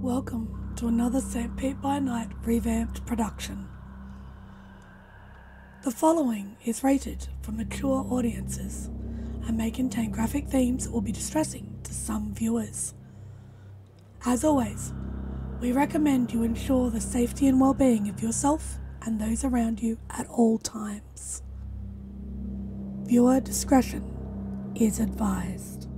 Welcome to another St. Pete by Night revamped production. The following is rated for mature audiences and may contain graphic themes that will be distressing to some viewers. As always, we recommend you ensure the safety and well-being of yourself and those around you at all times. Viewer discretion is advised.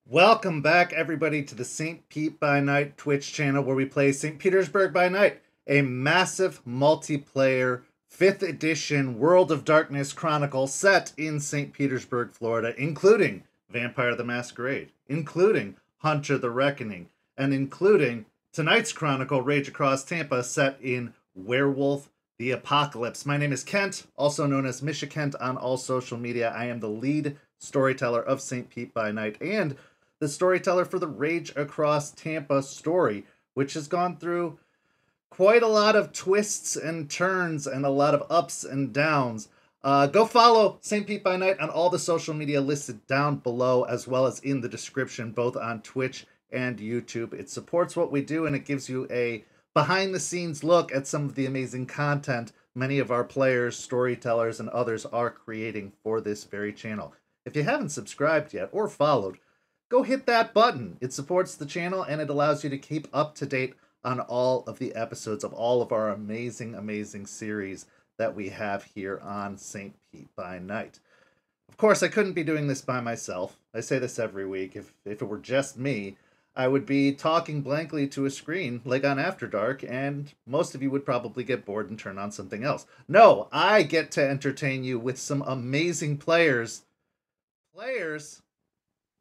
Welcome back, everybody, to the St. Pete by Night Twitch channel where we play St. Petersburg by Night, a massive multiplayer 5th edition World of Darkness chronicle set in St. Petersburg, Florida, including Vampire the Masquerade, including Hunter the Reckoning, and including tonight's chronicle, Rage Across Tampa, set in Werewolf the Apocalypse. My name is Kent, also known as Misha Kent on all social media. I am the lead storyteller of St. Pete by Night and the storyteller for the Rage Across Tampa story, which has gone through quite a lot of twists and turns and a lot of ups and downs. Go follow St. Pete by Night on all the social media listed down below, as well as in the description, both on Twitch and YouTube. It supports what we do, and it gives you a behind-the-scenes look at some of the amazing content many of our players, storytellers, and others are creating for this very channel. If you haven't subscribed yet or followed, go hit that button. It supports the channel and it allows you to keep up to date on all of the episodes of all of our amazing series that we have here on St. Pete by Night. Of course, I couldn't be doing this by myself. I say this every week. If it were just me, I would be talking blankly to a screen like on After Dark, and most of you would probably get bored and turn on something else. No, I get to entertain you with some amazing players.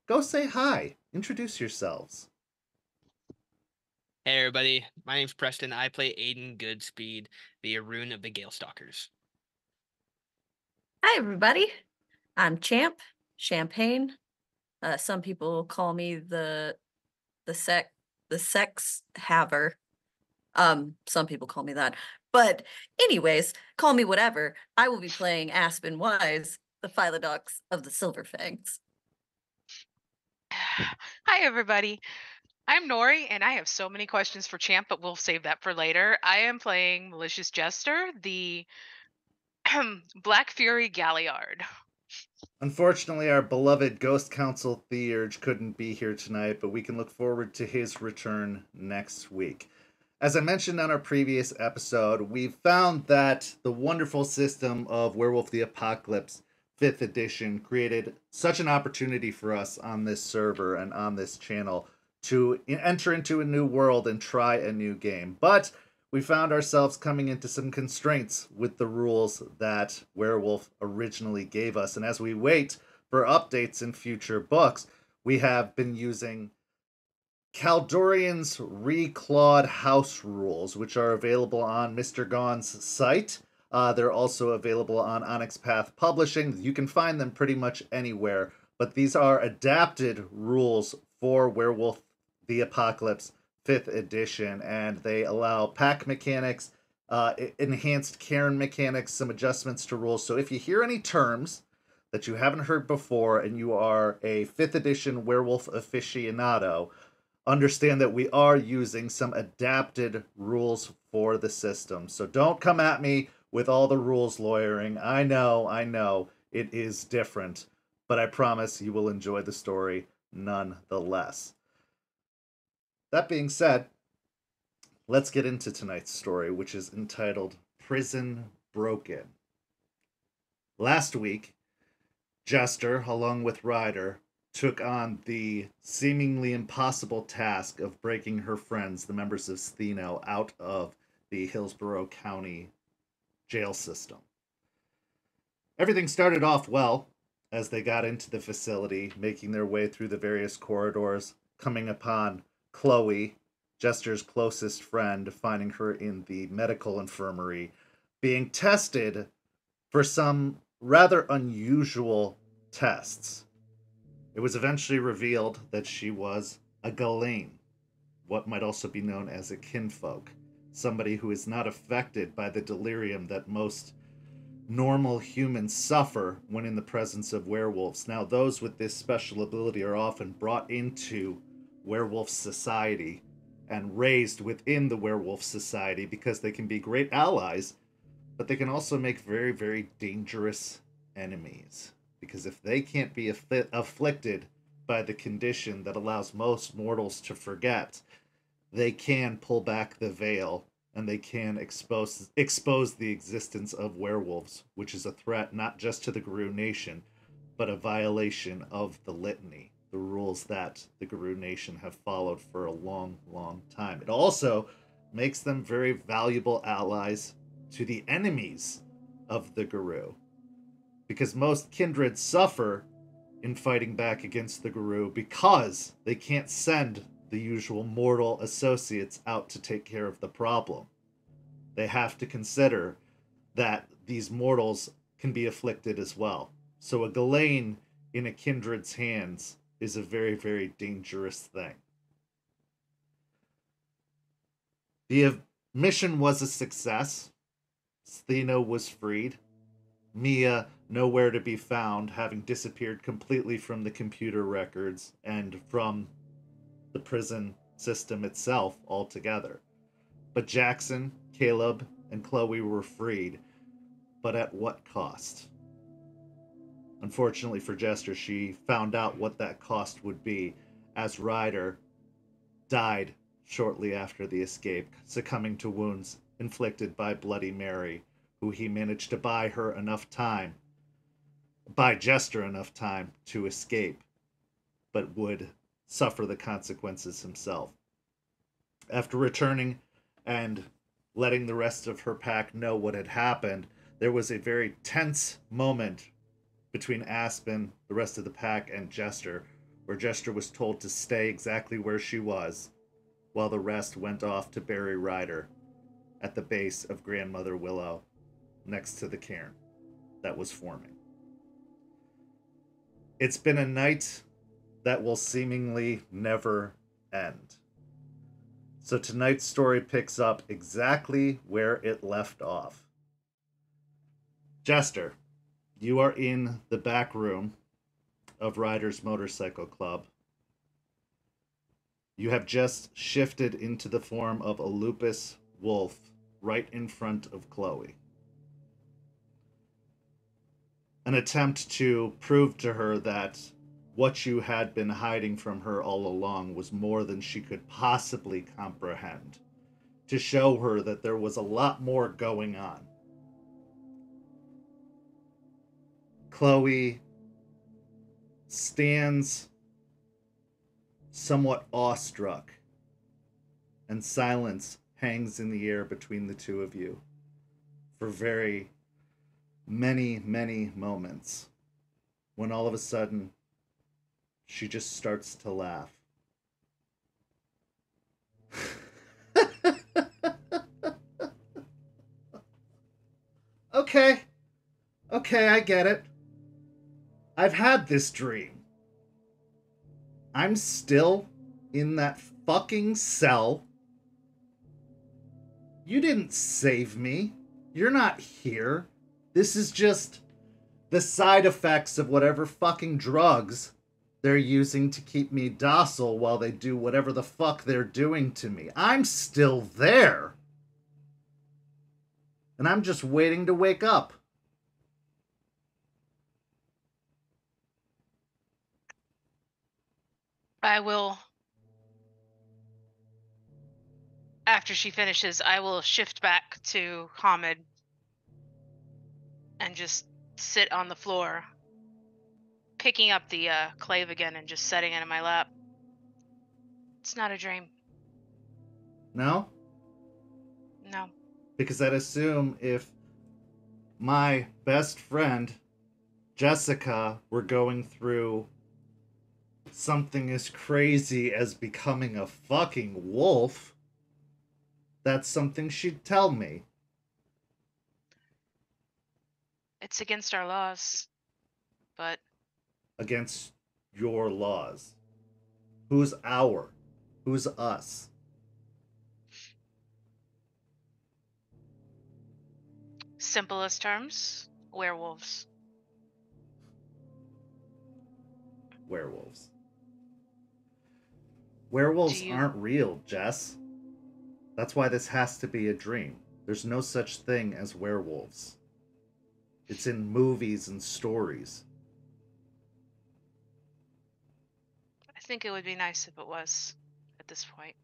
Go say hi. Introduce yourselves. Hey everybody, my name's Preston. I play Aiden Goodspeed, the Arun of the Gale Stalkers. Hi everybody, I'm Champ, Champagne. Some people call me the sex haver. Some people call me that. But anyways, call me whatever. I will be playing Aspen Wise, the Philodox of the Silver Fangs. Hi, everybody. I'm Nori, and I have so many questions for Champ, but we'll save that for later. I am playing Malicious Jester, the Black Fury Galliard. Unfortunately, our beloved Ghost Council Theurge couldn't be here tonight, but we can look forward to his return next week. As I mentioned on our previous episode, we've found that the wonderful system of Werewolf the Apocalypse 5th edition created such an opportunity for us on this server and on this channel to enter into a new world and try a new game. But we found ourselves coming into some constraints with the rules that Werewolf originally gave us. And as we wait for updates in future books, we have been using Kaldorian's Reclawed House rules, which are available on Mr. Gaughan's site. They're also available on Onyx Path Publishing. You can find them pretty much anywhere, but these are adapted rules for Werewolf the Apocalypse 5th edition, and they allow pack mechanics, enhanced cairn mechanics, some adjustments to rules. So if you hear any terms that you haven't heard before and you are a 5th edition Werewolf aficionado, understand that we are using some adapted rules for the system. So don't come at me with all the rules lawyering. I know, it is different, but I promise you will enjoy the story nonetheless. That being said, let's get into tonight's story, which is entitled Prison Broken. Last week, Jester, along with Ryder, took on the seemingly impossible task of breaking her friends, the members of Stheno, out of the Hillsborough County jail system. Everything started off well as they got into the facility, making their way through the various corridors, coming upon Chloe, Jester's closest friend, finding her in the medical infirmary, being tested for some rather unusual tests. It was eventually revealed that she was a Ghislaine, what might also be known as a kinfolk, somebody who is not affected by the delirium that most normal humans suffer when in the presence of werewolves. Now, those with this special ability are often brought into werewolf society and raised within the werewolf society because they can be great allies, but they can also make very, very dangerous enemies. Because if they can't be afflicted by the condition that allows most mortals to forget, they can pull back the veil and they can expose the existence of werewolves, which is a threat not just to the Garou Nation, but a violation of the litany, the rules that the Garou Nation have followed for a long, long time. It also makes them very valuable allies to the enemies of the Garou, because most kindred suffer in fighting back against the Garou because they can't send the usual mortal associates out to take care of the problem. They have to consider that these mortals can be afflicted as well. So a Ghislaine in a kindred's hands is a very, very dangerous thing. The mission was a success. Stheno was freed. Mia nowhere to be found, having disappeared completely from the computer records and from the prison system itself altogether. But Jackson, Caleb, and Chloe were freed, but at what cost? Unfortunately for Jester, she found out what that cost would be, as Ryder died shortly after the escape, succumbing to wounds inflicted by Bloody Mary, who he managed to buy Jester enough time to escape, but would suffer the consequences himself. After returning and letting the rest of her pack know what had happened, there was a very tense moment between Aspen, the rest of the pack, and Jester, where Jester was told to stay exactly where she was, while the rest went off to bury Ryder at the base of Grandmother Willow, next to the cairn that was forming. It's been a night that will seemingly never end. So tonight's story picks up exactly where it left off. Jester, you are in the back room of Ryder's Motorcycle Club. You have just shifted into the form of a lupus wolf right in front of Chloe. An attempt to prove to her that what you had been hiding from her all along was more than she could possibly comprehend. To show her that there was a lot more going on. Chloe stands somewhat awestruck, and silence hangs in the air between the two of you for very many, many moments, when all of a sudden she just starts to laugh. Okay, I get it. I've had this dream. I'm still in that fucking cell. You didn't save me. You're not here. This is just the side effects of whatever fucking drugs they're using to keep me docile while they do whatever the fuck they're doing to me. I'm still there. And I'm just waiting to wake up. I will, after she finishes, I will shift back to Hamid and just sit on the floor, picking up the clave again and just setting it in my lap. It's not a dream. No? No. Because I'd assume if my best friend, Jessica, were going through something as crazy as becoming a fucking wolf, that's something she'd tell me. It's against our laws, but... Against your laws. Who's our? Who's us? Simplest terms, werewolves. Werewolves. Werewolves aren't real, Jess. That's why this has to be a dream. There's no such thing as werewolves. It's in movies and stories. I think it would be nice if it was, at this point.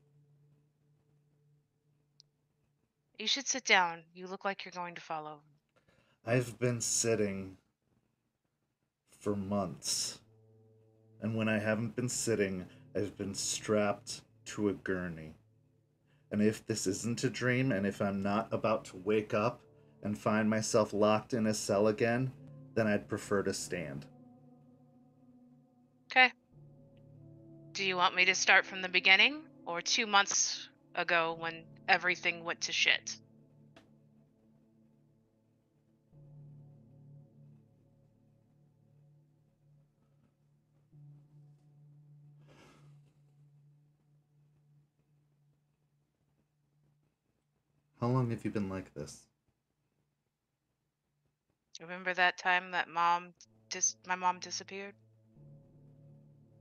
You should sit down. You look like you're going to follow. I've been sitting for months. And when I haven't been sitting, I've been strapped to a gurney. And if this isn't a dream, and if I'm not about to wake up and find myself locked in a cell again, then I'd prefer to stand. Okay. Do you want me to start from the beginning, or 2 months ago when everything went to shit? How long have you been like this? Remember that time that my mom disappeared?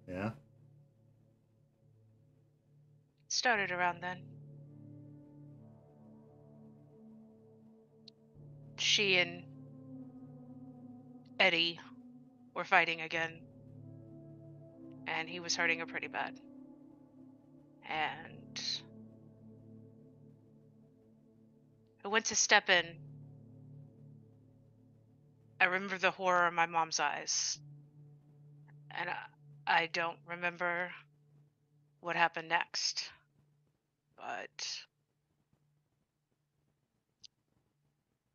Yeah? Started around then. She and Eddie were fighting again, and he was hurting her pretty bad. And I went to step in. I remember the horror in my mom's eyes, and I don't remember what happened next, but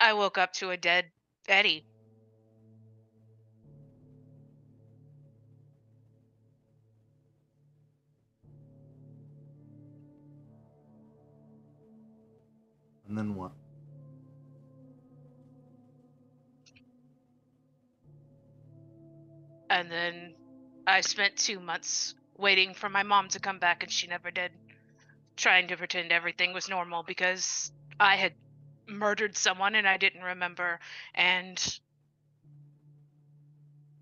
I woke up to a dead Eddie. And then what? And then I spent 2 months waiting for my mom to come back, and she never did, trying to pretend everything was normal because I had murdered someone and I didn't remember, and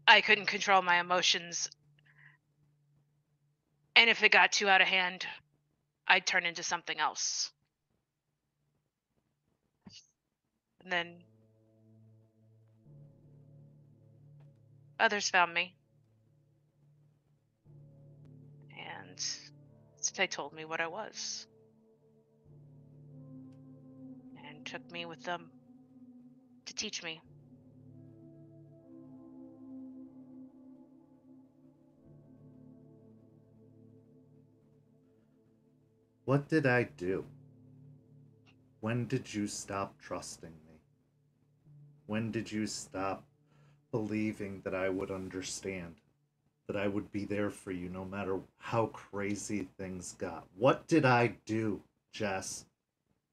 I couldn't control my emotions. And if it got too out of hand, I'd turn into something else. And then others found me. And they told me what I was. And took me with them to teach me. What did I do? When did you stop trusting me? When did you stop believing that I would understand? That I would be there for you no matter how crazy things got? What did I do, Jess?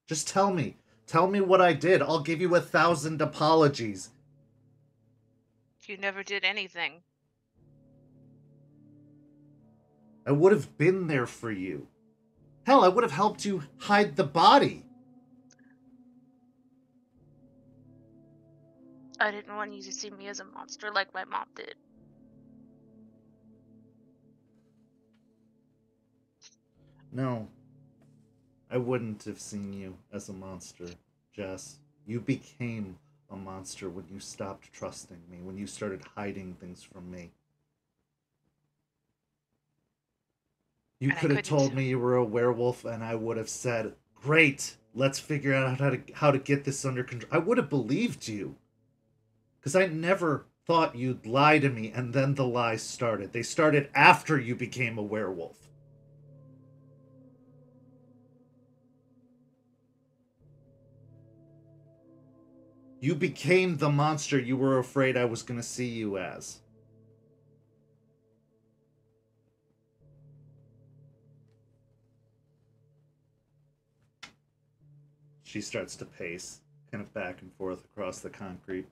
Just tell me. Tell me what I did. I'll give you 1,000 apologies. You never did anything. I would have been there for you. Hell, I would have helped you hide the body. I didn't want you to see me as a monster like my mom did. No, I wouldn't have seen you as a monster, Jess. You became a monster when you stopped trusting me, when you started hiding things from me. You could have told me you were a werewolf and I would have said, great, let's figure out how to get this under control. I would have believed you. Because I never thought you'd lie to me, and then the lies started. They started after you became a werewolf. You became the monster you were afraid I was going to see you as. She starts to pace, kind of back and forth across the concrete.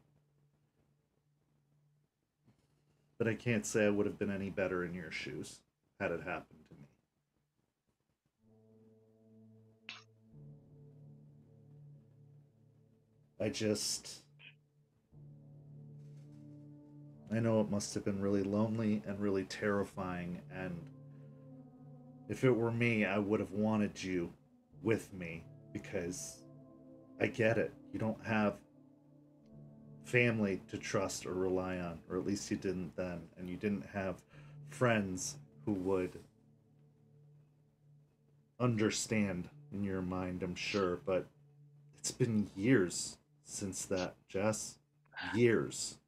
But I can't say I would have been any better in your shoes had it happened to me. I know it must have been really lonely and really terrifying, and if it were me, I would have wanted you with me, because I get it. You don't have family to trust or rely on, or at least you didn't then, and you didn't have friends who would understand in your mind, I'm sure, but it's been years since that, Jess. Years.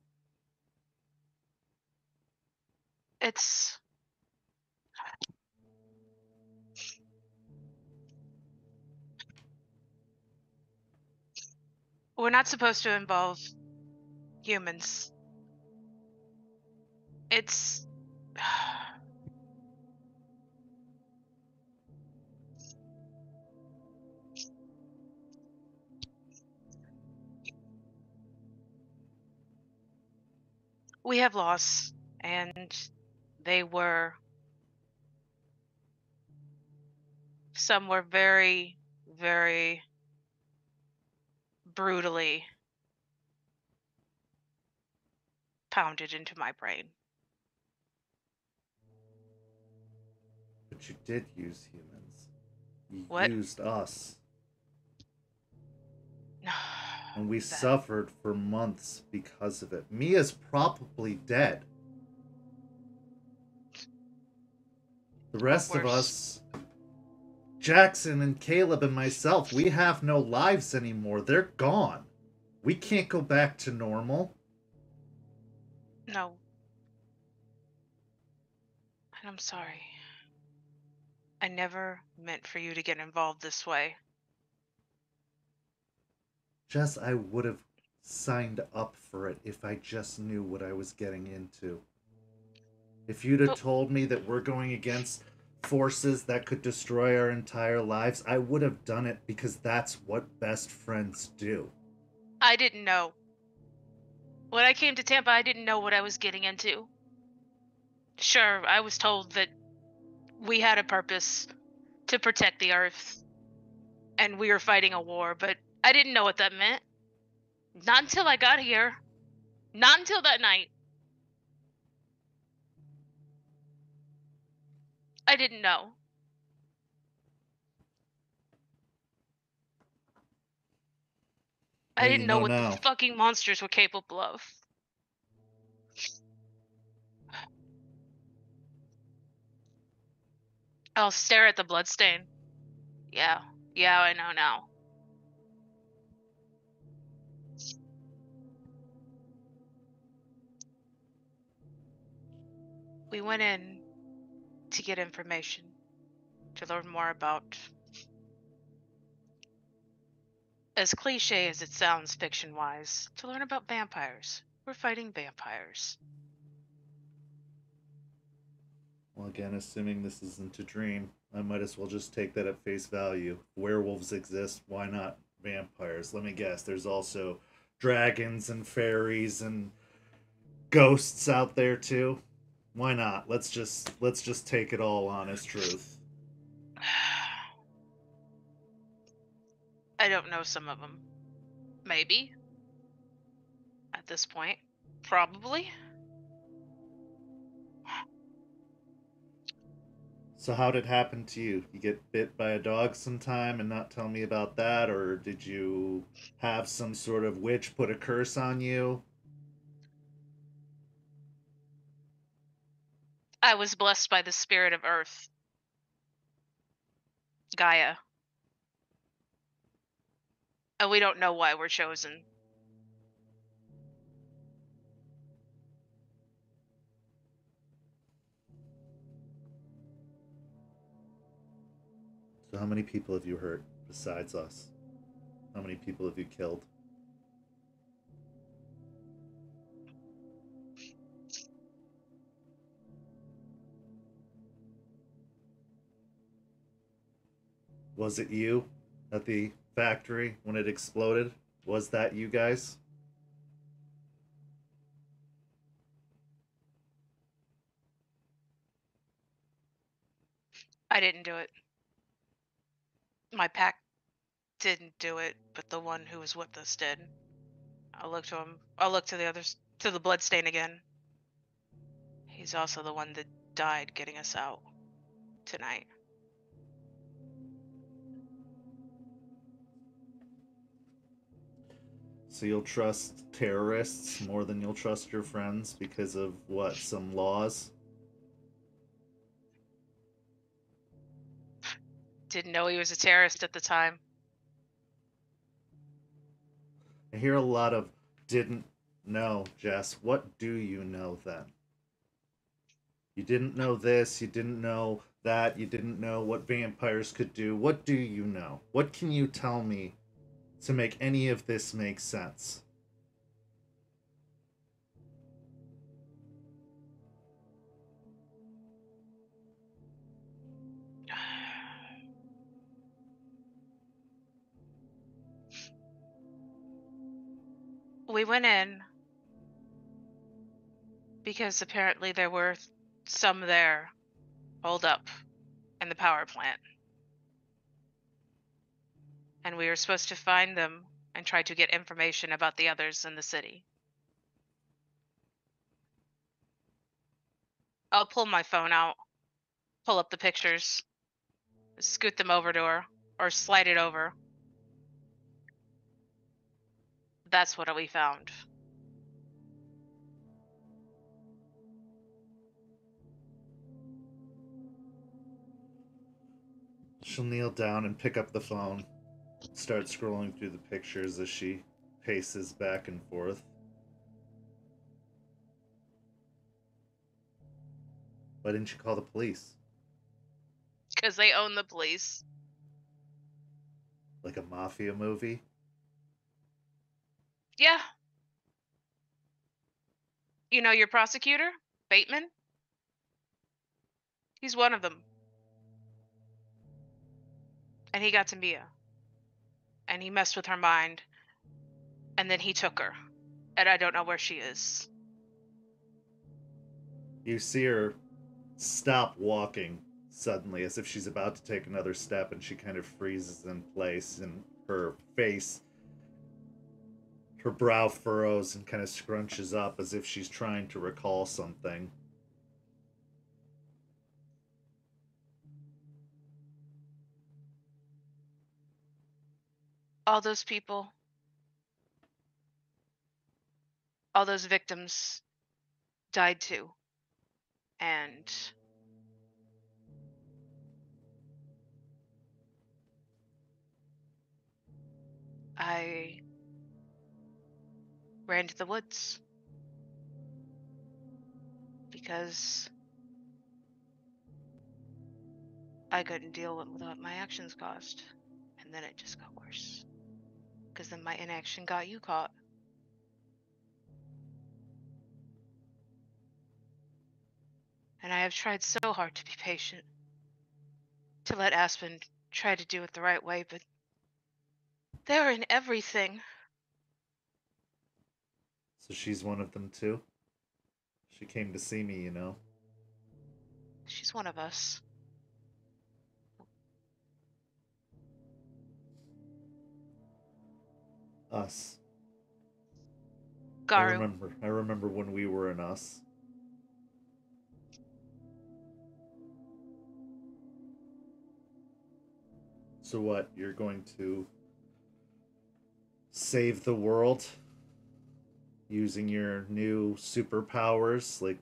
We're not supposed to involve humans. We have loss, and some were very, very brutally pounded into my brain. But you did use humans. You What? used us. And we suffered for months because of it. Mia's probably dead. The rest of us, Jackson and Caleb and myself, we have no lives anymore. They're gone. We can't go back to normal. No. And I'm sorry. I never meant for you to get involved this way. Jess, I would have signed up for it if I just knew what I was getting into. If you'd have told me that we're going against forces that could destroy our entire lives, I would have done it, because that's what best friends do. I didn't know. When I came to Tampa, I didn't know what I was getting into. Sure, I was told that we had a purpose to protect the Earth, and we were fighting a war, but I didn't know what that meant. Not until I got here. Not until that night. I didn't know. I didn't know what the fucking monsters were capable of. I'll stare at the bloodstain. Yeah, I know now. We went in to get information, to learn more about as cliche as it sounds fiction-wise, to learn about vampires. We're fighting vampires. Well, again, assuming this isn't a dream, I might as well just take that at face value. Werewolves exist, why not vampires? Let me guess, there's also dragons and fairies and ghosts out there too. Why not? Let's just take it all on as truth. I don't know some of them. Maybe. At this point. Probably. So how did it happen to you? You get bit by a dog sometime and not tell me about that? Or did you have some sort of witch put a curse on you? I was blessed by the spirit of Earth. Gaia. And we don't know why we're chosen. So how many people have you hurt besides us? How many people have you killed? Was it you at the factory when it exploded? Was that you guys? I didn't do it. My pack didn't do it, but the one who was with us did. I'll look to him. I'll look to the others, to the bloodstain again. He's also the one that died getting us out tonight. So you'll trust terrorists more than you'll trust your friends because of what? Some laws? Didn't know he was a terrorist at the time. I hear a lot of didn't know, Jess. What do you know then? You didn't know this, you didn't know that, you didn't know what vampires could do. What do you know? What can you tell me to make any of this make sense? We went in because apparently there were some there holed up in the power plant. And we were supposed to find them and try to get information about the others in the city. I'll pull my phone out, pull up the pictures, scoot them over to her, or slide it over. That's what we found. She'll kneel down and pick up the phone, start scrolling through the pictures as she paces back and forth. Why didn't you call the police? Because they own the police. Like a mafia movie? Yeah. You know your prosecutor, Bateman? He's one of them. And he got to Mia. And he messed with her mind. And then he took her. And I don't know where she is. You see her stop walking suddenly as if she's about to take another step, and she kind of freezes in place, and her face, her brow furrows and kind of scrunches up as if she's trying to recall something. All those people, all those victims died too. And I ran to the woods because I couldn't deal with what my actions caused. And then it just got worse. Because then my inaction got you caught. And I have tried so hard to be patient. To let Aspen try to do it the right way, but they're in everything. So she's one of them too? She came to see me, you know. She's one of us. Us. Garu. I remember when we were in Us. So what, you're going to save the world using your new superpowers, like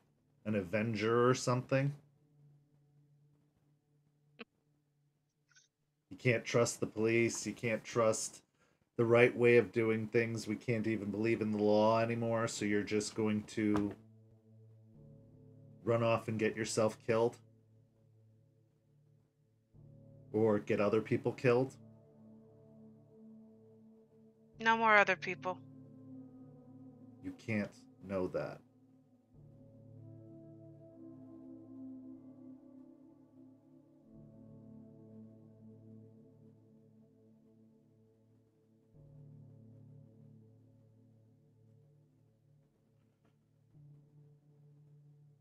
an Avenger or something? You can't trust the police, you can't trust the right way of doing things, we can't even believe in the law anymore, so you're just going to run off and get yourself killed? Or get other people killed? No more other people. You can't know that.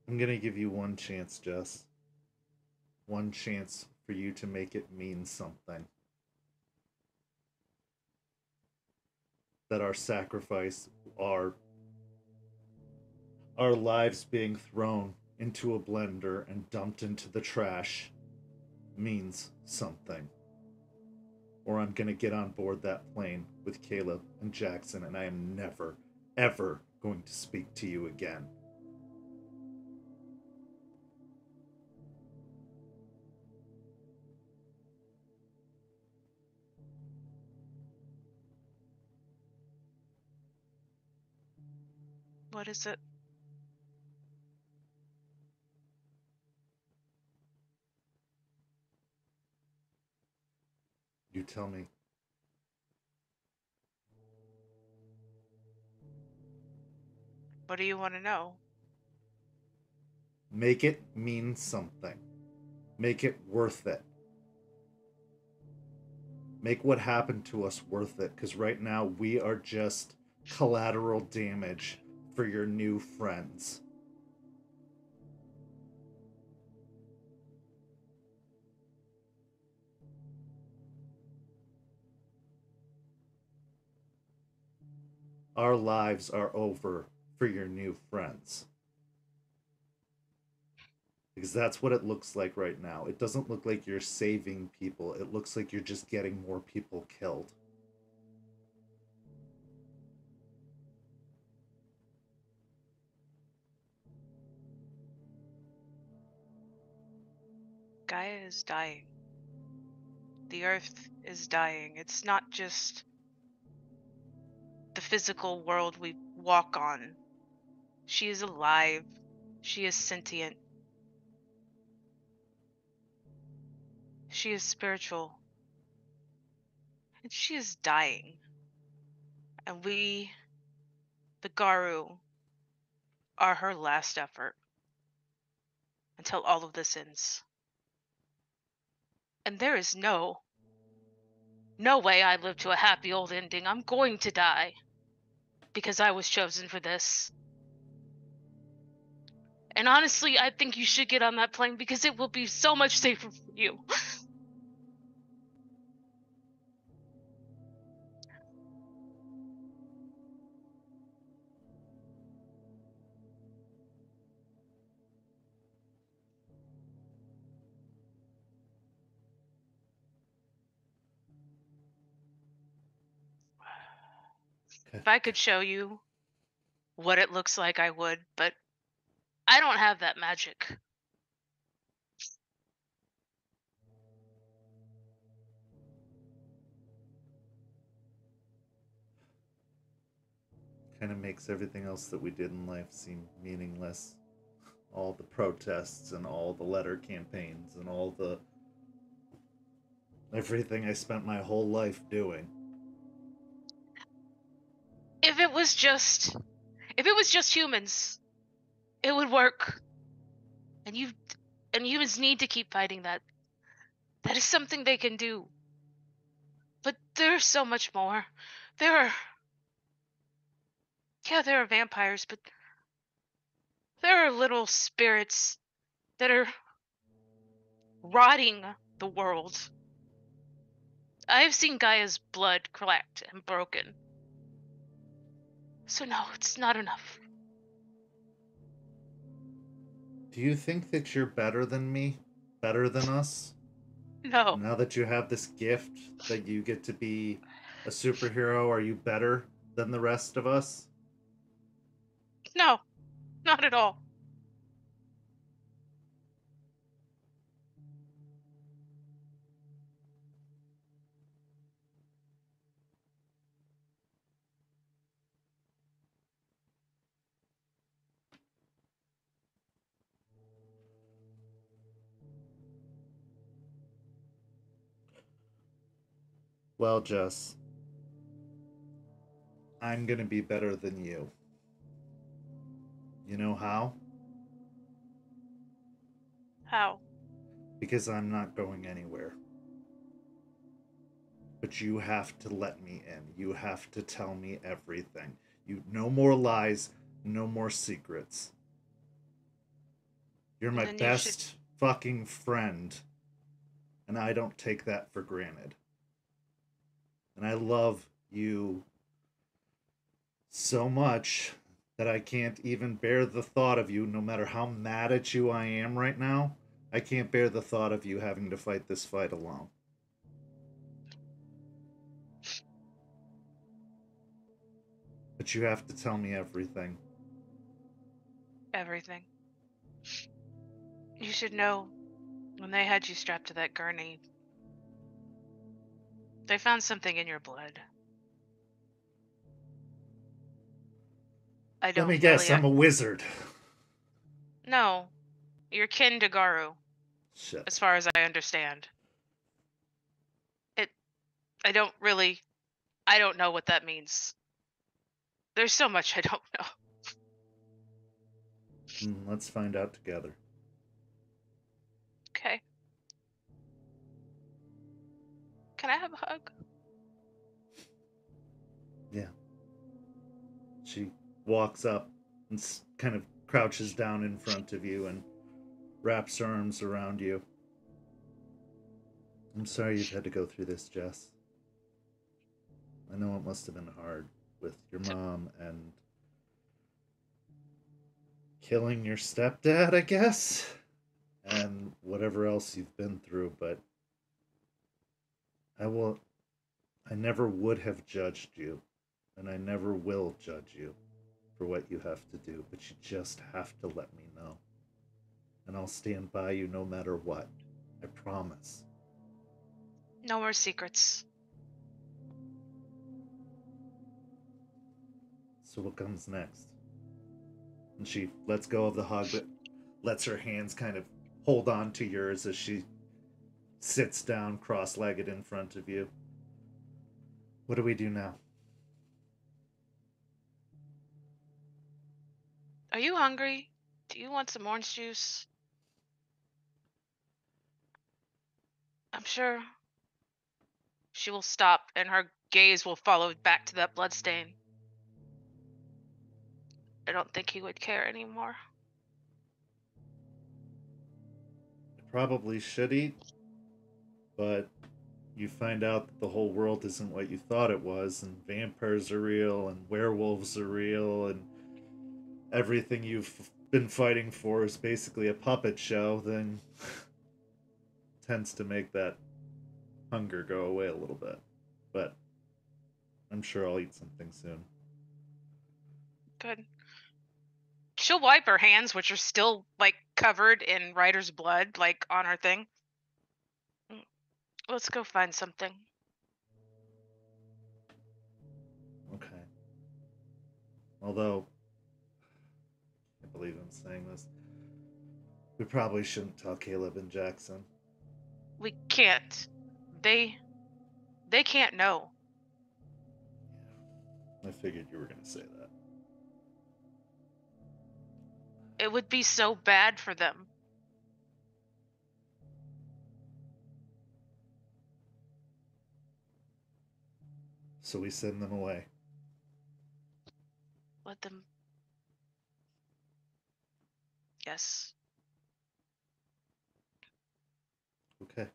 I'm gonna give you one chance, Jess. One chance for you to make it mean something. That our sacrifice, our lives being thrown into a blender and dumped into the trash means something. Or I'm gonna get on board that plane with Caleb and Jackson and I am never, ever going to speak to you again. What is it? You tell me. What do you want to know? Make it mean something. Make it worth it. Make what happened to us worth it, because right now we are just collateral damage for your new friends. Our lives are over for your new friends. Because that's what it looks like right now. It doesn't look like you're saving people. It looks like you're just getting more people killed. Gaia is dying. The earth is dying. It's not just the physical world we walk on. She is alive. She is sentient. She is spiritual. And she is dying. And we, the Garu, are her last effort until all of this ends. And there is no way I live to a happy old ending. I'm going to die because I was chosen for this. And honestly, I think you should get on that plane because it will be so much safer for you. If I could show you what it looks like, I would, but I don't have that magic. Kind of makes everything else that we did in life seem meaningless. All the protests and all the letter campaigns and all the everything I spent my whole life doing. was just humans, it would work. And humans need to keep fighting that. That is something they can do. But there's so much more. There are vampires, but there are little spirits that are rotting the world. I have seen Gaia's blood cracked and broken. So no, it's not enough. Do you think that you're better than me? Better than us? No. Now that you have this gift that you get to be a superhero, are you better than the rest of us? No, not at all. Well, Jess, I'm gonna be better than you. You know how? How? Because I'm not going anywhere. But you have to let me in. You have to tell me everything. No more lies, no more secrets. You're my Then you best fucking friend. And I don't take that for granted. And I love you so much that I can't even bear the thought of you, no matter how mad at you I am right now. I can't bear the thought of you having to fight this fight alone. But you have to tell me everything. Everything. You should know, when they had you strapped to that gurney, they found something in your blood. I don't Let me guess, really... I'm a wizard. No. You're kin to Garu, Shit. as far as I understand. I don't know what that means. There's so much I don't know. Let's find out together. Okay. Can I have a hug? Yeah. She walks up and kind of crouches down in front of you and wraps her arms around you. I'm sorry you've had to go through this, Jess. I know it must have been hard with your mom and killing your stepdad, I guess, and whatever else you've been through, but I never would have judged you, and I never will judge you for what you have to do, but you just have to let me know. And I'll stand by you no matter what. I promise. No more secrets. So what comes next? And she lets go of the hug, but lets her hands kind of hold on to yours as she sits down cross-legged in front of you. What do we do now? Are you hungry? Do you want some orange juice? I'm sure she will stop and her gaze will follow back to that bloodstain. I don't think he would care anymore. I probably should eat, but you find out that the whole world isn't what you thought it was, and vampires are real, and werewolves are real, and everything you've been fighting for is basically a puppet show, then tends to make that hunger go away a little bit. But I'm sure I'll eat something soon. Good. She'll wipe her hands, which are still, like, covered in Ryder's blood, like, on her thing. Let's go find something. Okay. Although, I can't believe I'm saying this. We probably shouldn't tell Caleb and Jackson. We can't. They can't know. I figured you were going to say that. It would be so bad for them. So we send them away. Let them. Yes. Okay.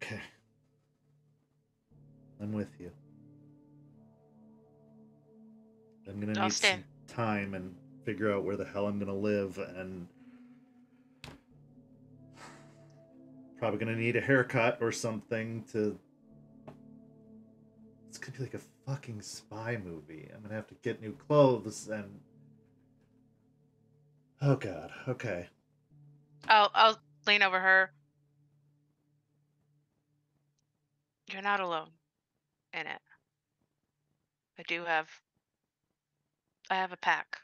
Okay. I'm with you. I'm gonna I'll need some stand. time and figure out where the hell I'm gonna live, and probably gonna need a haircut or something to. It's gonna be like a fucking spy movie. I'm gonna have to get new clothes and. Oh god. Okay. I'll lean over her. You're not alone in it. I have a pack.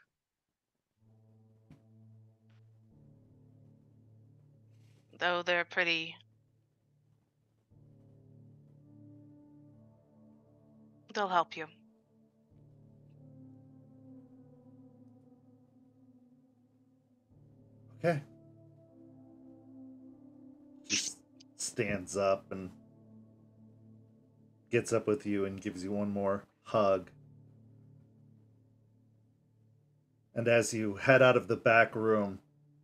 Though they're pretty. They'll help you. Okay. Just stands up and gets up with you and gives you one more hug. And as you head out of the back room,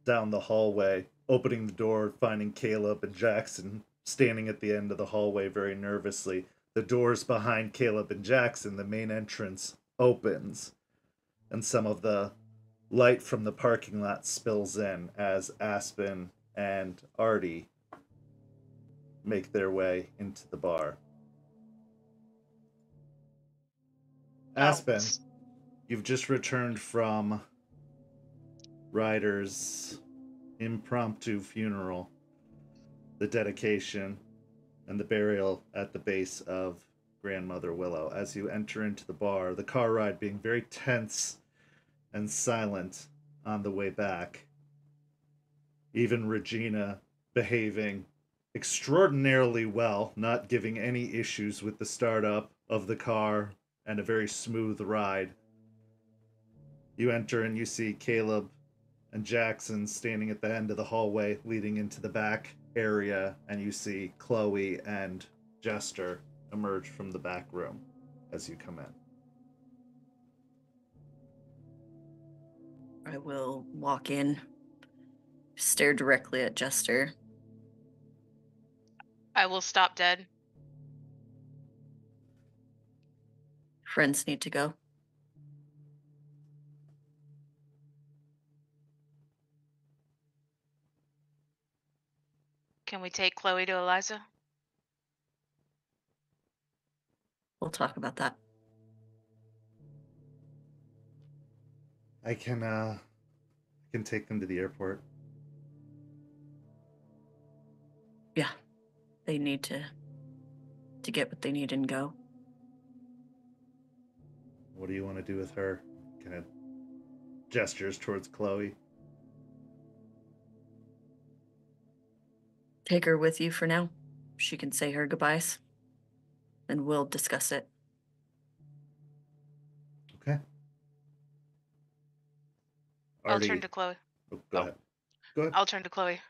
down the hallway, opening the door, finding Caleb and Jackson standing at the end of the hallway very nervously, the doors behind Caleb and Jackson, the main entrance, opens, and some of the light from the parking lot spills in as Aspen and Artie make their way into the bar. Aspen, you've just returned from Ryder's impromptu funeral, the dedication, and the burial at the base of Grandmother Willow. As you enter into the bar, the car ride being very tense and silent on the way back. Even Regina behaving extraordinarily well, not giving any issues with the startup of the car, and a very smooth ride. You enter and you see Caleb and Jackson standing at the end of the hallway leading into the back area, and you see Chloe and Jester emerge from the back room as you come in. I will walk in, stare directly at Jester. I will stop dead. Friends need to go. Can we take Chloe to Eliza? We'll talk about that. I can take them to the airport. Yeah. They need to get what they need and go. What do you want to do with her? Kind of gestures towards Chloe. Take her with you for now. She can say her goodbyes. And we'll discuss it. Okay. I'll turn to Chloe. Oh, go ahead. Go ahead. I'll turn to Chloe.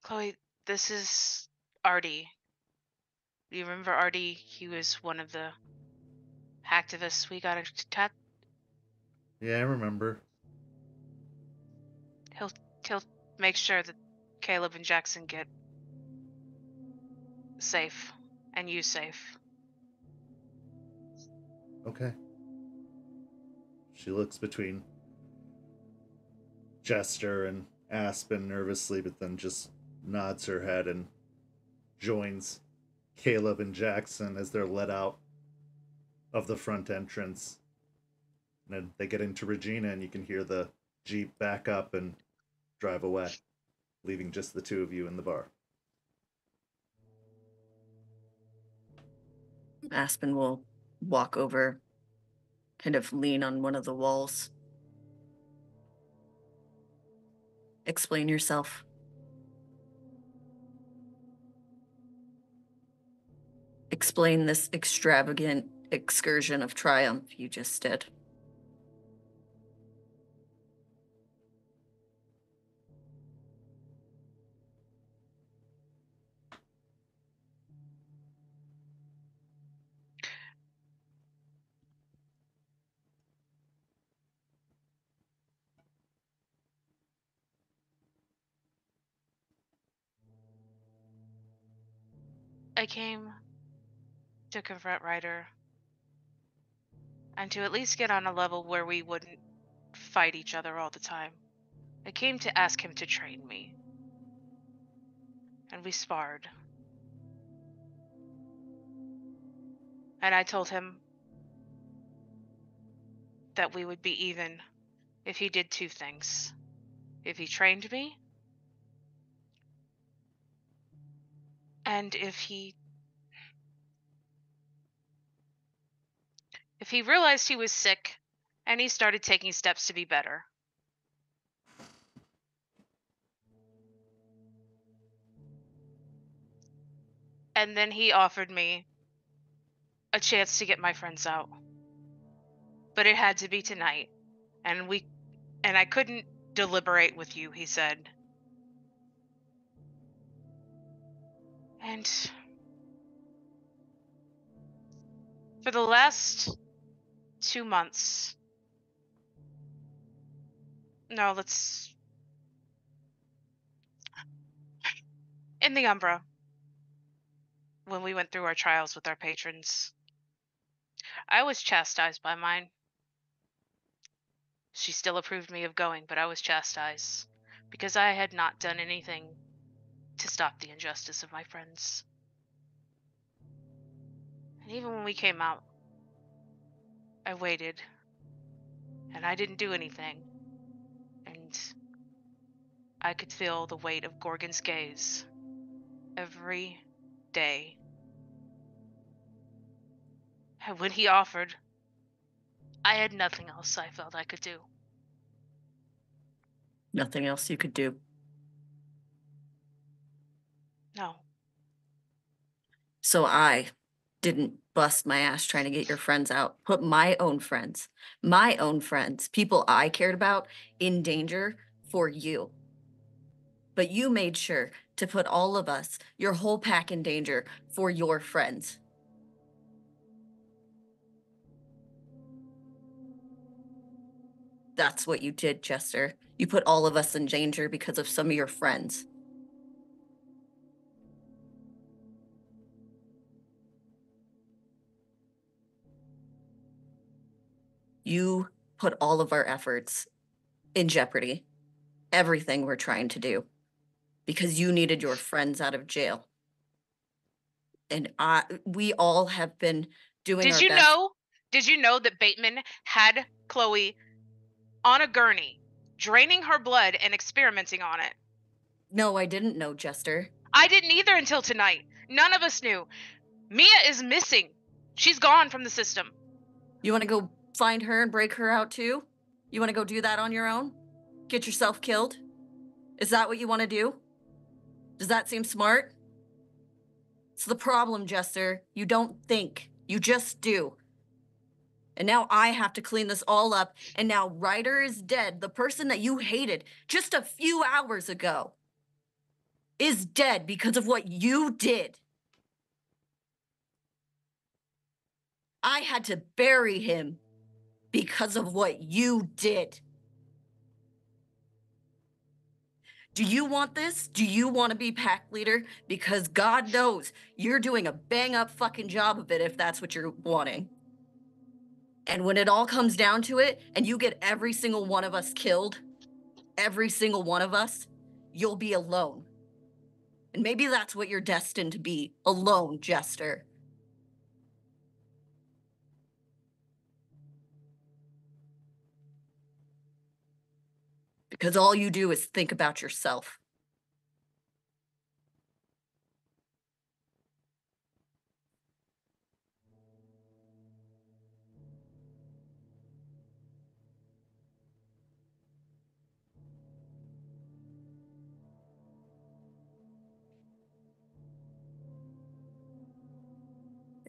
Chloe, this is Artie. Do you remember Artie? He was one of the hacktivists we got attacked. Yeah, I remember. He'll make sure that Caleb and Jackson get safe and you safe. Okay. She looks between Jester and Aspen nervously, but then just nods her head and joins Caleb and Jackson as they're let out of the front entrance. And then they get into Regina, and you can hear the Jeep back up and drive away, leaving just the two of you in the bar. Aspen will walk over, kind of lean on one of the walls. Explain yourself. explain this extravagant excursion of triumph you just did? I came to confront Ryder and to at least get on a level where we wouldn't fight each other all the time. I came to ask him to train me. And we sparred. And I told him that we would be even if he did two things. If he trained me, and if he realized he was sick and he started taking steps to be better. And then he offered me a chance to get my friends out. But it had to be tonight. And I couldn't deliberate with you, he said. And for the last 2 months, in the Umbra, when we went through our trials with our patrons, I was chastised by mine. She still approved me of going, but I was chastised because I had not done anything to stop the injustice of my friends. And even when we came out, I waited, and I didn't do anything. And I could feel the weight of Gorgon's gaze every day. And when he offered, I had nothing else I felt I could do. Nothing else you could do? No. So I didn't bust my ass trying to get your friends out, put my own friends, people I cared about, in danger for you. But you made sure to put all of us, your whole pack, in danger for your friends. That's what you did, Jester. You put all of us in danger because of some of your friends. You put all of our efforts in jeopardy, everything we're trying to do, because you needed your friends out of jail. And we all have been doing our best. Did you know that Bateman had Chloe on a gurney, draining her blood and experimenting on it? No, I didn't know, Jester. I didn't either until tonight. None of us knew. Mia is missing. She's gone from the system. You want to go find her and break her out too? You want to go do that on your own? Get yourself killed? Is that what you want to do? Does that seem smart? It's the problem, Jester. You don't think. You just do. And now I have to clean this all up, and now Ryder is dead. The person that you hated just a few hours ago is dead because of what you did. I had to bury him because of what you did. Do you want this? Do you want to be pack leader? Because God knows you're doing a bang-up fucking job of it if that's what you're wanting. And when it all comes down to it, and you get every single one of us killed, every single one of us, you'll be alone. And maybe that's what you're destined to be, alone, Jester. Because all you do is think about yourself.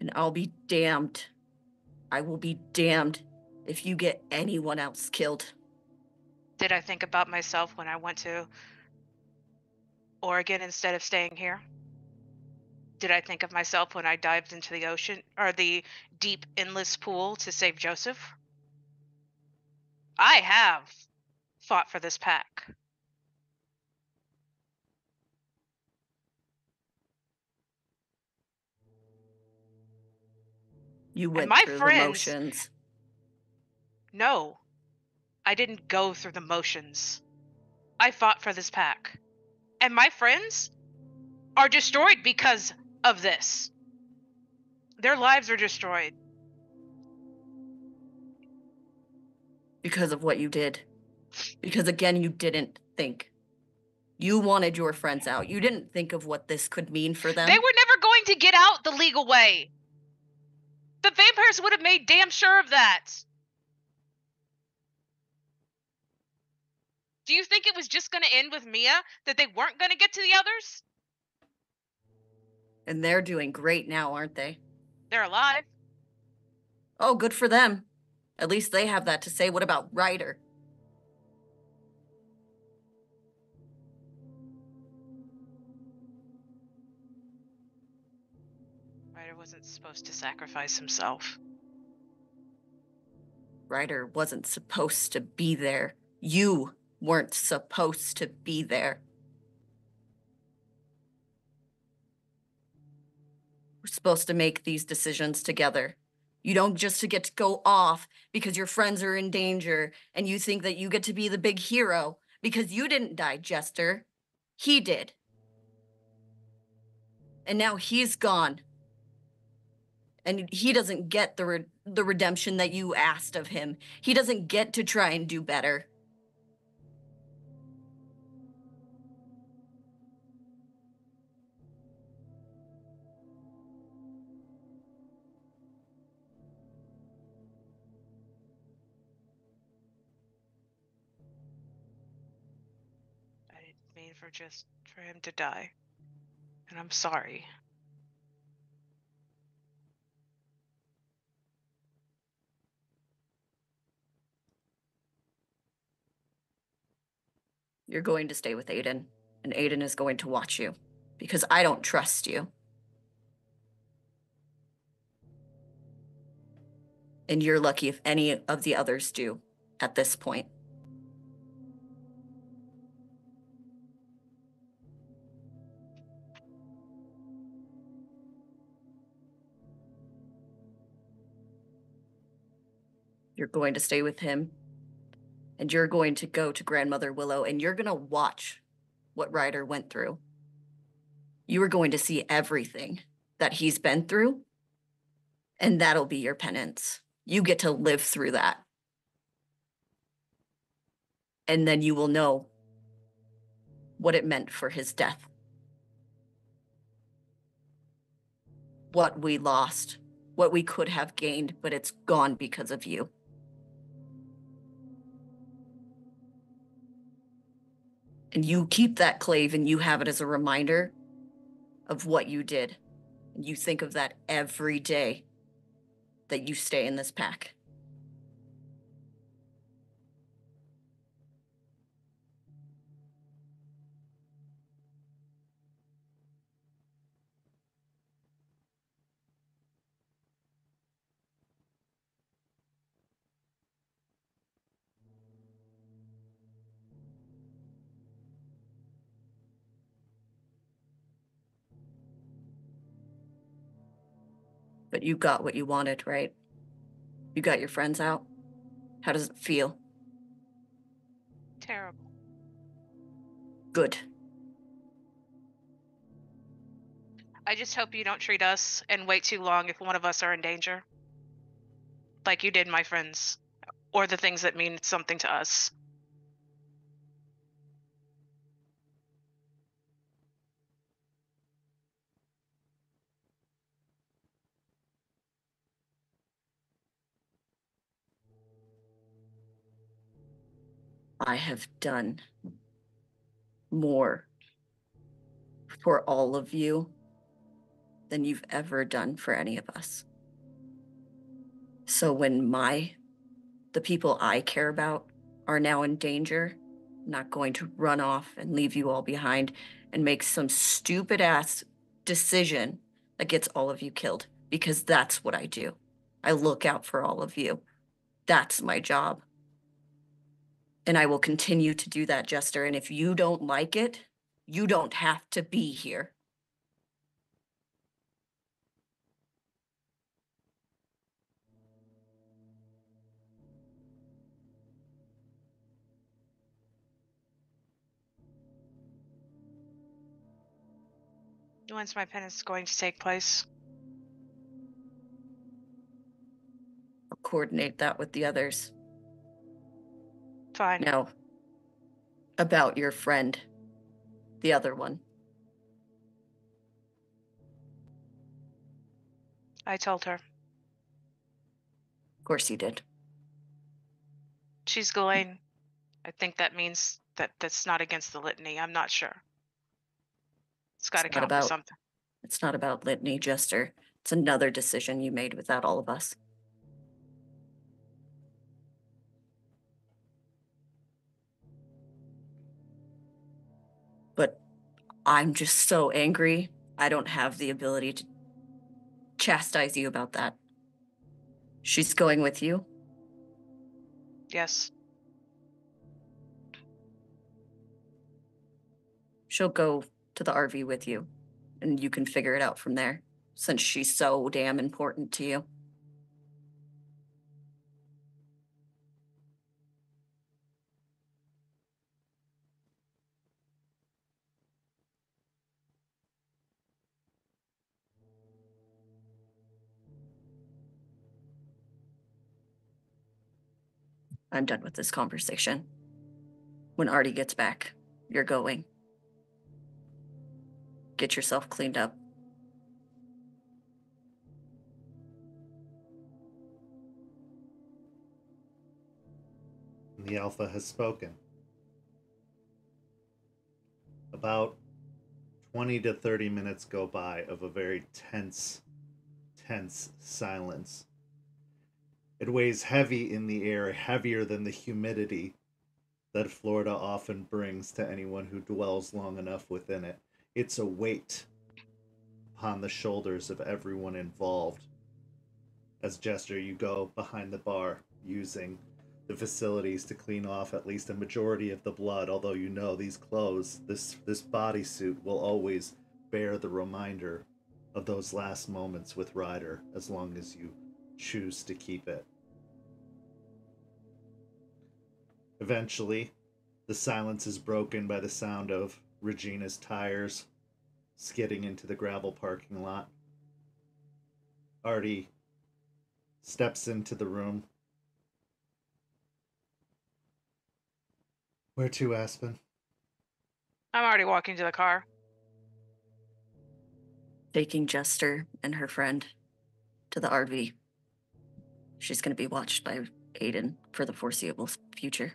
And I'll be damned. I will be damned if you get anyone else killed. Did I think about myself when I went to Oregon instead of staying here? Did I think of myself when I dived into the ocean or the deep endless pool to save Joseph? I have fought for this pack. You went my through the friends- motions. No, I didn't go through the motions. I fought for this pack. And my friends are destroyed because of this. Their lives are destroyed. Because of what you did. Because again, you didn't think. You wanted your friends out. You didn't think of what this could mean for them. They were never going to get out the legal way. The vampires would have made damn sure of that. Do you think it was just going to end with Mia? That they weren't going to get to the others? And they're doing great now, aren't they? They're alive. Oh, good for them. At least they have that to say. What about Ryder? Ryder wasn't supposed to sacrifice himself. Ryder wasn't supposed to be there. You weren't supposed to be there. We're supposed to make these decisions together. You don't just get to go off because your friends are in danger and you think that you get to be the big hero because you didn't die, Jester. He did. And now he's gone. And he doesn't get the redemption that you asked of him. He doesn't get to try and do better. I didn't mean for him to die. And I'm sorry. You're going to stay with Aiden, and Aiden is going to watch you, because I don't trust you. And you're lucky if any of the others do at this point. You're going to stay with him, and you're going to go to Grandmother Willow, and you're going to watch what Ryder went through. You are going to see everything that he's been through, and that'll be your penance. You get to live through that. And then you will know what it meant for his death. What we lost, what we could have gained, but it's gone because of you. And you keep that clave and you have it as a reminder of what you did. And you think of that every day that you stay in this pack. But you got what you wanted, right? You got your friends out. How does it feel? Terrible. Good. I just hope you don't treat us and wait too long if one of us are in danger. Like you did my friends. Or the things that mean something to us. I have done more for all of you than you've ever done for any of us. So when the people I care about are now in danger, I'm not going to run off and leave you all behind and make some stupid ass decision that gets all of you killed, because that's what I do. I look out for all of you. That's my job. And I will continue to do that, Jester. And if you don't like it, you don't have to be here. When's my penance going to take place? I'll coordinate that with the others. Fine. Now, about your friend, the other one. I told her. Of course you did. She's Ghislaine. I think that means that that's not against the litany. I'm not sure. It's got to count for something. It's not about litany, Jester. It's another decision you made without all of us. But I'm just so angry, I don't have the ability to chastise you about that. She's going with you? Yes. She'll go to the RV with you, and you can figure it out from there, since she's so damn important to you. I'm done with this conversation. When Artie gets back, you're going. Get yourself cleaned up. The Alpha has spoken. About 20 to 30 minutes go by of a very tense silence. It weighs heavy in the air, heavier than the humidity that Florida often brings to anyone who dwells long enough within it. It's a weight upon the shoulders of everyone involved. As Jester, you go behind the bar, using the facilities to clean off at least a majority of the blood, although you know these clothes, this bodysuit will always bear the reminder of those last moments with Ryder, as long as you choose to keep it. Eventually, the silence is broken by the sound of Regina's tires skidding into the gravel parking lot. Artie steps into the room. Where to, Aspen? I'm already walking to the car. Taking Jester and her friend to the RV. She's going to be watched by Aiden for the foreseeable future.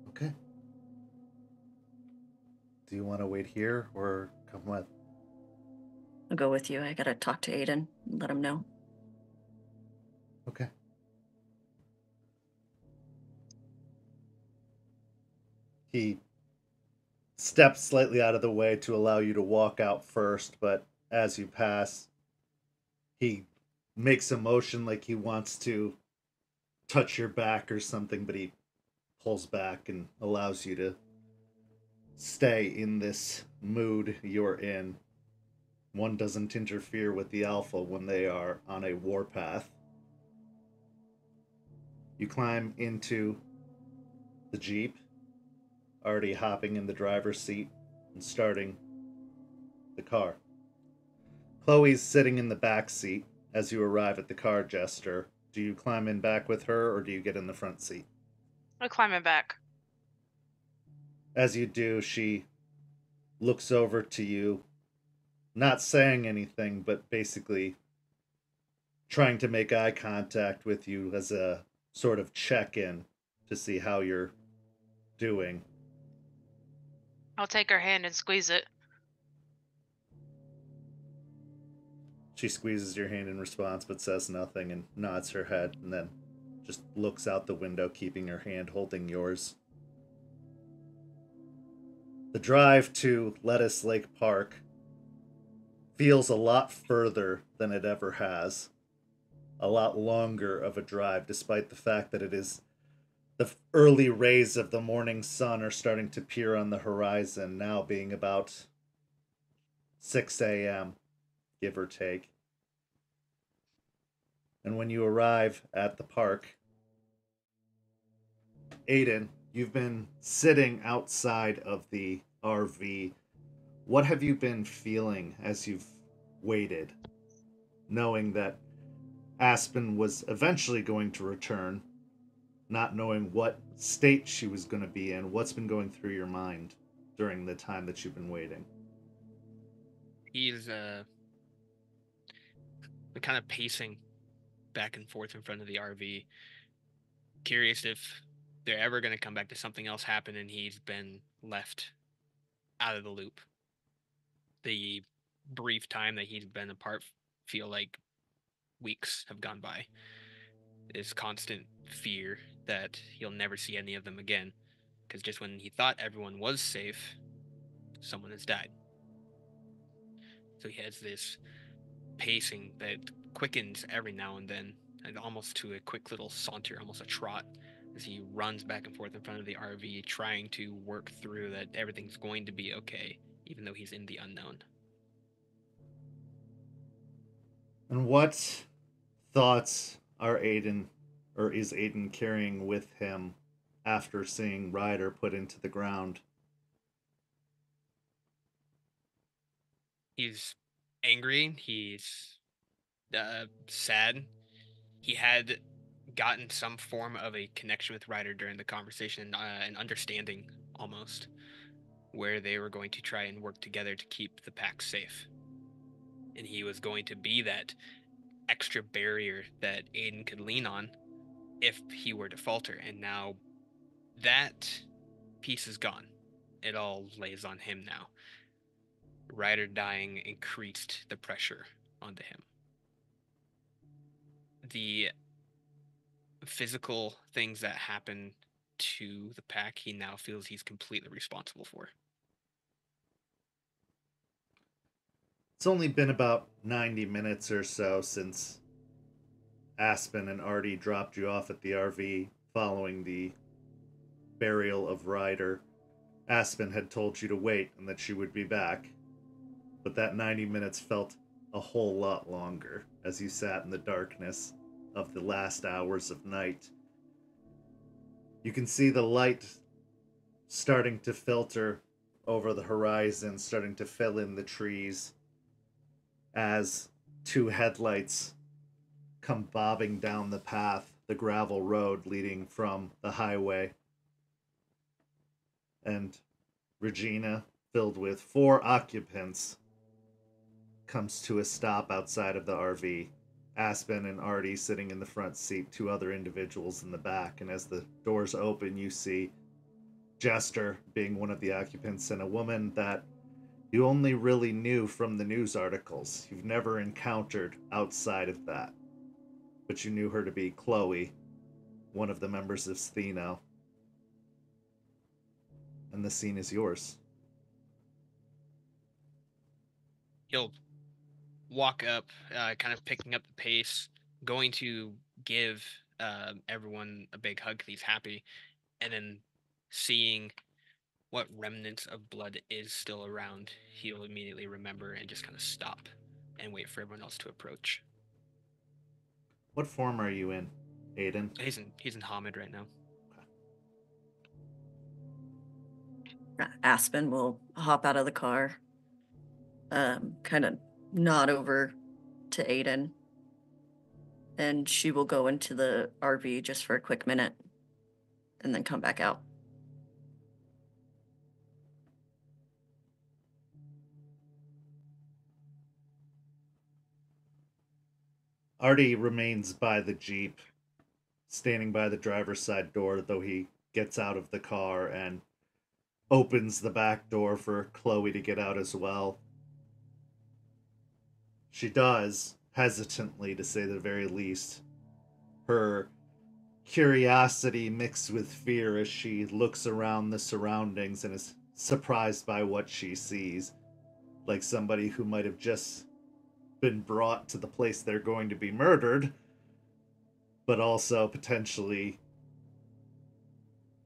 Okay. Do you want to wait here or come with? I'll go with you. I gotta talk to Aiden and let him know. Okay. He steps slightly out of the way to allow you to walk out first, but as you pass, he makes a motion like he wants to touch your back or something, but he pulls back and allows you to stay in this mood you're in. One doesn't interfere with the Alpha when they are on a warpath. You climb into the Jeep, already hopping in the driver's seat and starting the car. Chloe's sitting in the back seat as you arrive at the car, Jester. Do you climb in back with her or do you get in the front seat? I'm climbing back. As you do, she looks over to you, not saying anything, but basically trying to make eye contact with you as a sort of check-in to see how you're doing. I'll take her hand and squeeze it. She squeezes your hand in response but says nothing and nods her head and then just looks out the window, keeping her hand holding yours. The drive to Lettuce Lake Park feels a lot further than it ever has. A lot longer of a drive, despite the fact that it is the early rays of the morning sun are starting to peer on the horizon, now being about 6 a.m., give or take. And when you arrive at the park, Aiden, you've been sitting outside of the RV. What have you been feeling as you've waited, knowing that Aspen was eventually going to return, not knowing what state she was going to be in? What's been going through your mind during the time that you've been waiting? He's kind of pacing back and forth in front of the RV, curious if they're ever going to come back to something else happen and he's been left out of the loop. The brief time that he's been apart feel like weeks have gone by. This constant fear that he'll never see any of them again, because just when he thought everyone was safe, someone has died. So he has this pacing that quickens every now and then, and almost to a quick little saunter, almost a trot, as he runs back and forth in front of the RV, trying to work through that everything's going to be okay, even though he's in the unknown. And what thoughts is Aiden carrying with him after seeing Ryder put into the ground? He's angry. He's sad. He had gotten some form of a connection with Ryder during the conversation, an understanding almost, where they were going to try and work together to keep the pack safe. And he was going to be that extra barrier that Aiden could lean on if he were to falter. And now that piece is gone. It all lays on him now. Ryder dying increased the pressure onto him. The physical things that happen to the pack, he now feels he's completely responsible for. It's only been about 90 minutes or so since Aspen and Artie dropped you off at the RV following the burial of Ryder. Aspen had told you to wait and that she would be back, but that 90 minutes felt a whole lot longer as you sat in the darkness of the last hours of night. You can see the light starting to filter over the horizon, starting to fill in the trees as two headlights come bobbing down the path, the gravel road leading from the highway. And Regina, filled with 4 occupants, comes to a stop outside of the RV. Aspen and Artie sitting in the front seat, 2 other individuals in the back, and as the doors open, you see Jester being one of the occupants, and a woman that you only really knew from the news articles. You've never encountered outside of that. But you knew her to be Chloe, one of the members of Stheno. And the scene is yours. He'll walk up, kind of picking up the pace, going to give everyone a big hug because he's happy, and then seeing what remnants of blood is still around, he'll immediately remember and just kind of stop and wait for everyone else to approach. What form are you in, Aiden? He's in Hamid right now. Aspen will hop out of the car, kind of nod over to Aiden, and she will go into the RV just for a quick minute and then come back out. Artie remains by the Jeep, standing by the driver's side door, though he gets out of the car and opens the back door for Chloe to get out as well. She does, hesitantly to say the very least. Her curiosity mixed with fear as she looks around the surroundings and is surprised by what she sees. Like somebody who might have just been brought to the place they're going to be murdered, but also potentially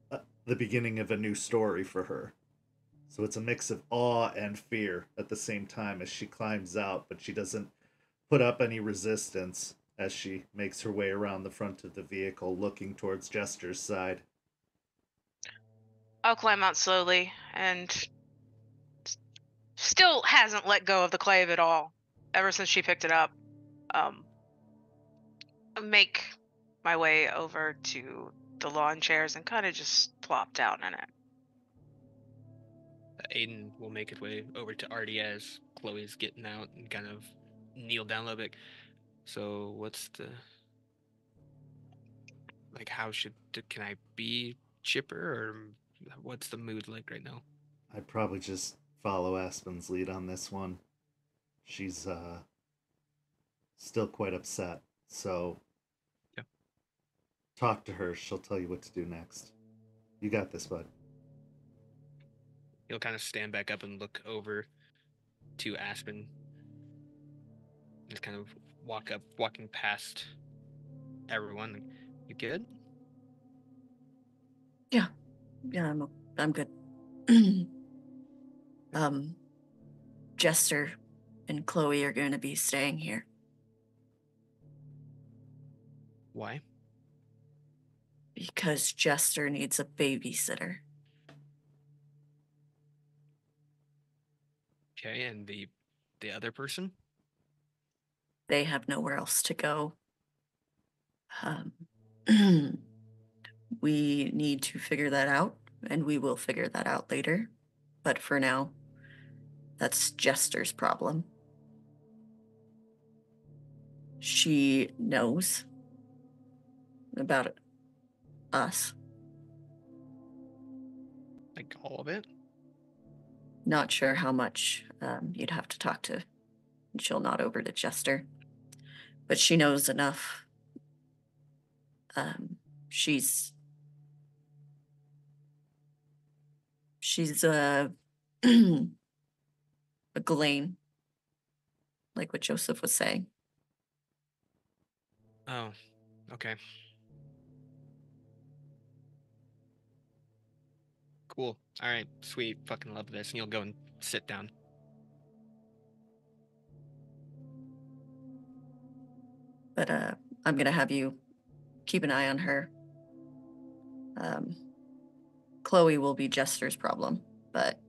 the beginning of a new story for her. So it's a mix of awe and fear at the same time as she climbs out, but she doesn't put up any resistance as she makes her way around the front of the vehicle, looking towards Jester's side. I'll climb out slowly and still hasn't let go of the clave at all ever since she picked it up. Make my way over to the lawn chairs and kind of just plop down in it. Aiden will make his way over to Artie as Chloe's getting out and kind of kneel down a little bit. So what's the... Like, can I be chipper, or what's the mood like right now? I'd probably just follow Aspen's lead on this one. She's still quite upset, so yeah. Talk to her. She'll tell you what to do next. You got this, bud. He'll kind of stand back up and look over to Aspen. Just kind of walking past everyone. You good? Yeah, I'm good. Jester and Chloe are going to be staying here. Why? Because Jester needs a babysitter. Okay, and the other person? They have nowhere else to go. We need to figure that out, and we will figure that out later. But for now, that's Jester's problem. She knows about us. Like all of it? Not sure how much. You'd have to talk to. She'll nod over to Jester. But she knows enough. She's a Ghislaine, like what Joseph was saying. Oh, okay. Cool. All right, sweet. Fucking love this. And you'll go and sit down. But I'm gonna have you keep an eye on her. Chloe will be Jester's problem, but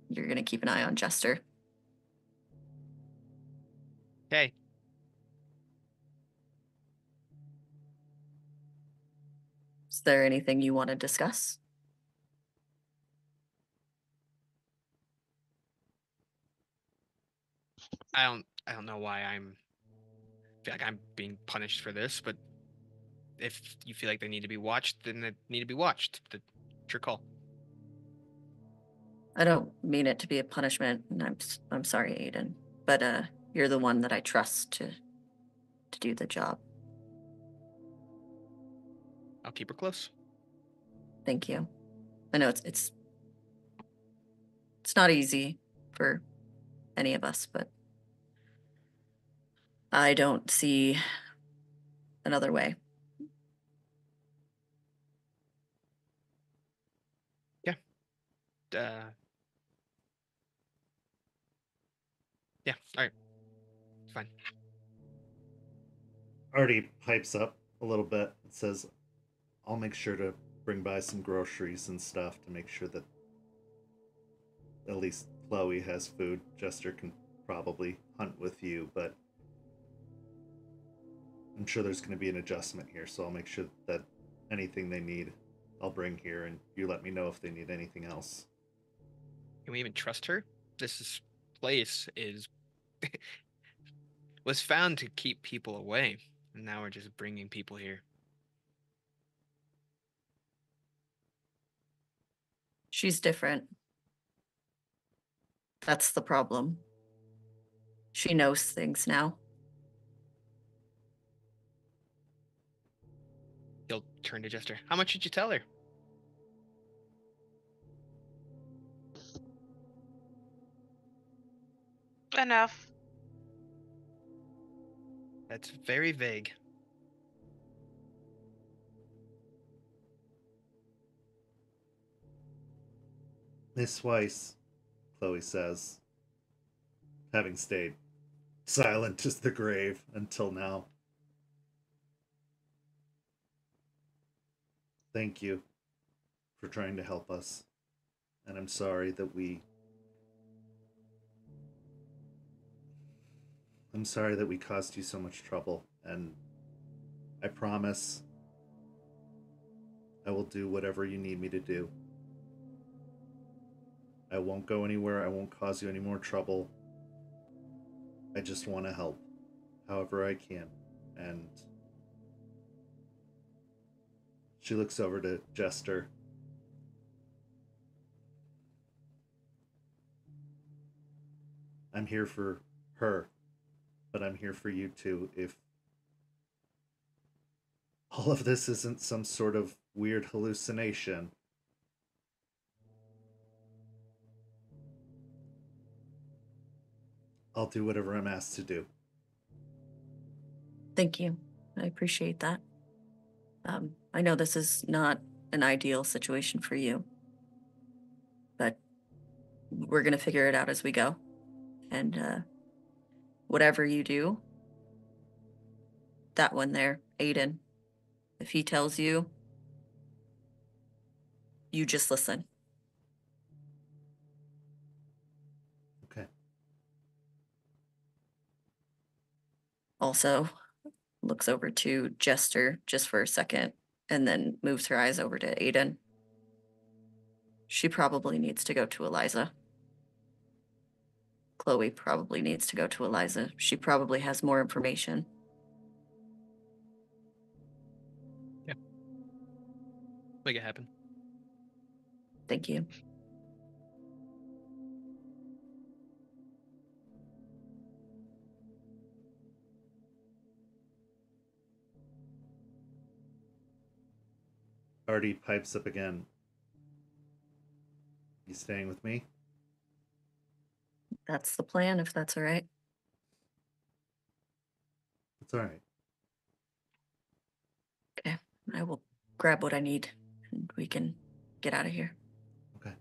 you're gonna keep an eye on Jester. Okay. Is there anything you want to discuss? I don't know why I feel like I'm being punished for this, but if you feel like they need to be watched, then they need to be watched. It's your call. I don't mean it to be a punishment, and I'm sorry, Aiden, but you're the one that I trust to do the job. I'll keep her close. Thank you. I know it's not easy for any of us, but I don't see another way. Yeah. Yeah, all right. Fine. Artie pipes up a little bit and says, I'll make sure to bring by some groceries and stuff to make sure that at least Chloe has food. Jester can probably hunt with you, but I'm sure there's going to be an adjustment here, so I'll make sure that anything they need, I'll bring here, and you let me know if they need anything else. Can we even trust her? This place was found to keep people away, and now we're just bringing people here. She's different. That's the problem. She knows things now. He'll turn to Jester. How much did you tell her? Enough. That's very vague. Miss Weiss, Chloe says, having stayed silent as the grave until now. Thank you for trying to help us. And I'm sorry that we caused you so much trouble. And I promise I will do whatever you need me to do. I won't go anywhere. I won't cause you any more trouble. I just want to help however I can. And she looks over to Jester. I'm here for her, but I'm here for you too. If all of this isn't some sort of weird hallucination, I'll do whatever I'm asked to do. Thank you. I appreciate that. I know this is not an ideal situation for you, but we're going to figure it out as we go. And whatever you do, that one there, Aiden, if he tells you, you just listen. Okay. Also, looks over to Jester just for a second and then moves her eyes over to Aiden. She probably needs to go to Eliza. Chloe probably needs to go to Eliza. She probably has more information. Yeah. Make it happen. Thank you. Artie pipes up again. You staying with me? That's the plan, if that's all right. It's all right. Okay, I will grab what I need and we can get out of here. Okay.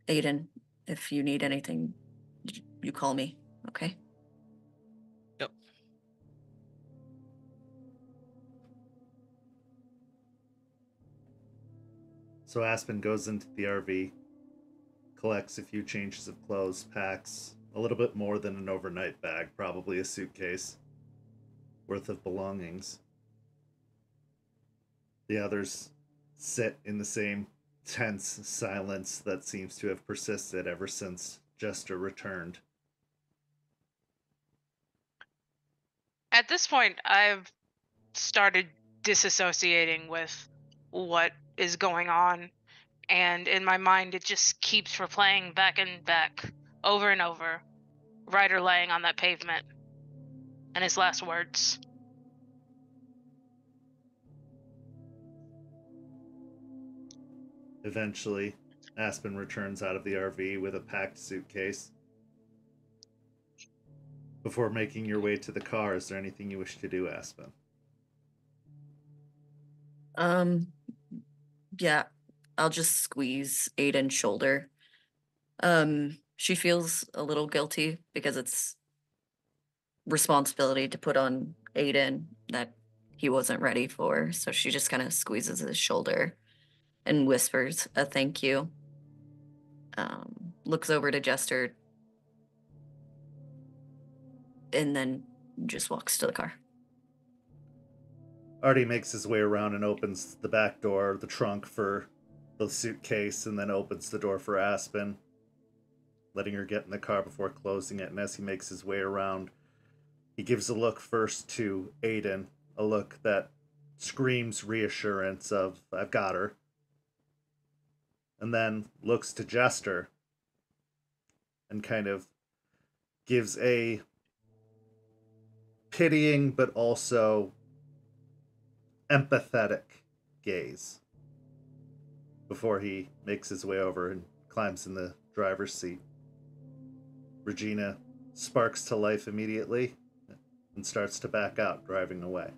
Aiden, if you need anything, you call me, okay? Yep. So Aspen goes into the RV, collects a few changes of clothes, packs a little bit more than an overnight bag, probably a suitcase worth of belongings. The others sit in the same tense silence that seems to have persisted ever since Jester returned. At this point, I've started disassociating with what is going on, and in my mind it just keeps replaying back and back over and over. Ryder laying on that pavement and his last words. Eventually, Aspen returns out of the RV with a packed suitcase. Before making your way to the car, is there anything you wish to do, Aspen? Yeah, I'll just squeeze Aiden's shoulder. She feels a little guilty because it's responsibility to put on Aiden that he wasn't ready for. So she just kind of squeezes his shoulder and whispers a thank you. Looks over to Jester and then just walks to the car. Artie makes his way around and opens the back door, the trunk for the suitcase, and then opens the door for Aspen, letting her get in the car before closing it. And as he makes his way around, he gives a look first to Aiden, a look that screams reassurance of, I've got her. And then looks to Jester and kind of gives a pitying but also empathetic gaze before he makes his way over and climbs in the driver's seat. Regina sparks to life immediately and starts to back out, driving away.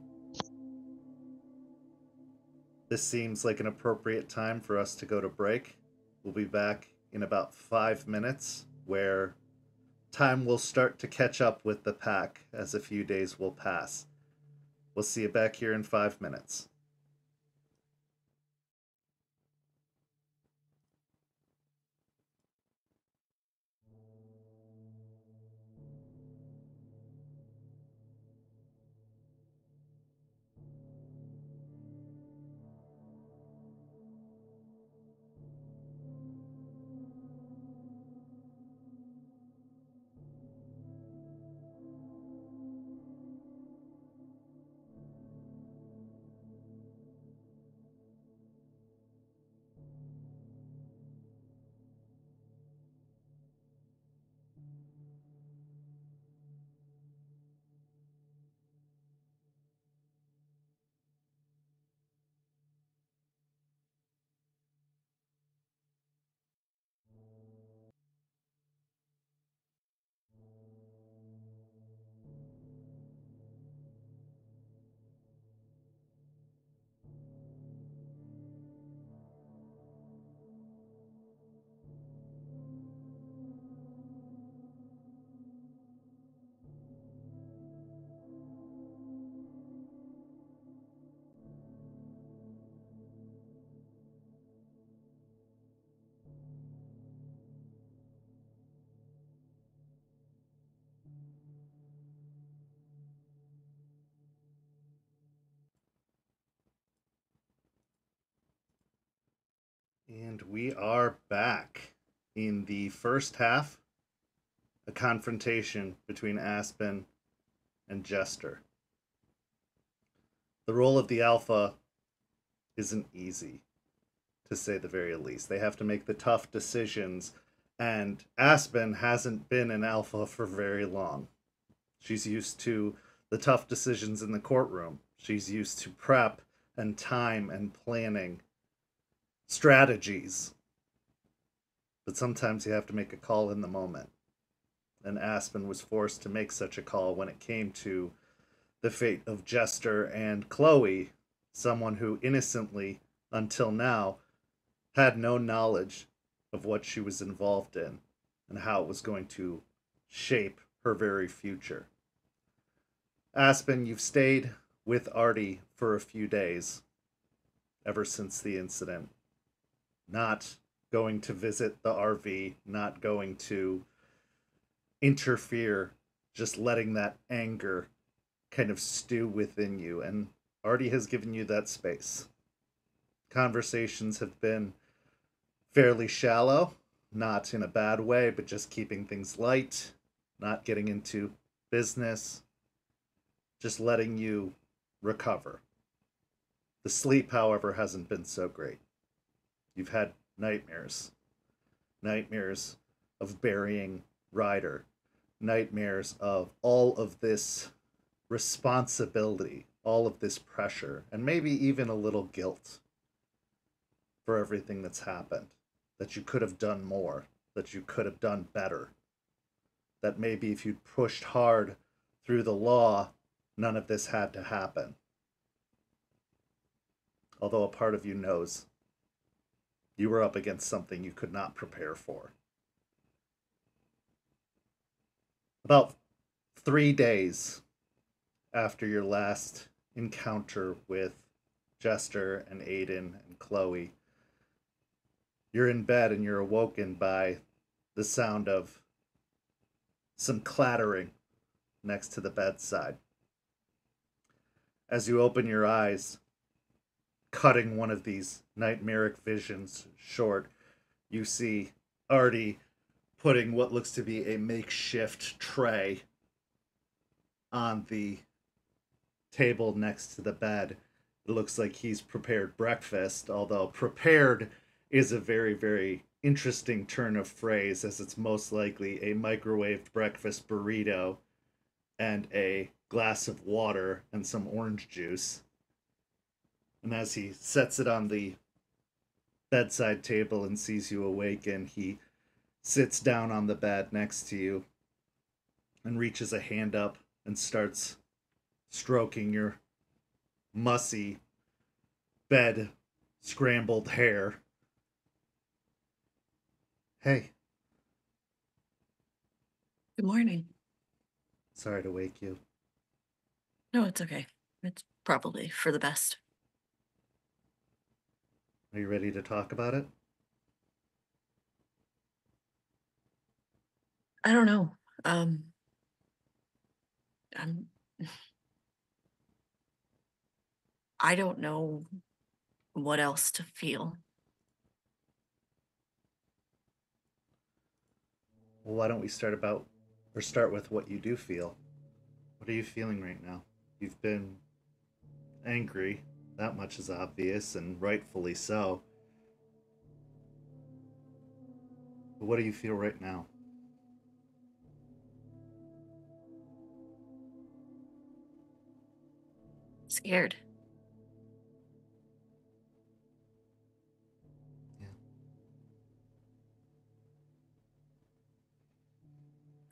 This seems like an appropriate time for us to go to break. We'll be back in about 5 minutes, where time will start to catch up with the pack as a few days will pass. We'll see you back here in 5 minutes. And we are back in the first half, a confrontation between Aspen and Jester. The role of the alpha isn't easy, to say the very least. They have to make the tough decisions, and Aspen hasn't been an alpha for very long. She's used to the tough decisions in the courtroom. She's used to prep and time and planning, strategies. But sometimes you have to make a call in the moment. And Aspen was forced to make such a call when it came to the fate of Jester and Chloe, someone who innocently, until now, had no knowledge of what she was involved in and how it was going to shape her very future. Aspen, you've stayed with Artie for a few days, ever since the incident. Not going to visit the RV, not going to interfere, just letting that anger kind of stew within you. And Artie has given you that space. Conversations have been fairly shallow, not in a bad way, but just keeping things light, not getting into business, just letting you recover. The sleep, however, hasn't been so great. You've had nightmares. Nightmares of burying Ryder. Nightmares of all of this responsibility, all of this pressure, and maybe even a little guilt for everything that's happened. That you could have done more. That you could have done better. That maybe if you'd pushed hard through the law, none of this had to happen. Although a part of you knows you were up against something you could not prepare for. About 3 days after your last encounter with Jester and Aiden and Chloe, you're in bed and you're awoken by the sound of some clattering next to the bedside. As you open your eyes, cutting one of these nightmaric visions short, you see Artie putting what looks to be a makeshift tray on the table next to the bed. It looks like he's prepared breakfast, although prepared is a very, very interesting turn of phrase, as it's most likely a microwaved breakfast burrito and a glass of water and some orange juice. And as he sets it on the bedside table and sees you awaken, he sits down on the bed next to you and reaches a hand up and starts stroking your mussy bed scrambled hair. Hey. Good morning. Sorry to wake you. No, it's okay. It's probably for the best. Are you ready to talk about it? I don't know. I'm I don't know what else to feel. Well, why don't we start with what you do feel? What are you feeling right now? You've been angry. That much is obvious, and rightfully so. But what do you feel right now? Scared. Yeah.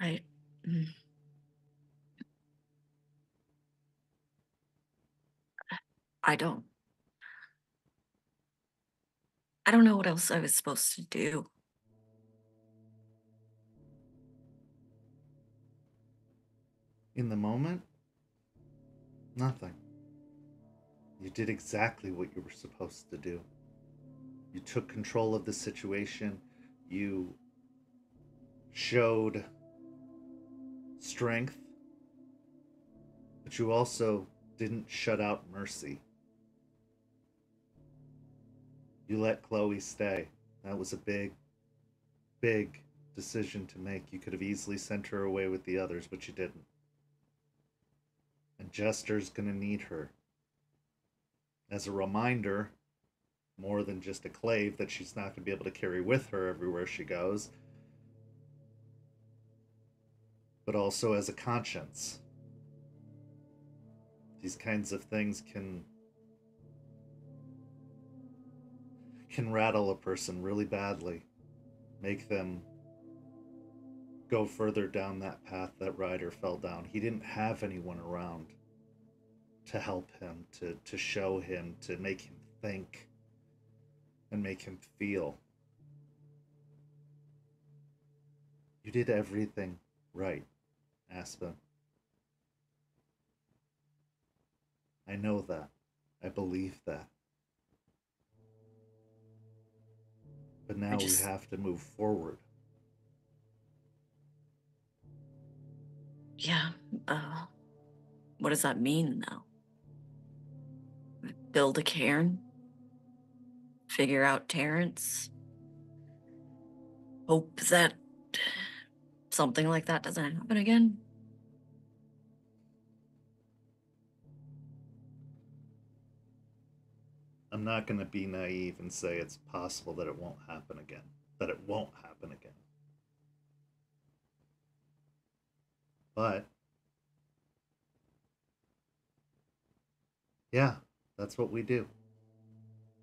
I mm, I don't I don't know what else I was supposed to do. In the moment, nothing. You did exactly what you were supposed to do. You took control of the situation. You showed strength, but you also didn't shut out mercy. You let Chloe stay. That was a big, big decision to make. You could have easily sent her away with the others, but you didn't. And Jester's gonna need her. As a reminder, more than just a clave that she's not gonna be able to carry with her everywhere she goes, but also as a conscience. These kinds of things can rattle a person really badly, make them go further down that path that Ryder fell down. He didn't have anyone around to help him, to show him, to make him think and make him feel. You did everything right, Aspen. I know that. I believe that. But now we have to move forward. Yeah. What does that mean now? Build a cairn? Figure out Terrence? Hope that something like that doesn't happen again? I'm not going to be naive and say it's possible that it won't happen again. That it won't happen again. But yeah, that's what we do.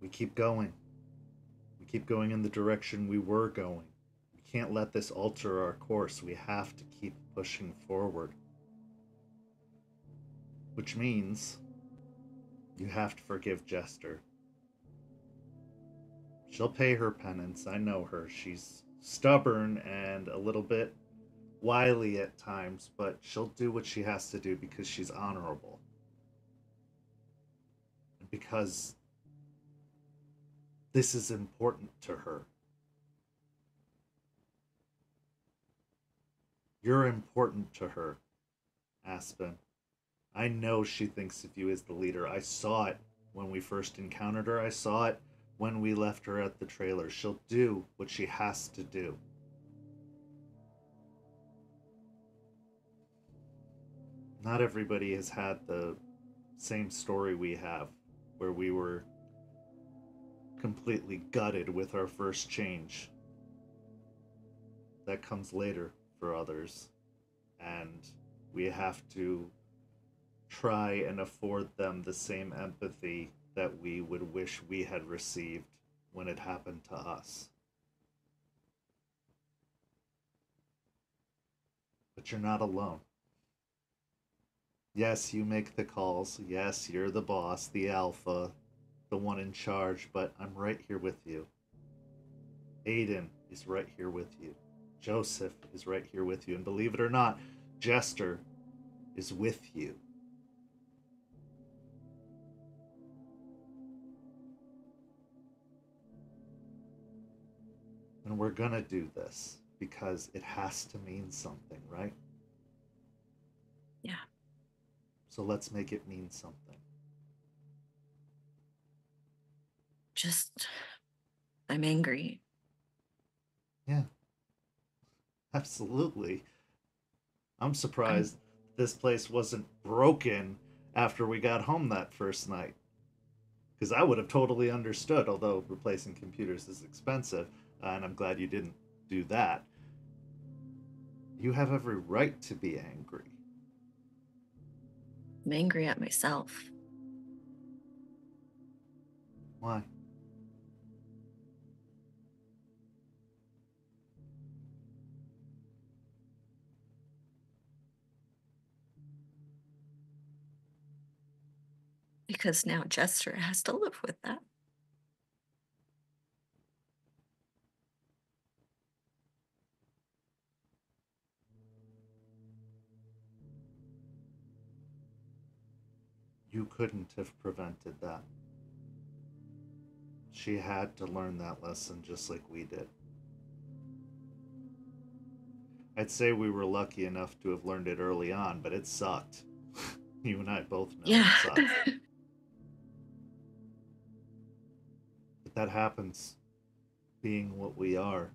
We keep going. We keep going in the direction we were going. We can't let this alter our course. We have to keep pushing forward. Which means you have to forgive Jester. She'll pay her penance. I know her. She's stubborn and a little bit wily at times, but she'll do what she has to do because she's honorable. And because this is important to her. You're important to her, Aspen. I know she thinks of you as the leader. I saw it when we first encountered her. I saw it when we left her at the trailer. She'll do what she has to do. Not everybody has had the same story we have, where we were completely gutted with our first change. that comes later for others, and we have to try and afford them the same empathy that we would wish we had received when it happened to us. But you're not alone. Yes, you make the calls. Yes, you're the boss, the alpha, the one in charge, but I'm right here with you. Aiden is right here with you. Joseph is right here with you. And believe it or not, Jester is with you. And we're gonna do this because it has to mean something, right? Yeah. So let's make it mean something. Just, I'm angry. Yeah. Absolutely. I'm surprised this place wasn't broken after we got home that first night. Because I would have totally understood, although replacing computers is expensive, and I'm glad you didn't do that. You have every right to be angry. I'm angry at myself. Why? Because now Jester has to live with that. You couldn't have prevented that. She had to learn that lesson just like we did. I'd say we were lucky enough to have learned it early on, but it sucked. You and I both know Yeah. it sucked. But that happens being what we are.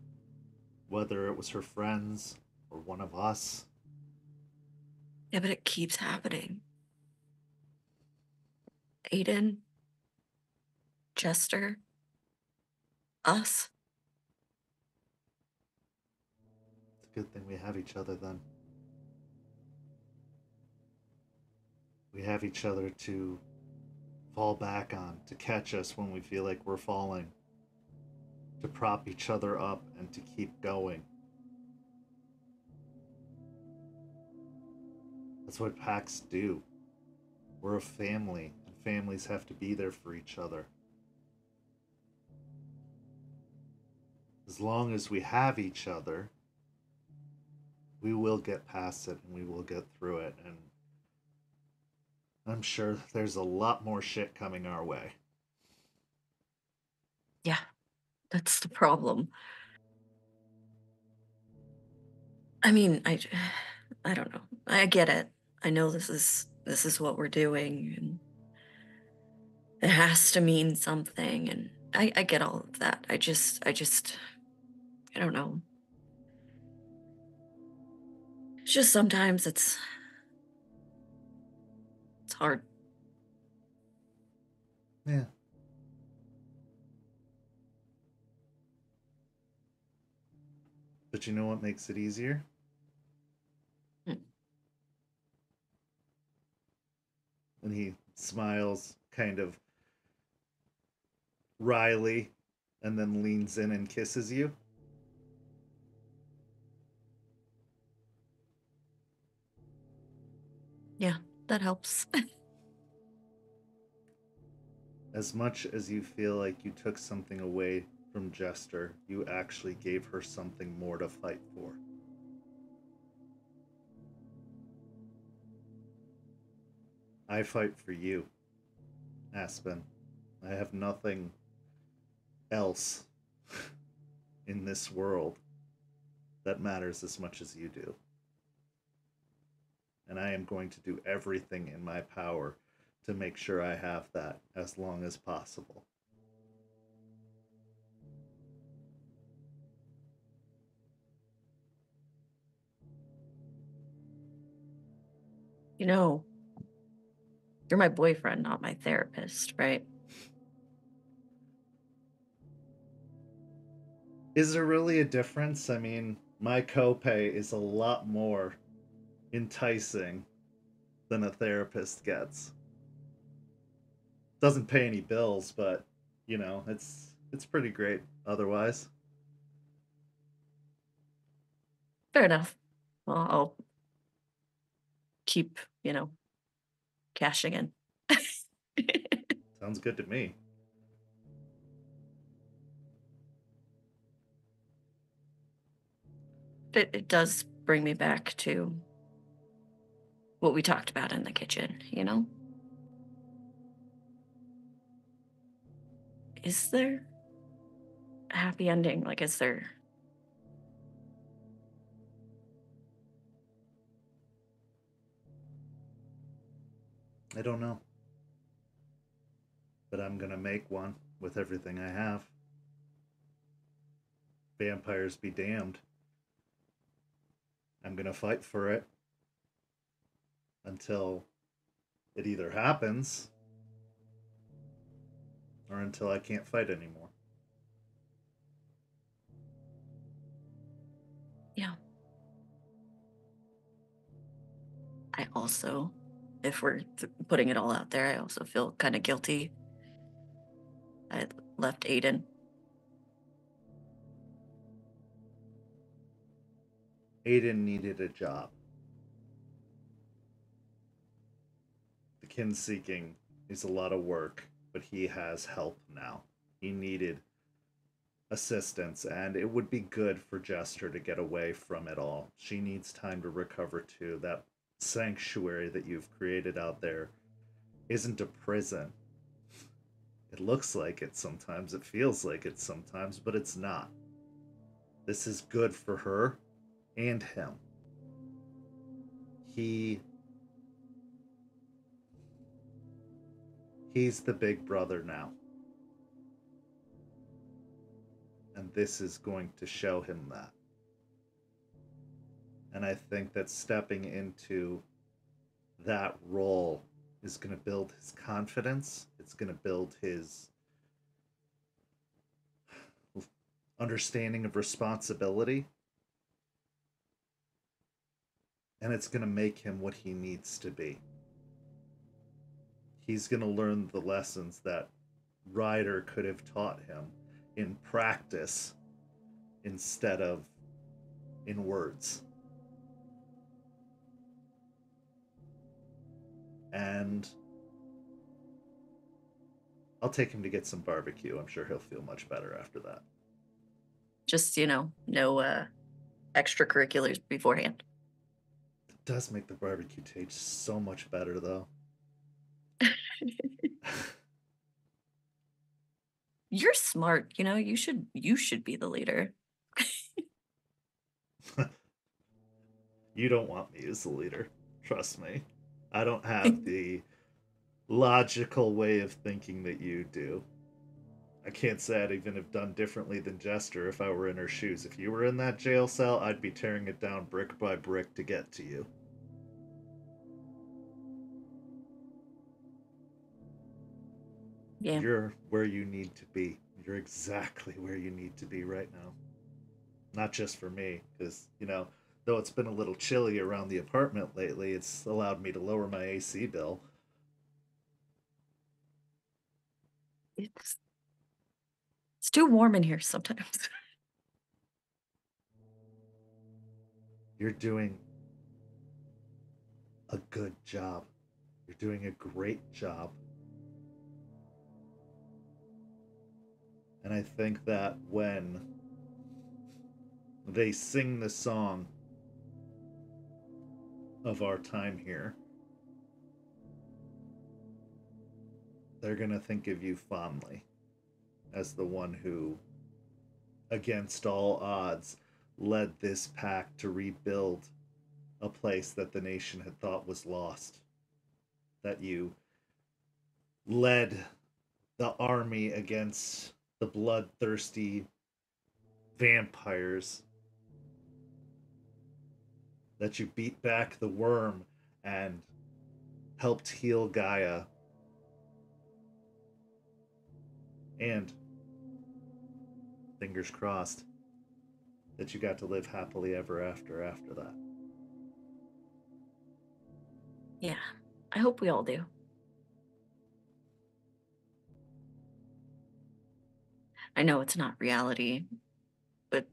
Whether it was her friends or one of us. Yeah, but it keeps happening. Aiden, Jester, us. It's a good thing we have each other then. We have each other to fall back on, to catch us when we feel like we're falling, to prop each other up and to keep going. That's what packs do. We're a family, and families have to be there for each other. As long as we have each other, we will get past it and we will get through it. And I'm sure there's a lot more shit coming our way. Yeah, that's the problem. I mean, I don't know. I get it. I know this is what we're doing, and it has to mean something, and I get all of that. I don't know. It's just sometimes it's hard. Yeah. But you know what makes it easier? Mm. And he smiles kind of wryly and then leans in and kisses you. Yeah, that helps. As much as you feel like you took something away from Jester, you actually gave her something more to fight for. I fight for you, Aspen. I have nothing else in this world that matters as much as you do. And I am going to do everything in my power to make sure I have that as long as possible. You know, you're my boyfriend, not my therapist, right? Is there really a difference? I mean, my copay is a lot more enticing than a therapist gets. Doesn't pay any bills, but you know, it's pretty great otherwise. Fair enough. Well, I'll keep, cashing in. Sounds good to me. It does bring me back to what we talked about in the kitchen, Is there a happy ending? Like, is there... I don't know. But I'm gonna make one with everything I have. Vampires be damned. I'm gonna fight for it until it either happens or until I can't fight anymore. Yeah. I also, if we're putting it all out there, I also feel kind of guilty. I left Aiden. Aiden needed a job. The kin seeking is a lot of work, but he has help now. He needed assistance, and it would be good for Jester to get away from it all. She needs time to recover too. That sanctuary that you've created out there isn't a prison. It looks like it sometimes, it feels like it sometimes, but it's not. This is good for her and him. He's the big brother now. And this is going to show him that. And I think that stepping into that role is going to build his confidence. It's going to build his understanding of responsibility. And it's going to make him what he needs to be. He's going to learn the lessons that Ryder could have taught him in practice instead of in words. And I'll take him to get some barbecue. I'm sure he'll feel much better after that. Just, no extracurriculars beforehand. It does make the barbecue taste so much better, though. You're smart, you should be the leader. You don't want me as the leader. Trust me. I don't have the logical way of thinking that you do. I can't say I'd even have done differently than Jester if I were in her shoes. If you were in that jail cell, I'd be tearing it down brick by brick to get to you. Yeah. You're where you need to be. You're exactly where you need to be right now. Not just for me, because, though it's been a little chilly around the apartment lately, it's allowed me to lower my AC bill. It's too warm in here sometimes. You're doing a good job. You're doing a great job. And I think that when they sing the song of our time here, they're going to think of you fondly as the one who, against all odds, led this pack to rebuild a place that the nation had thought was lost. That you led the army against the bloodthirsty vampires. That you beat back the worm and helped heal Gaia. And, fingers crossed, that you got to live happily ever after that. Yeah, I hope we all do. I know it's not reality, but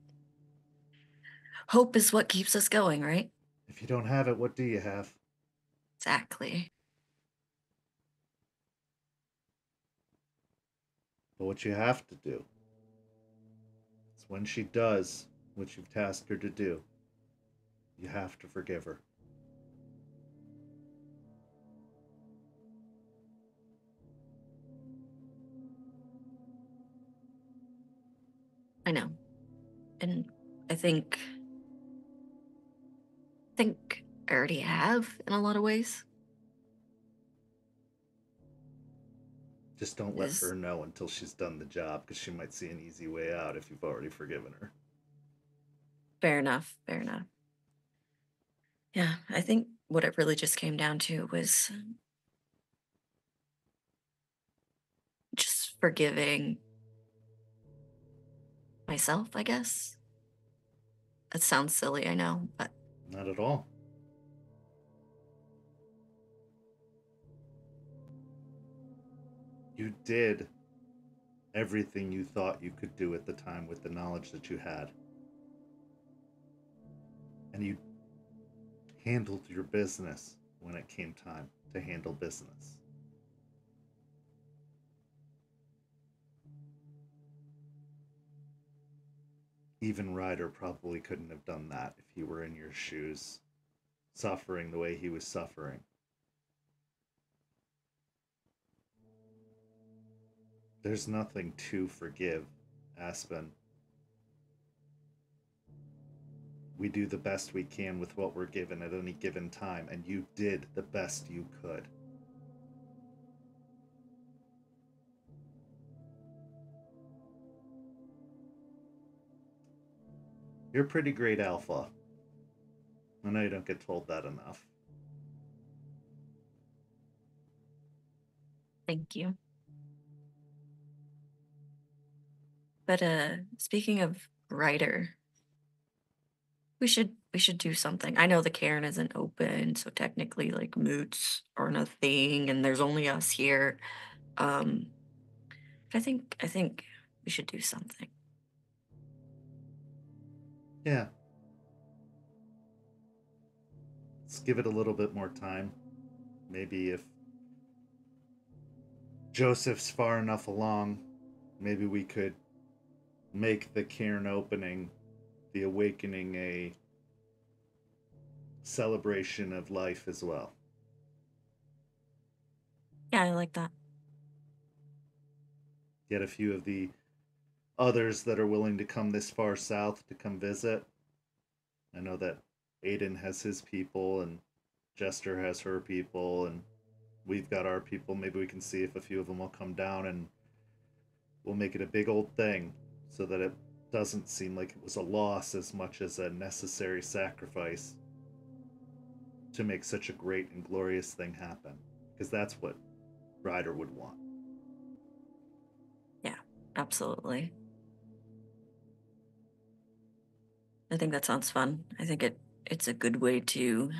hope is what keeps us going, right? If you don't have it, what do you have? Exactly. But what you have to do is when she does what you've tasked her to do, you have to forgive her. I know. And I think I already have in a lot of ways. Just don't let her know until she's done the job, because she might see an easy way out if you've already forgiven her. Fair enough. Fair enough. Yeah, I think what it really just came down to was just forgiving myself, I guess. That sounds silly, I know, but Not at all. You did everything you thought you could do at the time with the knowledge that you had. And you handled your business when it came time to handle business. Even Ryder probably couldn't have done that if he were in your shoes, suffering the way he was suffering. There's nothing to forgive, Aspen. We do the best we can with what we're given at any given time, and you did the best you could. You're a pretty great alpha. I know you don't get told that enough. thank you. But speaking of Ryder, we should do something. I know the cairn isn't open, so technically like moots aren't a thing and there's only us here. But I think we should do something. Yeah. Let's give it a little bit more time. Maybe if Joseph's far enough along, maybe we could make the cairn opening, the awakening, a celebration of life as well. Yeah, I like that. Get a few of the others that are willing to come this far south to come visit. I know that Aiden has his people and Jester has her people and we've got our people. Maybe we can see if a few of them will come down and we'll make it a big old thing so that it doesn't seem like it was a loss as much as a necessary sacrifice to make such a great and glorious thing happen. Because that's what Ryder would want. Yeah, absolutely. I think that sounds fun. I think it's a good way to,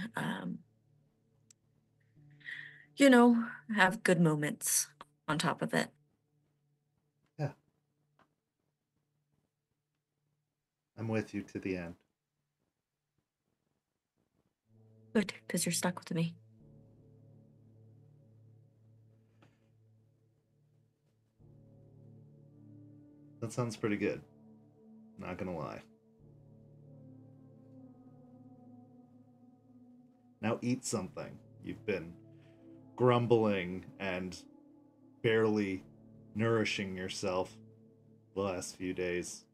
have good moments on top of it. Yeah. I'm with you to the end. Good, because you're stuck with me. That sounds pretty good. Not gonna lie. Now eat something. You've been grumbling and barely nourishing yourself the last few days.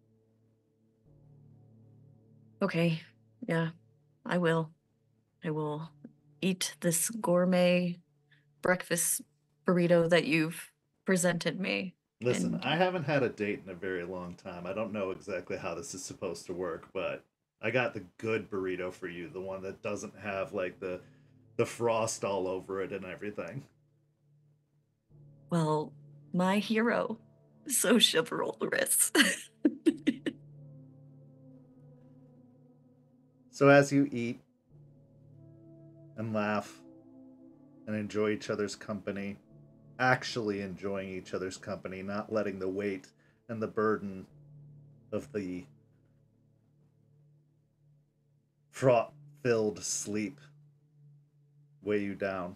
Okay, yeah, I will. I will eat this gourmet breakfast burrito that you've presented me. Listen, And I haven't had a date in a very long time. I don't know exactly how this is supposed to work, but I got the good burrito for you, the one that doesn't have like the frost all over it and everything. well, my hero, so chivalrous. So as you eat and laugh and enjoy each other's company, actually enjoying each other's company, not letting the weight and the burden of the fraught-filled sleep weigh you down.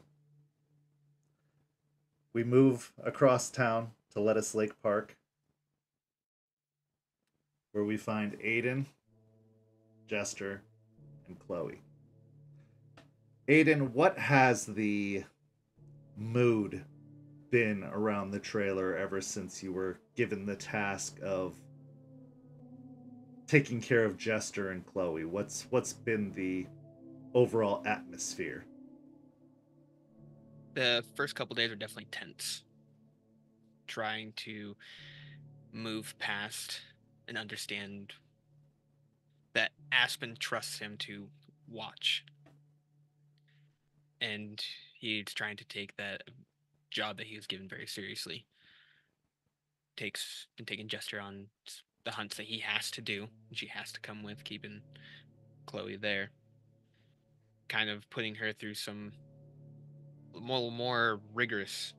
We move across town to Lettuce Lake Park, where we find Aiden, Jester, and Chloe. Aiden, what has the mood been around the trailer ever since you were given the task of taking care of Jester and Chloe? What's been the overall atmosphere? The first couple days are definitely tense. Trying to move past and understand that Aspen trusts him to watch. And he's trying to take that job that he was given very seriously. Been taking Jester on the hunts that he has to do, and she has to come with, keeping Chloe there. Kind of putting her through some more rigorous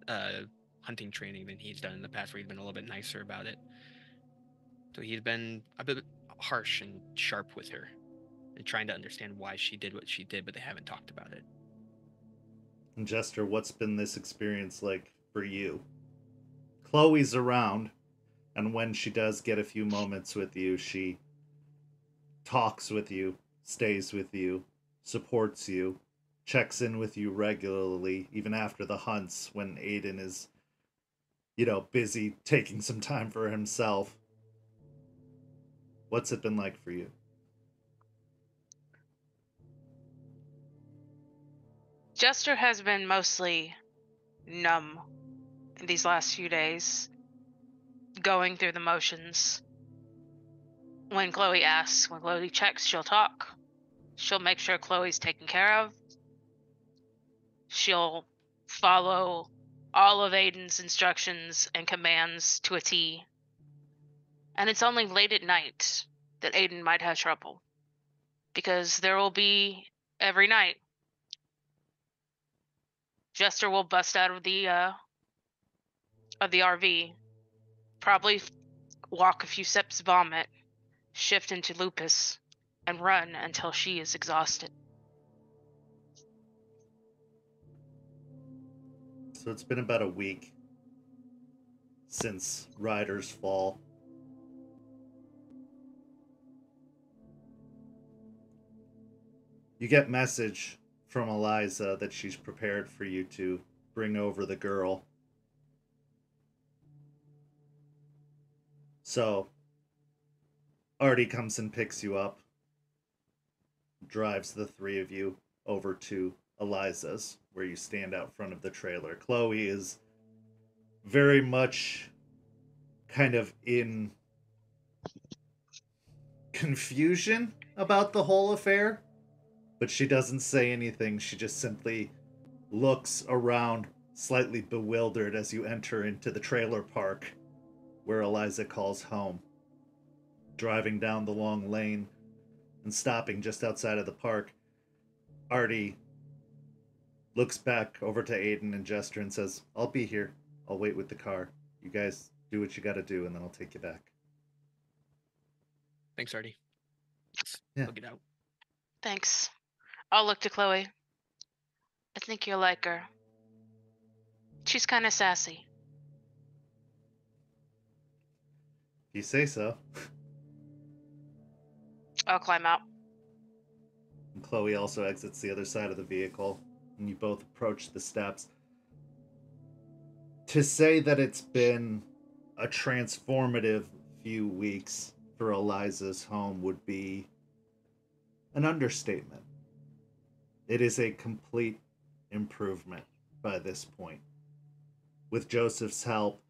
hunting training than he's done in the past, where he's been a little bit nicer about it. So he's been a bit harsh and sharp with her, and trying to understand why she did what she did, but they haven't talked about it. And Jester, what's been this experience like for you? Chloe's around, and when she does get a few moments with you, she talks with you, stays with you, supports you, checks in with you regularly, even after the hunts when Aiden is, busy taking some time for himself. What's it been like for you? Jester has been mostly numb in these last few days, going through the motions. When Chloe asks, when Chloe checks, she'll talk. She'll make sure Chloe's taken care of. She'll follow all of Aiden's instructions and commands to a T. And it's only late at night that Aiden might have trouble, because there will be, every night, Jester will bust out of the RV, probably walk a few steps, vomit, shift into lupus, and run until she is exhausted. So it's been about a week since Ryder's fall. You get message from Eliza that she's prepared for you to bring over the girl. So Artie comes and picks you up, drives the three of you over to Eliza's, where you stand out front of the trailer. Chloe is very much kind of in confusion about the whole affair, but she doesn't say anything. She just simply looks around, slightly bewildered, as you enter into the trailer park where Eliza calls home. Driving down the long lane and stopping just outside of the park, Artie looks back over to Aiden and Jester and says, "I'll be here. I'll wait with the car. You guys do what you gotta do, and then I'll take you back." Thanks, Artie. Yeah. Look it out. Thanks. I'll look to Chloe. I think you'll like her. She's kind of sassy. If you say so. I'll climb out. And Chloe also exits the other side of the vehicle, and you both approach the steps. To say that it's been a transformative few weeks for Eliza's home would be an understatement. It is a complete improvement by this point. With Joseph's help,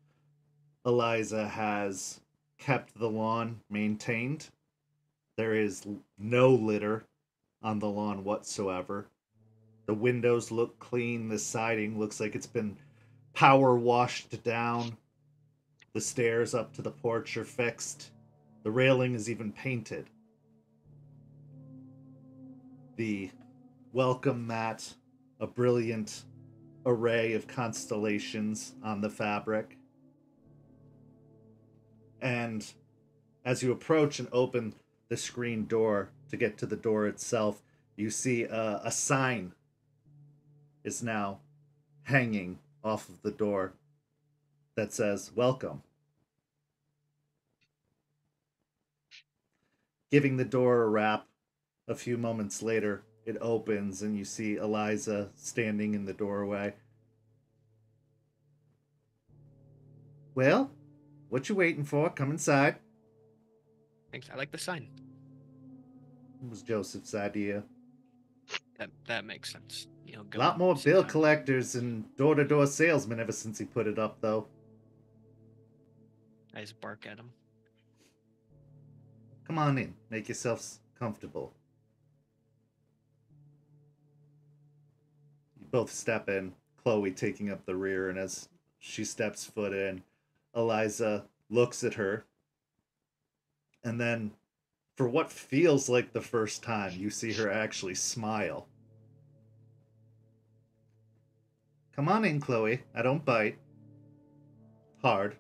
Eliza has kept the lawn maintained. There is no litter on the lawn whatsoever. The windows look clean. The siding looks like it's been power washed down. The stairs up to the porch are fixed. The railing is even painted. the welcome mat, a brilliant array of constellations on the fabric. And as you approach and open the screen door to get to the door itself, you see a sign is now hanging off of the door that says, "Welcome." Giving the door a rap, a few moments later, it opens and you see Eliza standing in the doorway. "Well, what you waiting for? Come inside." Thanks. I like the sign. It was Joseph's idea. That makes sense. You know, A lot more bill collectors and door-to-door salesmen ever since he put it up, though. I just bark at him. Come on in. Make yourselves comfortable. You both step in, Chloe taking up the rear, and as she steps foot in, Eliza looks at her. And then, for what feels like the first time, you see her actually smile. "Come on in, Chloe. I don't bite." Hard.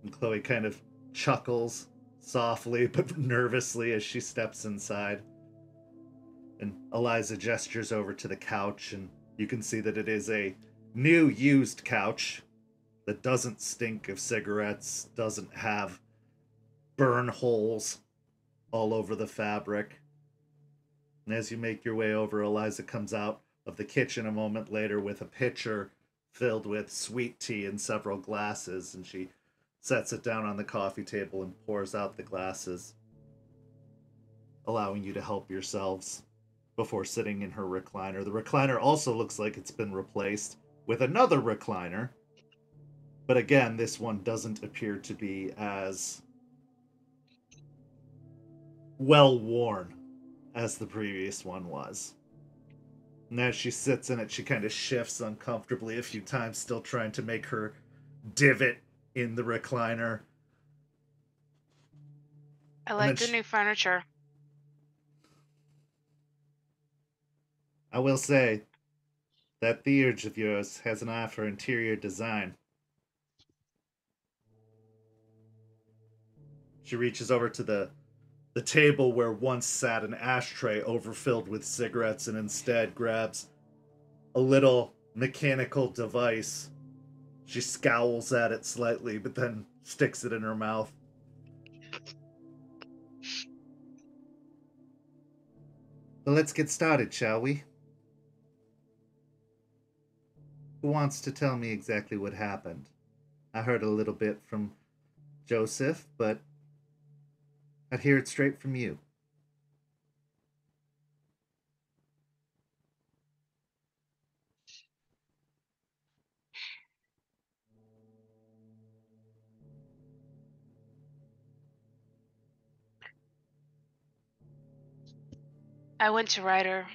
And Chloe kind of chuckles softly but nervously as she steps inside. And Eliza gestures over to the couch, and you can see that it is a new used couch that doesn't stink of cigarettes, doesn't have burn holes all over the fabric. And as you make your way over, Eliza comes out of the kitchen a moment later with a pitcher filled with sweet tea in several glasses, and she sets it down on the coffee table and pours out the glasses, allowing you to help yourselves before sitting in her recliner. The recliner also looks like it's been replaced with another recliner, but again, this one doesn't appear to be as well worn as the previous one was. And as she sits in it, she kind of shifts uncomfortably a few times, still trying to make her divot in the recliner. I like the new furniture. I will say, that Theurge of yours has an eye for interior design. She reaches over to the table where once sat an ashtray overfilled with cigarettes and instead grabs a little mechanical device. She scowls at it slightly, but then sticks it in her mouth. Well, let's get started, shall we? Who wants to tell me exactly what happened? I heard a little bit from Joseph, but I'd hear it straight from you. I went to Ryder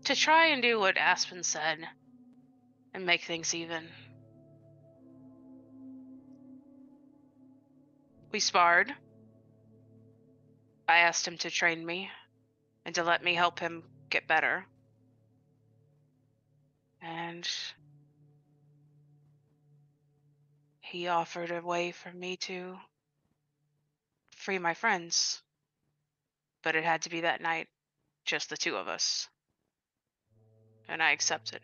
to try and do what Aspen said and make things even. We sparred. I asked him to train me and to let me help him get better. And he offered a way for me to free my friends. But it had to be that night, just the two of us. And I accepted.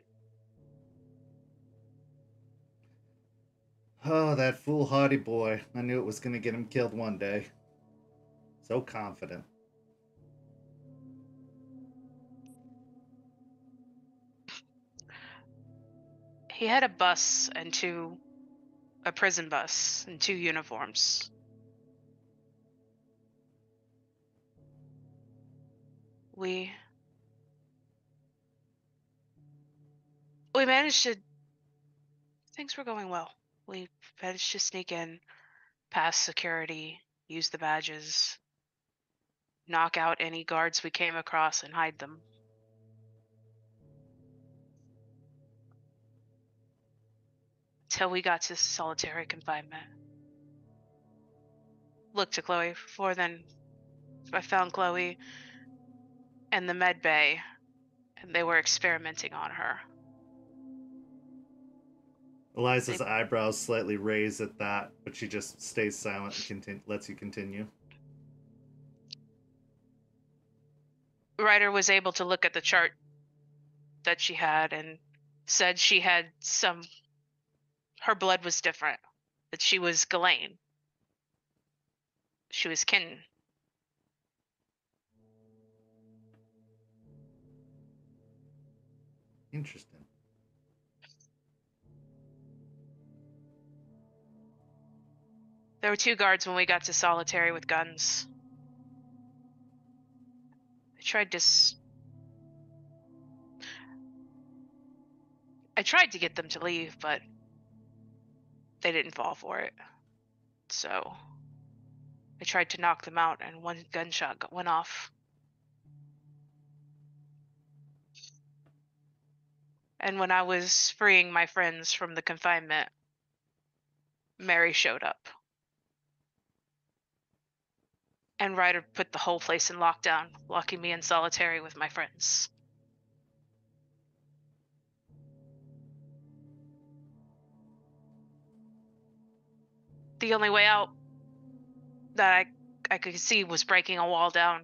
Oh, that foolhardy boy. I knew it was going to get him killed one day. So confident. He had a prison bus and 2 uniforms. We managed to... Things were going well. We managed to sneak in, pass security, use the badges, knock out any guards we came across and hide them. Till we got to solitary confinement. look to Chloe for then I found Chloe in the med bay, and they were experimenting on her. Eliza's eyebrows slightly raise at that, but she just stays silent and lets you continue. Ryder was able to look at the chart that she had and said she had her blood was different, that she was Ghislaine. She was kin. Interesting. There were 2 guards when we got to solitary with guns. I tried to get them to leave, but they didn't fall for it. So I tried to knock them out, and 1 gunshot went off. And when I was freeing my friends from the confinement, Mary showed up. And Ryder put the whole place in lockdown, locking me in solitary with my friends. The only way out that I could see was breaking a wall down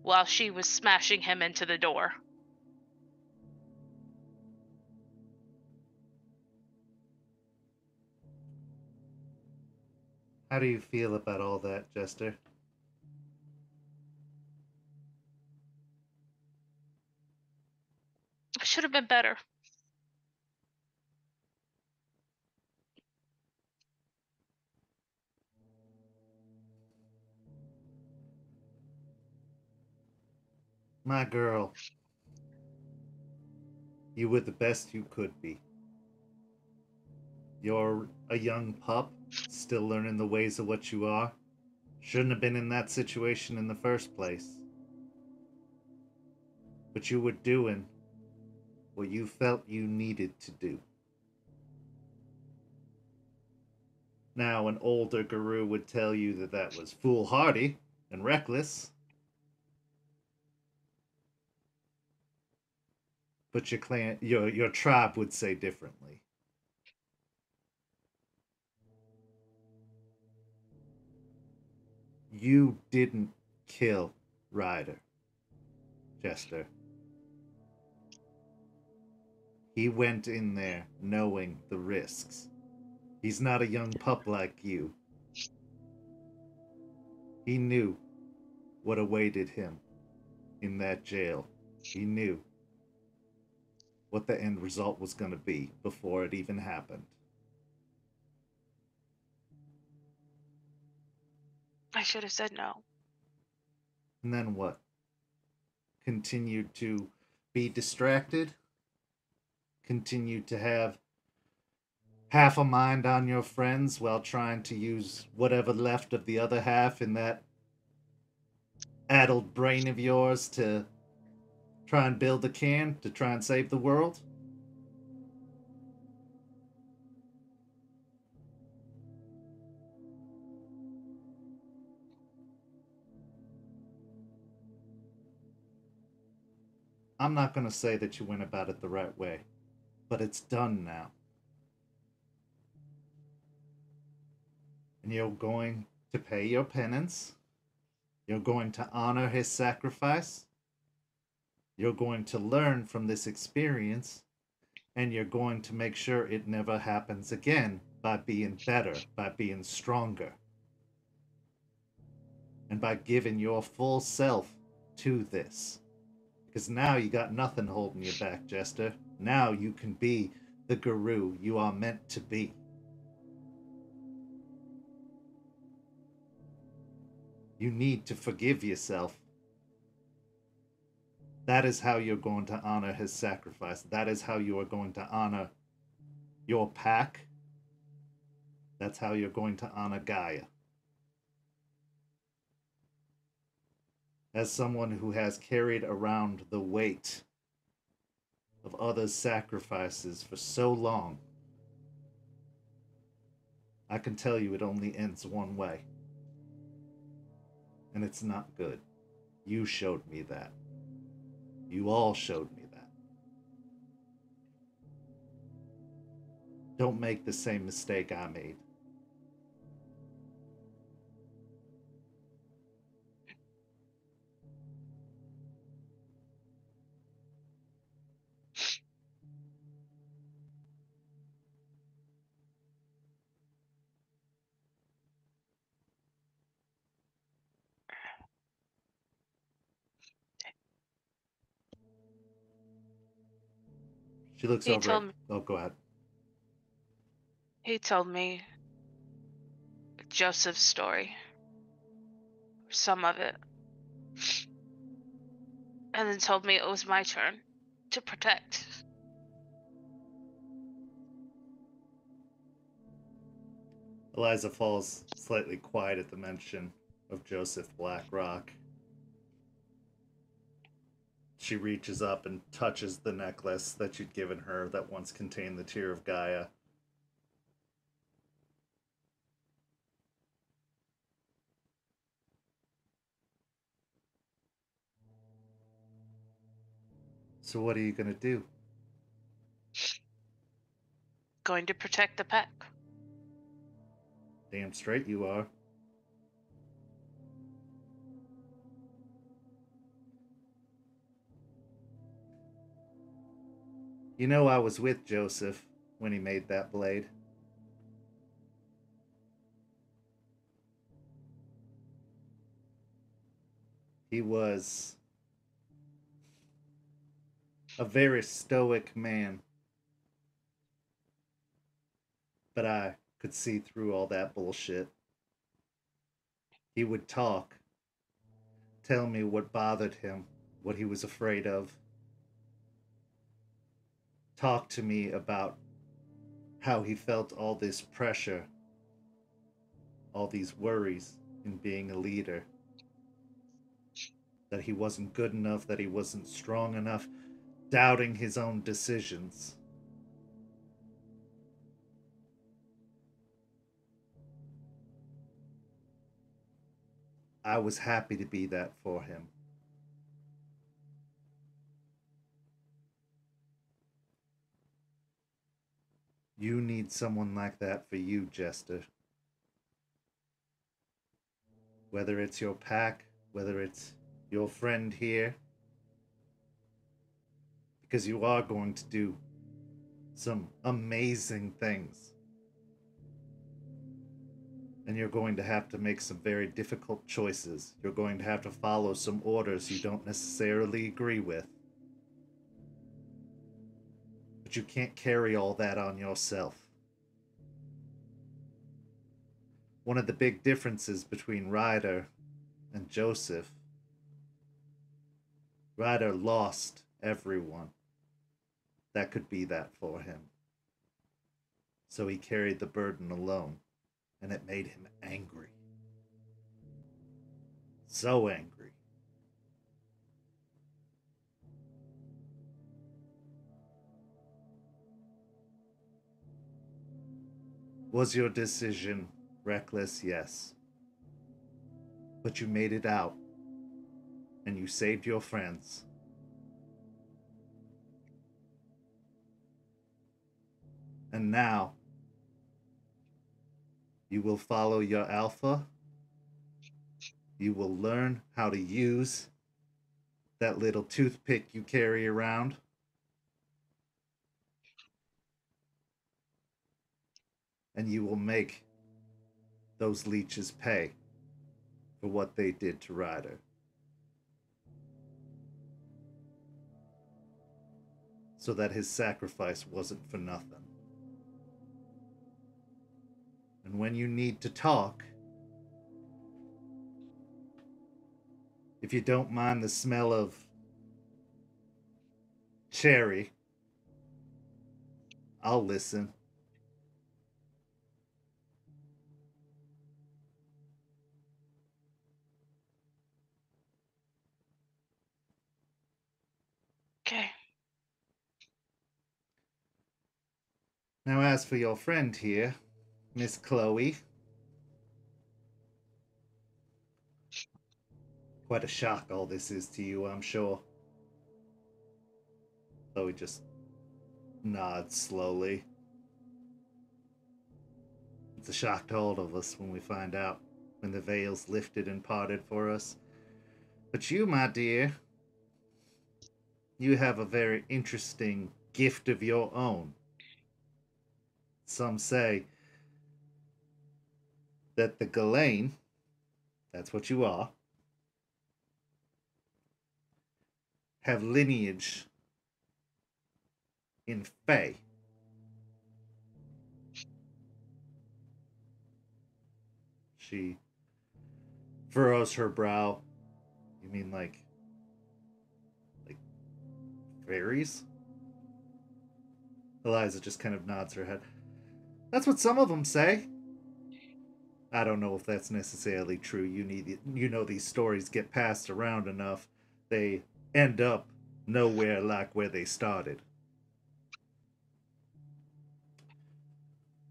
while she was smashing him into the door. How do you feel about all that, Jester? I should have been better. My girl, you were the best you could be. You're a young pup, still learning the ways of what you are. Shouldn't have been in that situation in the first place. But you were doing what you felt you needed to do. Now, an older guru would tell you that that was foolhardy and reckless. But your tribe would say differently. You didn't kill Ryder, Jester. He went in there knowing the risks. He's not a young pup like you. He knew what awaited him in that jail. He knew what the end result was going to be before it even happened. I should have said no. And then what? Continued to be distracted? Continued to have half a mind on your friends while trying to use whatever left of the other half in that addled brain of yours to try and build a can to try and save the world? I'm not going to say that you went about it the right way, but it's done now. And you're going to pay your penance. You're going to honor his sacrifice. You're going to learn from this experience, and you're going to make sure it never happens again by being better, by being stronger, and by giving your full self to this. Because now you got nothing holding you back, Jester. Now you can be the guru you are meant to be. You need to forgive yourself. That is how you're going to honor his sacrifice. That is how you are going to honor your pack. That's how you're going to honor Gaia. As someone who has carried around the weight of others' sacrifices for so long, I can tell you it only ends one way. And it's not good. You showed me that. You all showed me that. Don't make the same mistake I made. She looks He over told at... me, Oh, go ahead. he told me Joseph's story. Some of it. And then told me it was my turn to protect. Eliza falls slightly quiet at the mention of Joseph Blackrock. She reaches up and touches the necklace that you'd given her that once contained the Tear of Gaia. So what are you gonna do? Going to protect the pack. Damn straight you are. You know I was with Joseph when he made that blade. He was a very stoic man. But I could see through all that bullshit. He would talk, tell me what bothered him, what he was afraid of. Talk to me about how he felt all this pressure, all these worries in being a leader. That he wasn't good enough, that he wasn't strong enough, doubting his own decisions. I was happy to be that for him. You need someone like that for you, Jester. Whether it's your pack, whether it's your friend here, because you are going to do some amazing things. And you're going to have to make some very difficult choices. You're going to have to follow some orders you don't necessarily agree with. But you can't carry all that on yourself. One of the big differences between Ryder and Joseph, Ryder lost everyone that could be that for him. So he carried the burden alone, and it made him angry. So angry. Was your decision reckless? Yes. But you made it out, and you saved your friends. And now, you will follow your alpha. You will learn how to use that little toothpick you carry around. And you will make those leeches pay for what they did to Ryder. So that his sacrifice wasn't for nothing. And when you need to talk, if you don't mind the smell of cherry, I'll listen. Okay. Now, as for your friend here, Miss Chloe, Quite a shock all this is to you, I'm sure. Chloe just nods slowly. It's a shock to all of us when we find out, when the veil's lifted and parted for us. But you, my dear, you have a very interesting gift of your own. Some say that the Ghislaine, that's what you are, have lineage in Fae. She furrows her brow. You mean like fairies? Eliza just kind of nods her head. That's what some of them say. I don't know if that's necessarily true. You know these stories get passed around enough, they end up nowhere like where they started.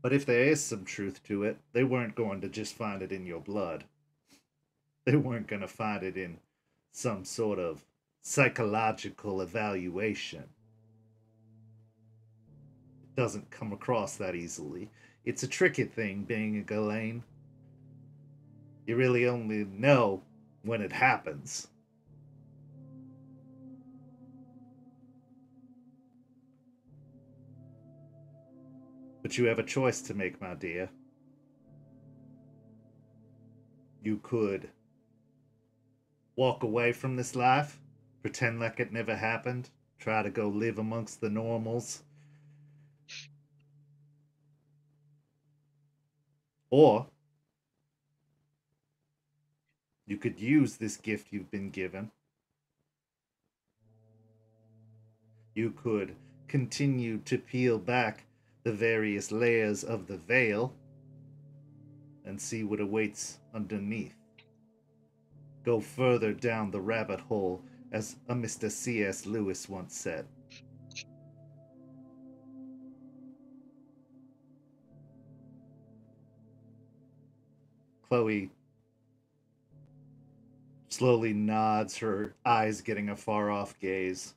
But if there is some truth to it, they weren't going to just find it in your blood. They weren't going to find it in some sort of psychological evaluation. It doesn't come across that easily. It's a tricky thing, being a Ghislaine. You really only know when it happens. But you have a choice to make, my dear. You could walk away from this life, pretend like it never happened, try to go live amongst the normals. Or you could use this gift you've been given. You could continue to peel back the various layers of the veil and see what awaits underneath. Go further down the rabbit hole, as a Mr. C.S. Lewis once said. Chloe slowly nods, her eyes getting a far-off gaze.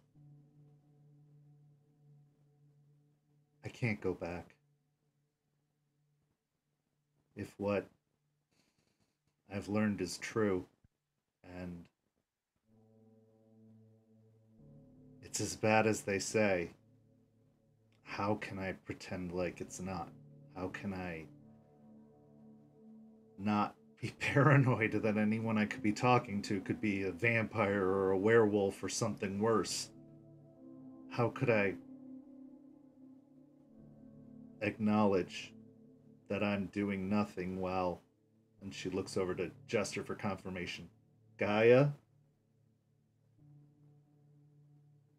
I can't go back. If what I've learned is true, and it's as bad as they say, how can I pretend like it's not? How can I not be paranoid that anyone I could be talking to could be a vampire or a werewolf or something worse? How could I acknowledge that I'm doing nothing while... And she looks over to Jester for confirmation. Gaia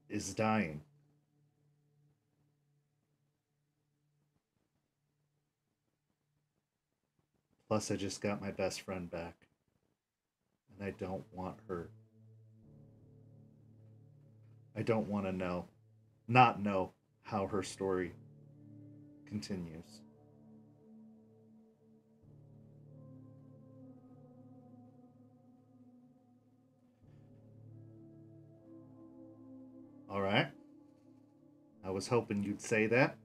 is dying. Plus, I just got my best friend back. And I don't want her. I don't want to not know how her story continues. All right. I was hoping you'd say that.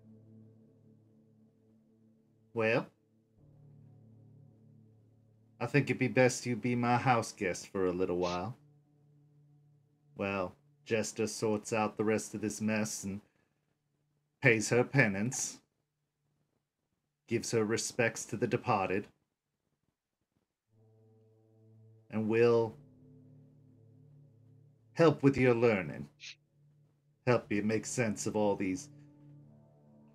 Well, I think it'd be best you be my house guest for a little while. Well, Jester sorts out the rest of this mess and pays her penance, gives her respects to the departed, and will help with your learning. Help you make sense of all these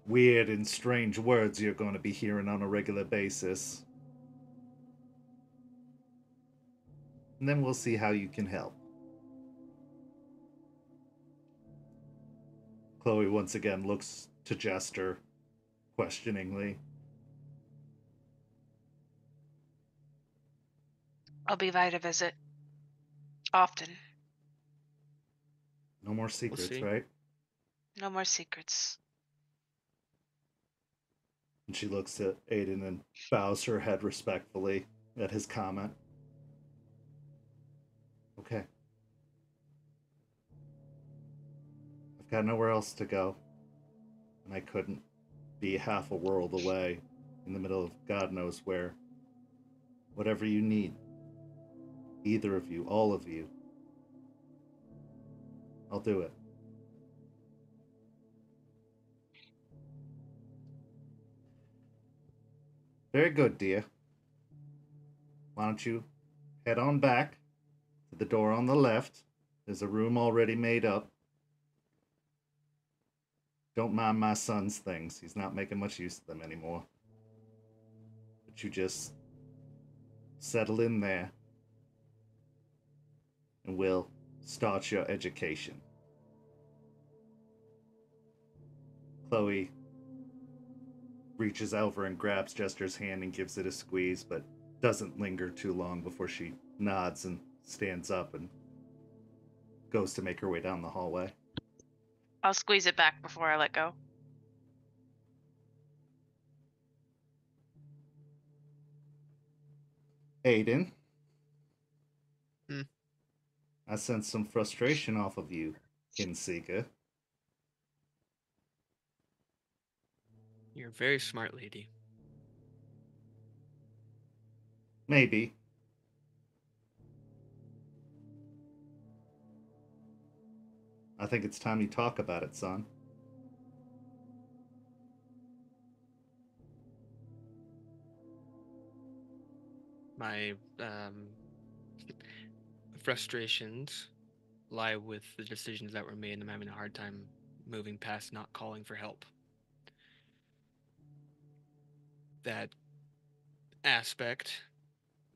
weird and strange words you're going to be hearing on a regular basis. And then we'll see how you can help. Chloe once again looks to Jester questioningly. I'll be by to visit often. No more secrets, see. right? No more secrets. And she looks at Aiden and bows her head respectfully at his comment. Got nowhere else to go. And I couldn't be half a world away in the middle of God knows where. Whatever you need. Either of you, all of you. I'll do it. Very good, dear. Why don't you head on back to the door on the left. There's a room already made up. Don't mind my son's things. He's not making much use of them anymore. But you just settle in there and we'll start your education. Chloe reaches over and grabs Jester's hand and gives it a squeeze, but doesn't linger too long before she nods and stands up and goes to make her way down the hallway. I'll squeeze it back before I let go. Aiden? Hmm. I sense some frustration off of you, Kinseeker. You're a very smart lady. Maybe. I think it's time you talk about it, son. My frustrations lie with the decisions that were made, and I'm having a hard time moving past not calling for help. That aspect,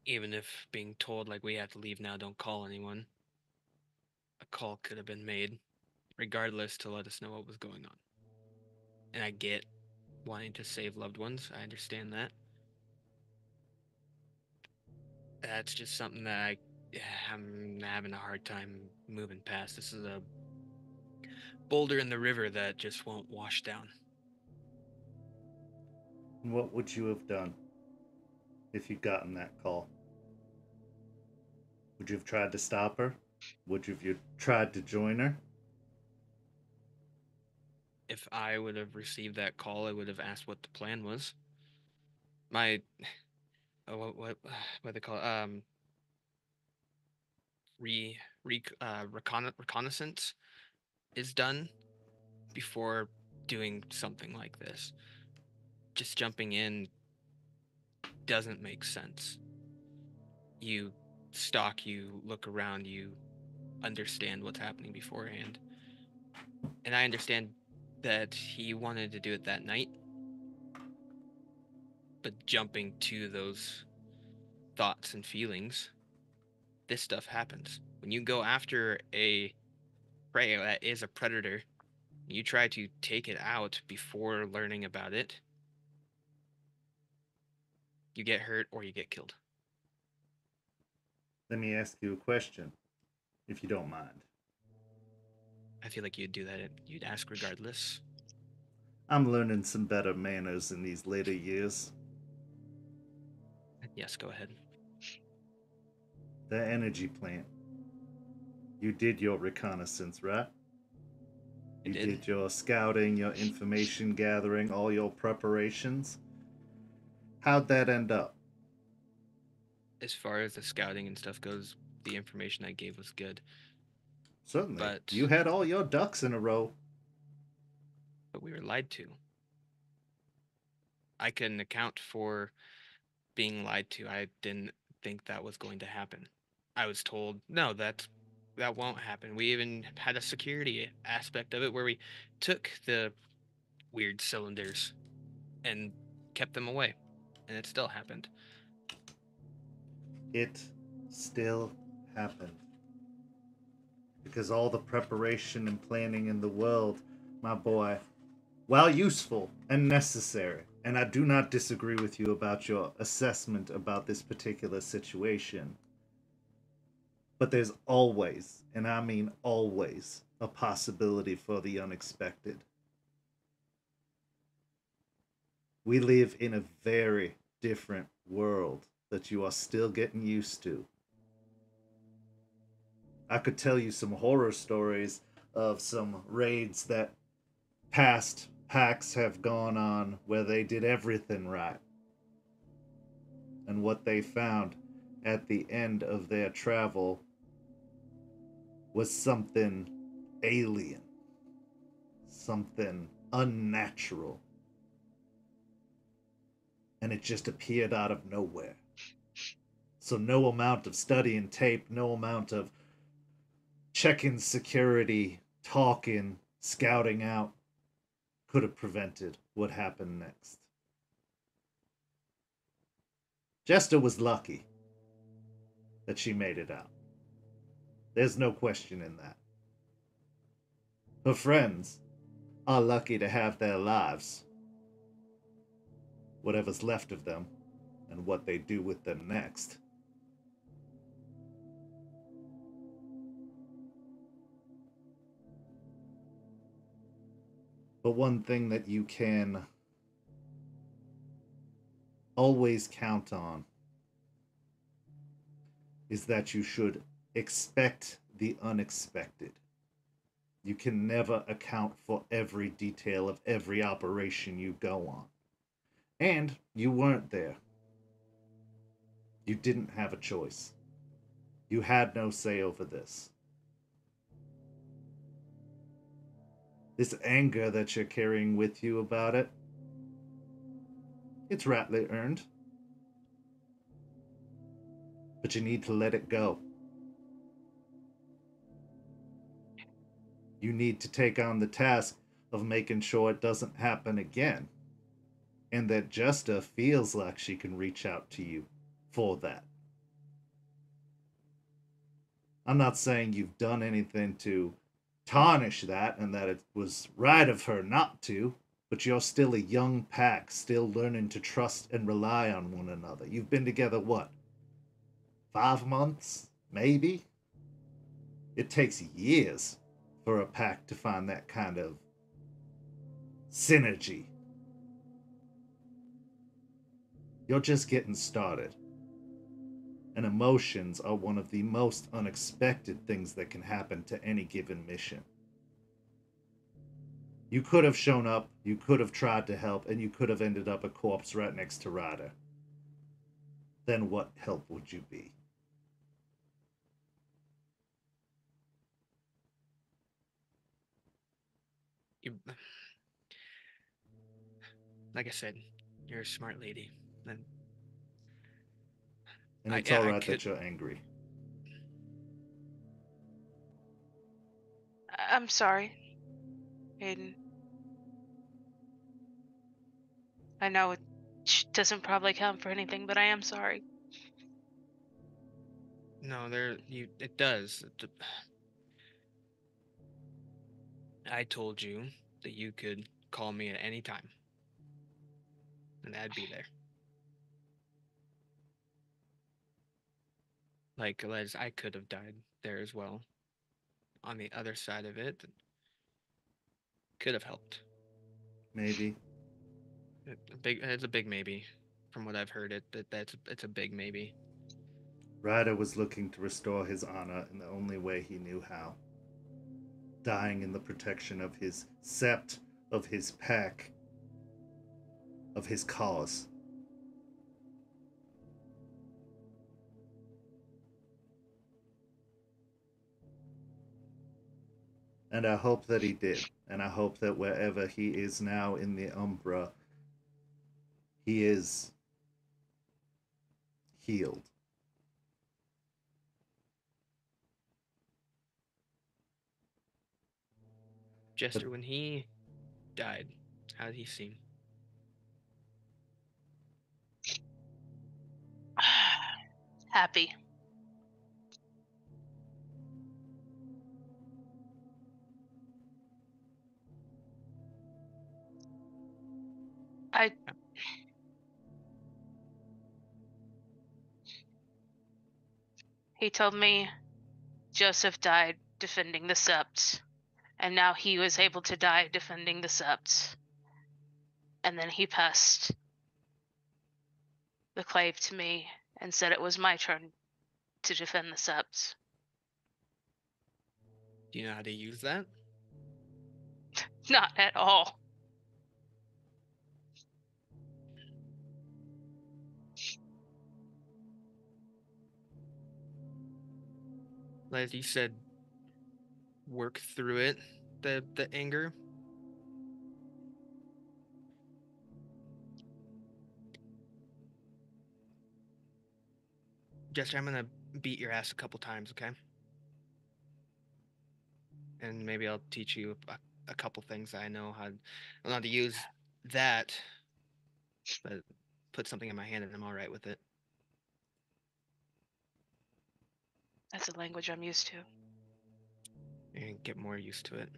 even if being told like we have to leave now, don't call anyone, a call could have been made regardless to let us know what was going on. And I get wanting to save loved ones. I understand that. That's just something that I'm having a hard time moving past. This is a boulder in the river that just won't wash down. What would you have done if you'd gotten that call? Would you have tried to stop her? Would you have tried to join her? If I would have received that call, I would have asked what the plan was. My what they call it? Reconnaissance is done before doing something like this. Just jumping in doesn't make sense. You stalk, you look around, you understand what's happening beforehand. And I understand that he wanted to do it that night, but jumping to those thoughts and feelings, this stuff happens. When you go after a prey that is a predator, you try to take it out before learning about it, you get hurt or you get killed. Let me ask you a question, if you don't mind. I feel like you'd do that. You'd ask regardless. I'm learning some better manners in these later years. Yes, go ahead. The energy plant. You did your reconnaissance, right? You did your scouting, your information gathering, all your preparations. How'd that end up? As far as the scouting and stuff goes, the information I gave was good. Certainly. But you had all your ducks in a row. But we were lied to. I couldn't account for being lied to. I didn't think that was going to happen. I was told, no, that won't happen. We even had a security aspect of it where we took the weird cylinders and kept them away. And it still happened. It still happened. Because all the preparation and planning in the world, my boy, while useful and necessary, and I do not disagree with you about your assessment about this particular situation, but there's always, and I mean always, a possibility for the unexpected. We live in a very different world that you are still getting used to. I could tell you some horror stories of some raids that past packs have gone on where they did everything right. And what they found at the end of their travel was something alien, something unnatural. And it just appeared out of nowhere. So no amount of studying tape, no amount of checking security, talking, scouting out could have prevented what happened next. Jester was lucky that she made it out. There's no question in that. Her friends are lucky to have their lives, whatever's left of them, and what they do with them next. But one thing that you can always count on is that you should expect the unexpected. You can never account for every detail of every operation you go on. And you weren't there. You didn't have a choice. You had no say over this. This anger that you're carrying with you about it, it's rightly earned. But you need to let it go. You need to take on the task of making sure it doesn't happen again. And that Jester feels like she can reach out to you for that. I'm not saying you've done anything to tarnish that and that it was right of her not to, but you're still a young pack, still learning to trust and rely on one another. You've been together, what, 5 months? Maybe? It takes years for a pack to find that kind of synergy. You're just getting started. And emotions are one of the most unexpected things that can happen to any given mission. You could have shown up, you could have tried to help, and you could have ended up a corpse right next to Ryder. Then what help would you be? Like I said, you're a smart lady. And it's alright that you're angry. I'm sorry, Aiden. I know it doesn't probably count for anything, but I am sorry. No, it does. I told you that you could call me at any time, and I'd be there. Like Eliza, I could have died there as well. On the other side of it, could have helped. Maybe. It's a big maybe. From what I've heard, it's a big maybe. Ryder was looking to restore his honor in the only way he knew how. Dying in the protection of his sept, of his pack, of his cause. And I hope that he did. And I hope that wherever he is now in the Umbra, he is healed. Jester, when he died, how did he seem? Happy. He told me Joseph died defending the sept, and now he was able to die defending the sept. And then he passed the clave to me and said it was my turn to defend the sept. Do you know how to use that? Not at all. Like you said, work through it, the anger. Jester, I'm gonna beat your ass a couple times, okay? And maybe I'll teach you a couple things I know how not to use that, but put something in my hand and I'm all right with it. That's a language I'm used to. And get more used to it.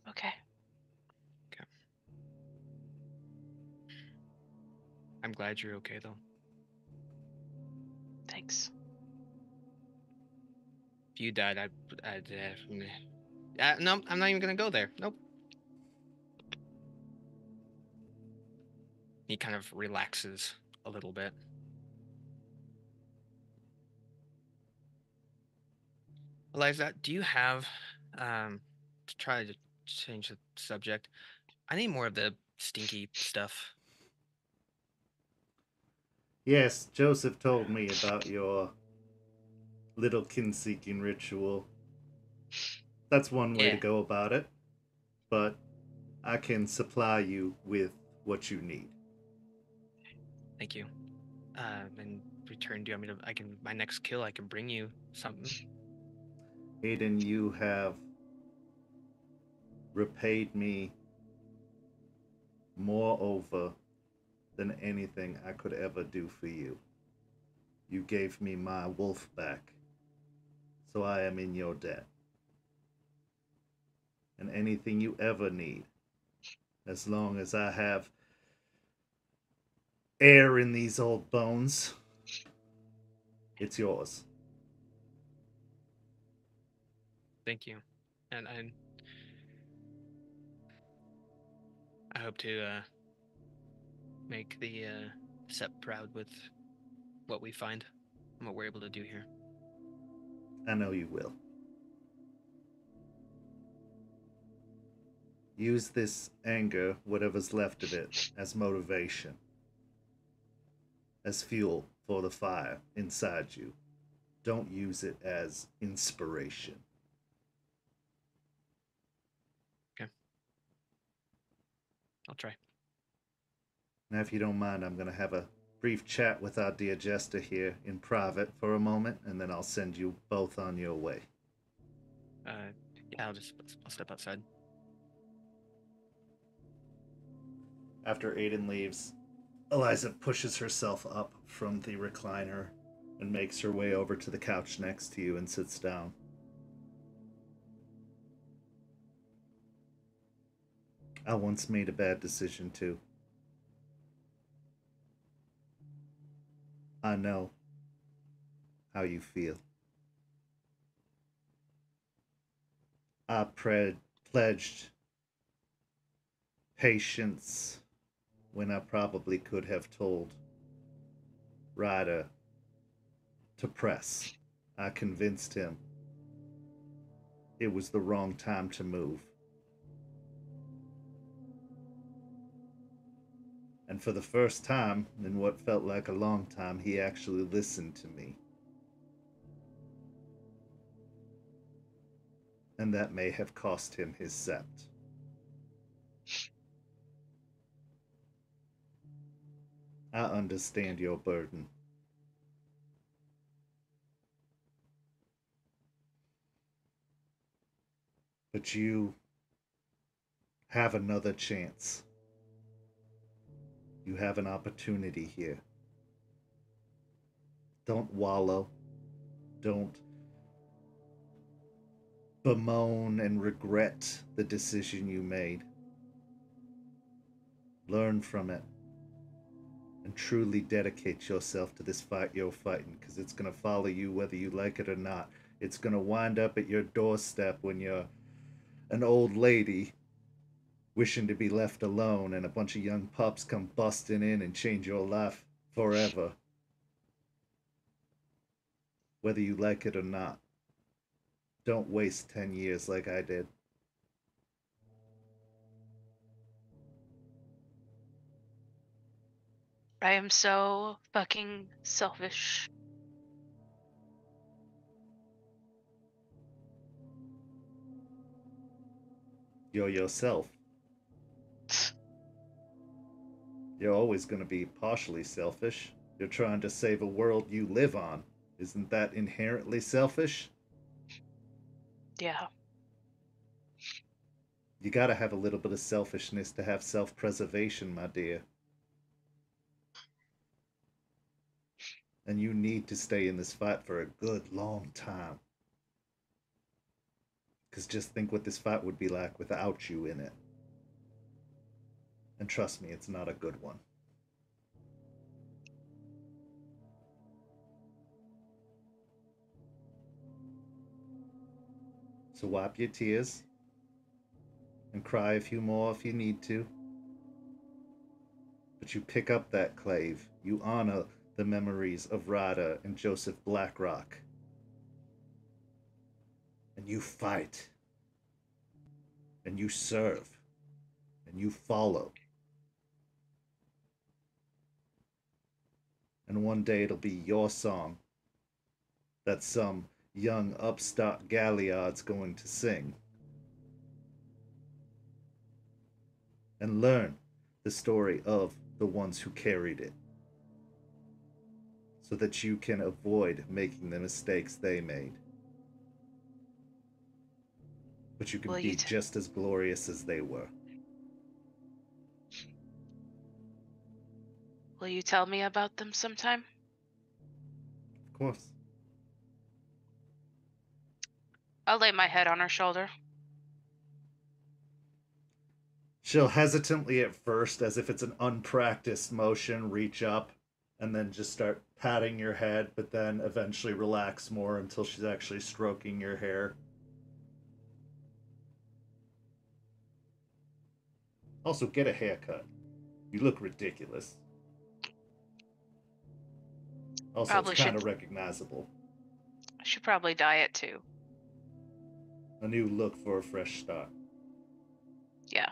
Okay. I'm glad you're okay though. Thanks. If you died, no, I'm not even gonna go there. Nope. He kind of relaxes a little bit. Eliza, do you have, to try to change the subject, I need more of the stinky stuff. Yes, Joseph told me about your little kin-seeking ritual. That's one way to Yeah. go about it, but I can supply you with what you need. Thank you. In return, do you want me to, my next kill, I can bring you something. Aiden, you have repaid me moreover than anything I could ever do for you. You gave me my wolf back, so I am in your debt. And anything you ever need, as long as I have air in these old bones, it's yours. Thank you. And I hope to make the Sep proud with what we find and what we're able to do here. I know you will. Use this anger, whatever's left of it, as motivation, as fuel for the fire inside you. Don't use it as inspiration. Okay. I'll try. Now, if you don't mind, I'm going to have a brief chat with our dear Jester here in private for a moment, and then I'll send you both on your way. Yeah, I'll step outside. After Aiden leaves, Eliza pushes herself up from the recliner and makes her way over to the couch next to you and sits down. I once made a bad decision too. I know how you feel. I pledged patience when I probably could have told Ryder to press. I convinced him it was the wrong time to move. And for the first time, in what felt like a long time, he actually listened to me. And that may have cost him his sept. I understand your burden. But you have another chance. You have an opportunity here. Don't wallow. Don't bemoan and regret the decision you made. Learn from it. And truly dedicate yourself to this fight you're fighting, because it's going to follow you whether you like it or not. It's going to wind up at your doorstep when you're an old lady wishing to be left alone and a bunch of young pups come busting in and change your life forever. Whether you like it or not. Don't waste 10 years like I did. I am so fucking selfish. You're yourself. You're always going to be partially selfish. You're trying to save a world you live on. Isn't that inherently selfish? Yeah. You gotta have a little bit of selfishness to have self-preservation, my dear. And you need to stay in this fight for a good long time. Because just think what this fight would be like without you in it. And trust me, it's not a good one. So wipe your tears and cry a few more if you need to. But you pick up that clave. You honor the memories of Ryder and Joseph Blackrock. And you fight. And you serve. And you follow. And one day it'll be your song that some young upstart galliard's going to sing. And learn the story of the ones who carried it. So that you can avoid making the mistakes they made. But you can be just as glorious as they were. Will you tell me about them sometime? Of course. I'll lay my head on her shoulder. She'll hesitantly at first, as if it's an unpracticed motion, reach up and then just start patting your head, but then eventually relax more until she's actually stroking your hair. Also, get a haircut. You look ridiculous. Also, Probably it's kind of recognizable. I should probably dye it too. A new look for a fresh start. Yeah.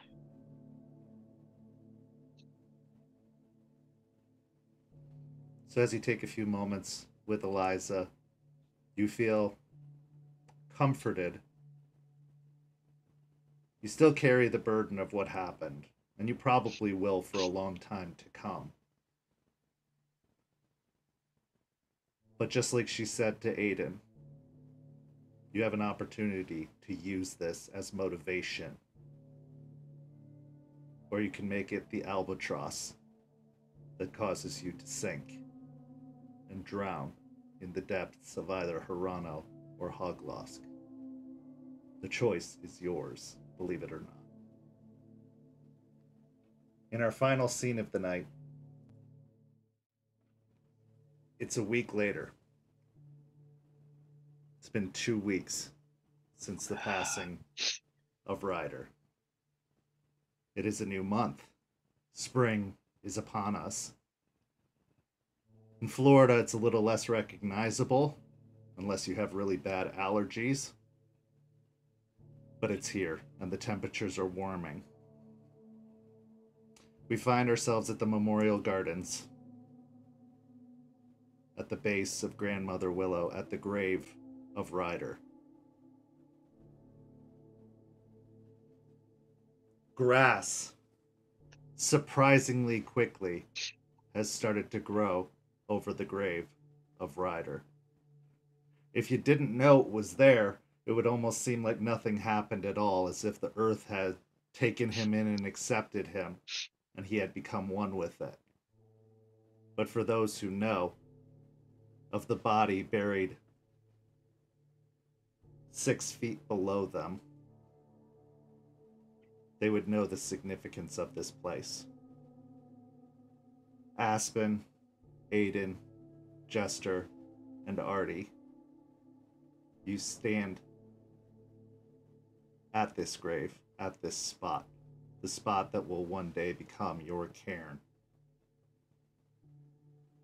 So as you take a few moments with Eliza, you feel comforted. You still carry the burden of what happened, and you probably will for a long time to come. But just like she said to Aiden, you have an opportunity to use this as motivation. Or you can make it the albatross that causes you to sink and drown in the depths of either Hirano or Hoglosk. The choice is yours, believe it or not. In our final scene of the night, it's a week later. It's been 2 weeks since the passing of Ryder. It is a new month. Spring is upon us. In Florida, it's a little less recognizable, unless you have really bad allergies. But it's here, and the temperatures are warming. We find ourselves at the Memorial Gardens, at the base of Grandmother Willow, at the grave of Ryder. Grass, surprisingly quickly, has started to grow over the grave of Ryder. If you didn't know it was there, it would almost seem like nothing happened at all, as if the earth had taken him in and accepted him, and he had become one with it. But for those who know of the body buried 6 feet below them, they would know the significance of this place. Aspen, Aiden, Jester, and Artie, you stand at this grave, at this spot, the spot that will one day become your cairn.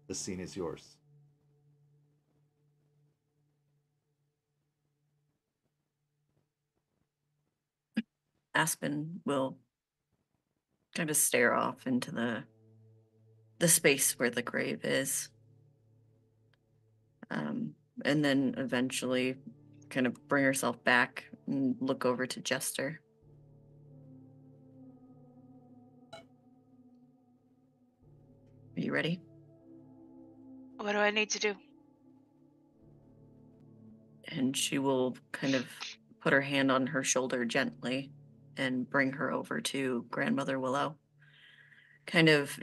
The scene is yours. Aspen will kind of stare off into the the space where the grave is. And then eventually kind of bring herself back and look over to Jester. Are you ready? What do I need to do? And she will kind of put her hand on her shoulder gently and bring her over to Grandmother Willow. Kind of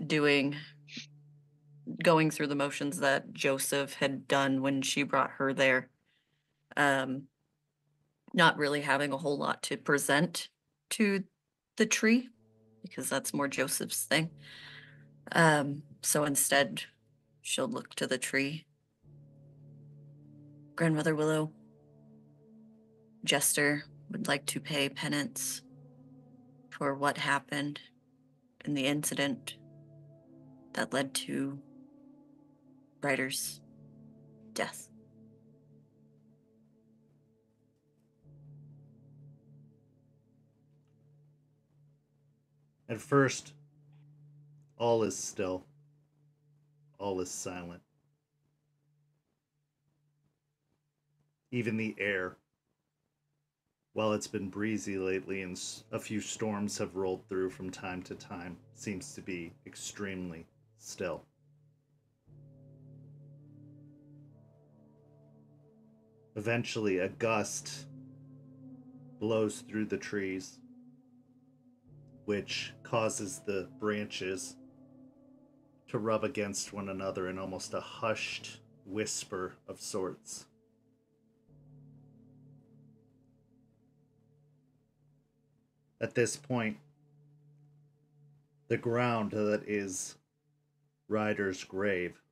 going through the motions that Joseph had done when she brought her there. Not really having a whole lot to present to the tree, because that's more Joseph's thing. So instead, she'll look to the tree. Grandmother Willow, Jester would like to pay penance for what happened in the incident that led to Ryder's death. At first, all is still. All is silent. Even the air, while it's been breezy lately and a few storms have rolled through from time to time, seems to be extremely still. Eventually, a gust blows through the trees, which causes the branches to rub against one another in almost a hushed whisper of sorts. At this point, the ground that is Ryder's grave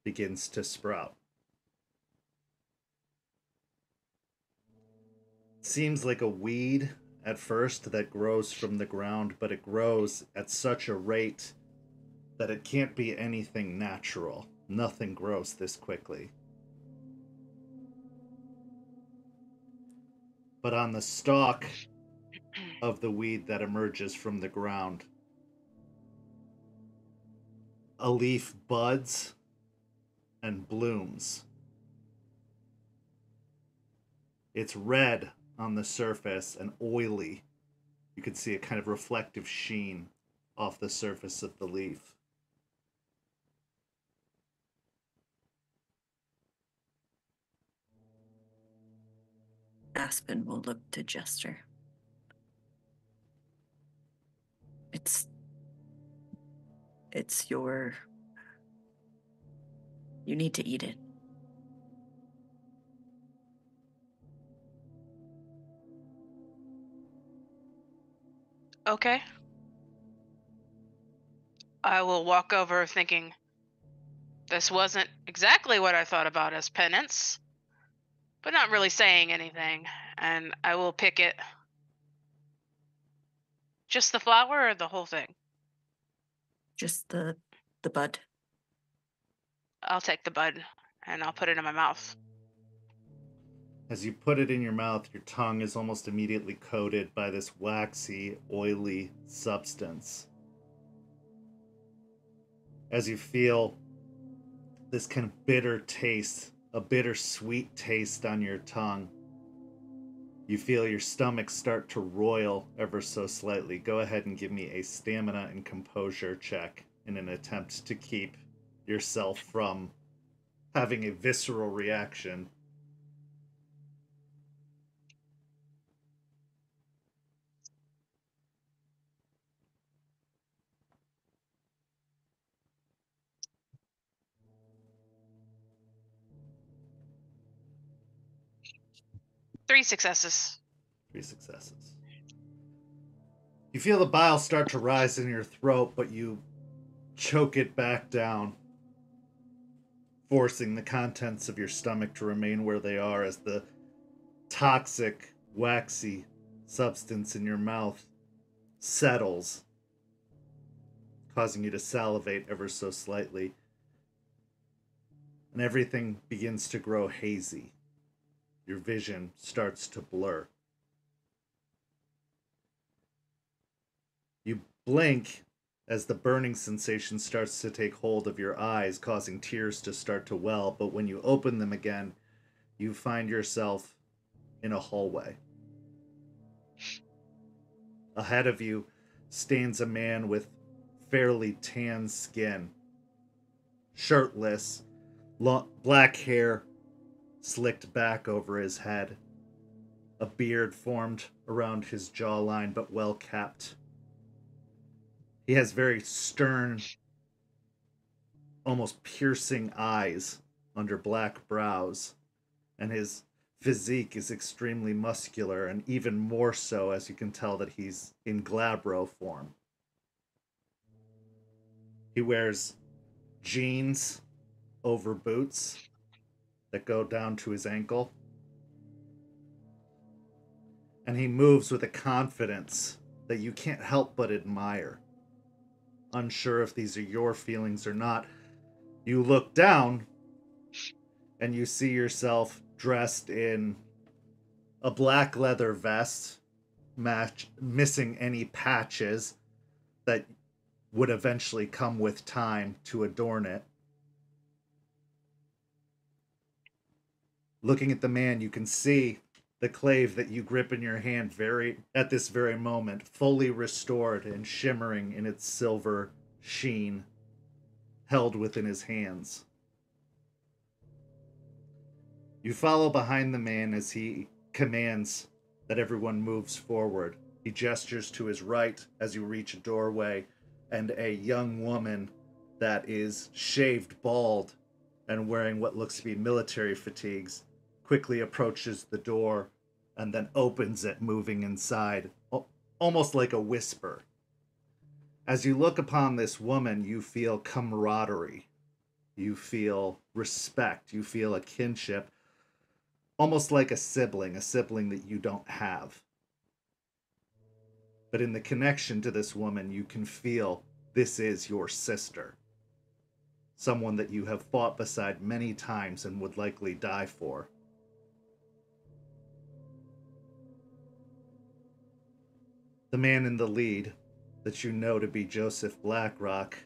begins to sprout. It seems like a weed at first that grows from the ground, but it grows at such a rate that it can't be anything natural. Nothing grows this quickly. But on the stalk of the weed that emerges from the ground, a leaf buds and blooms. It's red on the surface and oily. You can see a kind of reflective sheen off the surface of the leaf. Aspen will look to Jester. It's your... You need to eat it. Okay. I will walk over thinking, this wasn't exactly what I thought about as penance, but not really saying anything, and I will pick it. Just the flower or the whole thing? Just the bud. I'll take the bud, and I'll put it in my mouth. As you put it in your mouth, your tongue is almost immediately coated by this waxy, oily substance. As you feel this kind of bitter taste, a bittersweet taste on your tongue, you feel your stomach start to roil ever so slightly. Go ahead and give me a stamina and composure check in an attempt to keep yourself from having a visceral reaction. Three successes. 3 successes. You feel the bile start to rise in your throat, but you choke it back down, forcing the contents of your stomach to remain where they are as the toxic, waxy substance in your mouth settles, causing you to salivate ever so slightly. And everything begins to grow hazy. Your vision starts to blur. You blink, as the burning sensation starts to take hold of your eyes, causing tears to start to well. But when you open them again, you find yourself in a hallway. Ahead of you stands a man with fairly tan skin, shirtless, black hair slicked back over his head, a beard formed around his jawline but well kept. He has very stern, almost piercing eyes under black brows, and his physique is extremely muscular, and even more so as you can tell that he's in glabro form. He wears jeans over boots that go down to his ankle, and he moves with a confidence that you can't help but admire. Unsure if these are your feelings or not, you look down and you see yourself dressed in a black leather vest, missing any patches that would eventually come with time to adorn it. Looking at the man, you can see the clave that you grip in your hand at this very moment, fully restored and shimmering in its silver sheen, held within his hands. You follow behind the man as he commands that everyone moves forward. He gestures to his right as you reach a doorway, and a young woman that is shaved bald and wearing what looks to be military fatigues quickly approaches the door and then opens it, moving inside, almost like a whisper. As you look upon this woman, you feel camaraderie, you feel respect, you feel a kinship, almost like a sibling that you don't have. But in the connection to this woman, you can feel this is your sister, someone that you have fought beside many times and would likely die for. The man in the lead, that you know to be Joseph Blackrock,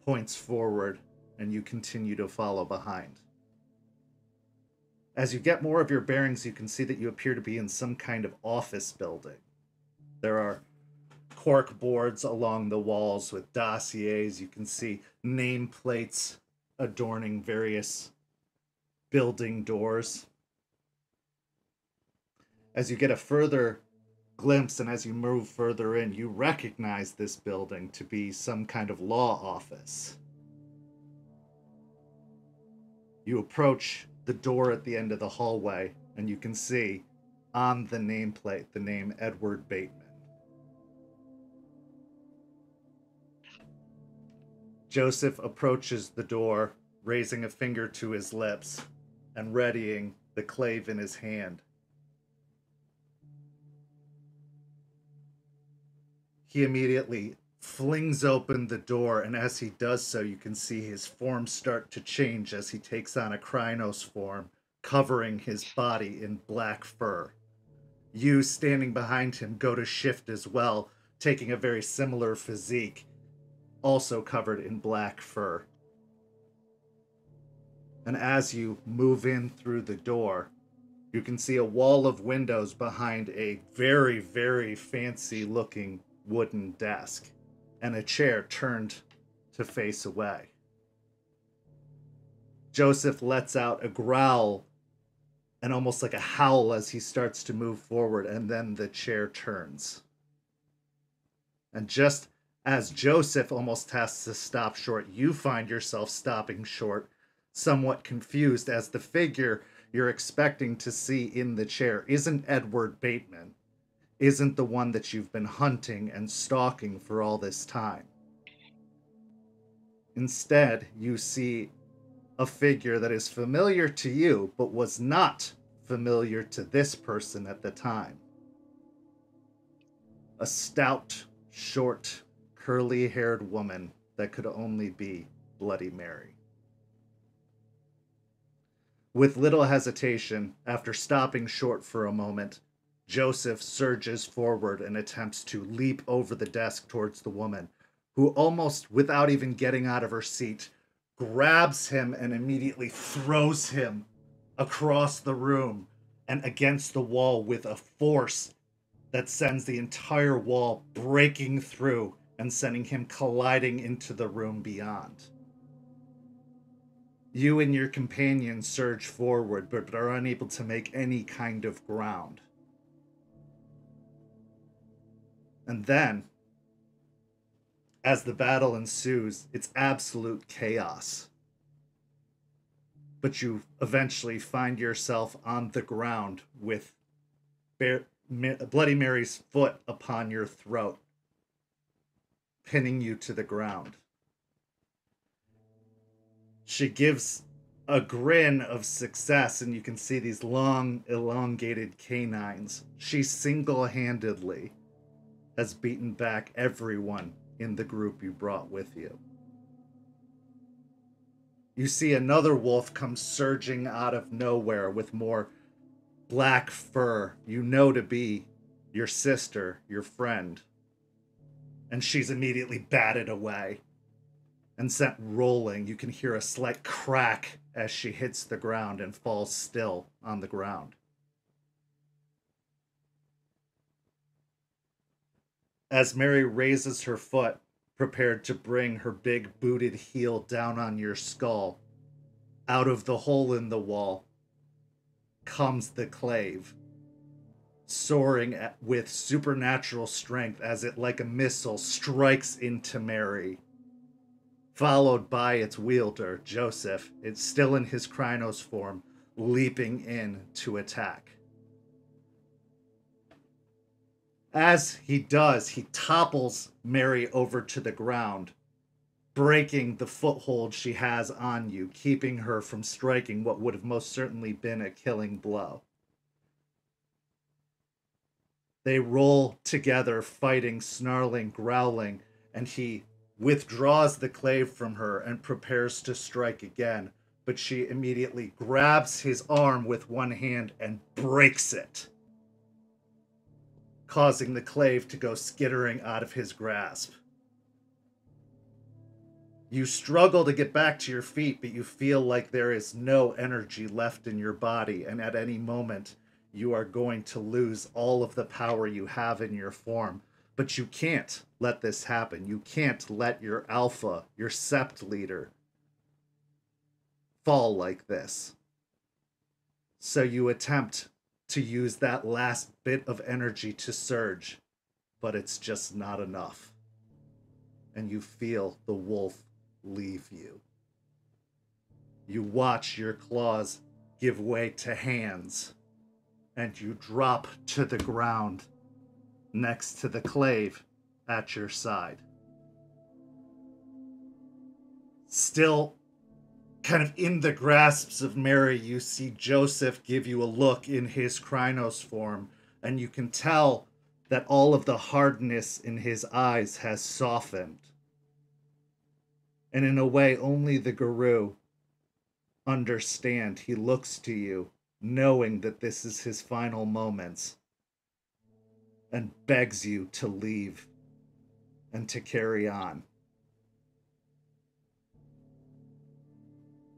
points forward, and you continue to follow behind. As you get more of your bearings, you can see that you appear to be in some kind of office building. There are cork boards along the walls with dossiers. You can see nameplates adorning various building doors. As you get a further glimpse and as you move further in, you recognize this building to be some kind of law office. You approach the door at the end of the hallway, and you can see on the nameplate the name Edward Bateman. Joseph approaches the door, raising a finger to his lips and readying the clave in his hand. He immediately flings open the door, and as he does so, you can see his form start to change as he takes on a Krynos form, covering his body in black fur. You, standing behind him, go to shift as well, taking a very similar physique, also covered in black fur. And as you move in through the door, you can see a wall of windows behind a very, very fancy-looking wooden desk, and a chair turned to face away. Joseph lets out a growl and almost like a howl as he starts to move forward, and then the chair turns. And just as Joseph almost has to stop short, you find yourself stopping short, somewhat confused, as the figure you're expecting to see in the chair isn't Edward Bateman, isn't the one that you've been hunting and stalking for all this time. Instead, you see a figure that is familiar to you, but was not familiar to this person at the time. A stout, short, curly-haired woman that could only be Bloody Mary. With little hesitation, after stopping short for a moment, Joseph surges forward and attempts to leap over the desk towards the woman, who almost without even getting out of her seat, grabs him and immediately throws him across the room and against the wall with a force that sends the entire wall breaking through and sending him colliding into the room beyond. You and your companion surge forward, but are unable to make any kind of ground. And then, as the battle ensues, it's absolute chaos. But you eventually find yourself on the ground with Bloody Mary's foot upon your throat, pinning you to the ground. She gives a grin of success, and you can see these long, elongated canines. She single-handedly has beaten back everyone in the group you brought with you. You see another wolf come surging out of nowhere with more black fur, you know to be your sister, your friend. And she's immediately batted away and sent rolling. You can hear a slight crack as she hits the ground and falls still on the ground. As Mary raises her foot, prepared to bring her big booted heel down on your skull, out of the hole in the wall comes the clave, soaring with supernatural strength as it, like a missile, strikes into Mary, followed by its wielder, Joseph. It's still in his Krynos form, leaping in to attack. As he does, he topples Mary over to the ground, breaking the foothold she has on you, keeping her from striking what would have most certainly been a killing blow. They roll together, fighting, snarling, growling, and he withdraws the clave from her and prepares to strike again, but she immediately grabs his arm with one hand and breaks it, causing the clave to go skittering out of his grasp. You struggle to get back to your feet, but you feel like there is no energy left in your body, and at any moment, you are going to lose all of the power you have in your form. But you can't let this happen. You can't let your alpha, your sept leader, fall like this. So you attempt to use that last bit of energy to surge, but it's just not enough. And you feel the wolf leave you. You watch your claws give way to hands, and you drop to the ground next to the clave at your side. Still kind of in the grasps of Mary, you see Joseph give you a look in his Krynos form, and you can tell that all of the hardness in his eyes has softened. And in a way only the guru understand. He looks to you, knowing that this is his final moments, and begs you to leave and to carry on.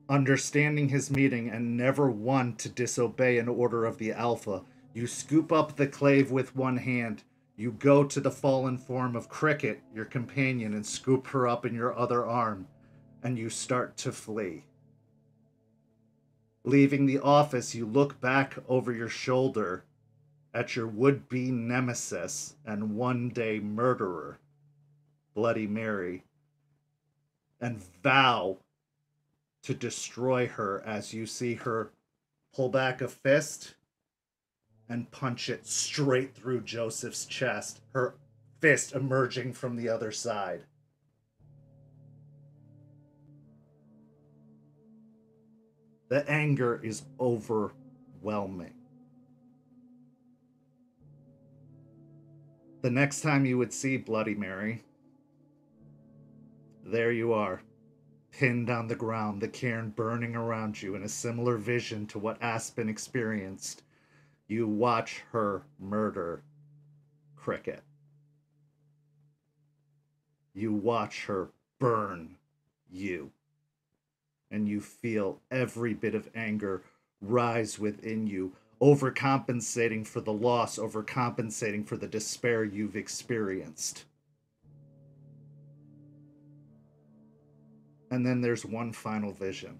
Understanding his meaning and never one to disobey an order of the Alpha, you scoop up the clave with one hand. You go to the fallen form of Cricket, your companion, and scoop her up in your other arm, and you start to flee. Leaving the office, you look back over your shoulder at your would-be nemesis and one-day murderer, Bloody Mary, and vow to destroy her as you see her pull back a fist and punch it straight through Joseph's chest, her fist emerging from the other side. The anger is overwhelming. The next time you would see Bloody Mary, there you are, pinned on the ground, the cairn burning around you in a similar vision to what Aspen experienced. You watch her murder Cricket. You watch her burn you. And you feel every bit of anger rise within you, overcompensating for the loss, overcompensating for the despair you've experienced. And then there's one final vision.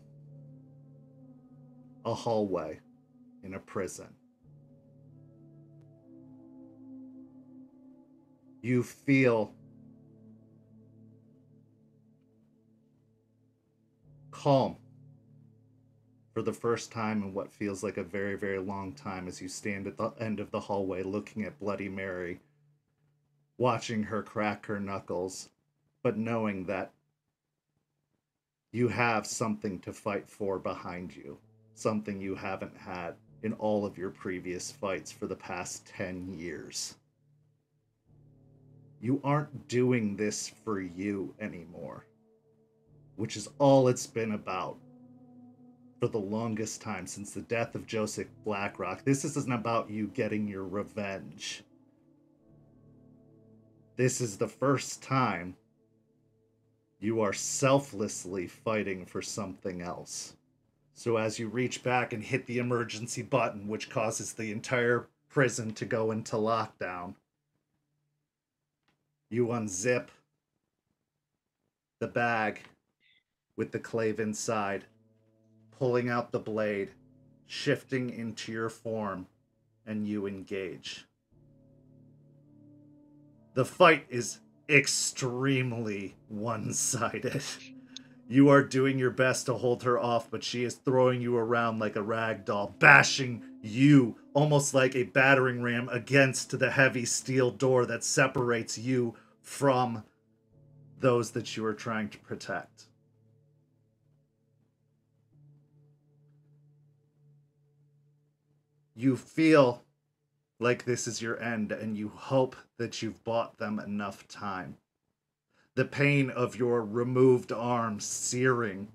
A hallway in a prison. You feel calm for the first time in what feels like a very, very long time as you stand at the end of the hallway looking at Bloody Mary, watching her crack her knuckles, but knowing that you have something to fight for behind you, something you haven't had in all of your previous fights for the past 10 years. You aren't doing this for you anymore, which is all it's been about for the longest time since the death of Joseph Blackrock. This isn't about you getting your revenge. This is the first time you are selflessly fighting for something else. So as you reach back and hit the emergency button, which causes the entire prison to go into lockdown, you unzip the bag with the clave inside, pulling out the blade, shifting into your form, and you engage. The fight is extremely one-sided. You are doing your best to hold her off, but she is throwing you around like a rag doll, bashing you almost like a battering ram against the heavy steel door that separates you from those that you are trying to protect. You feel like this is your end, and you hope that you've bought them enough time. The pain of your removed arm searing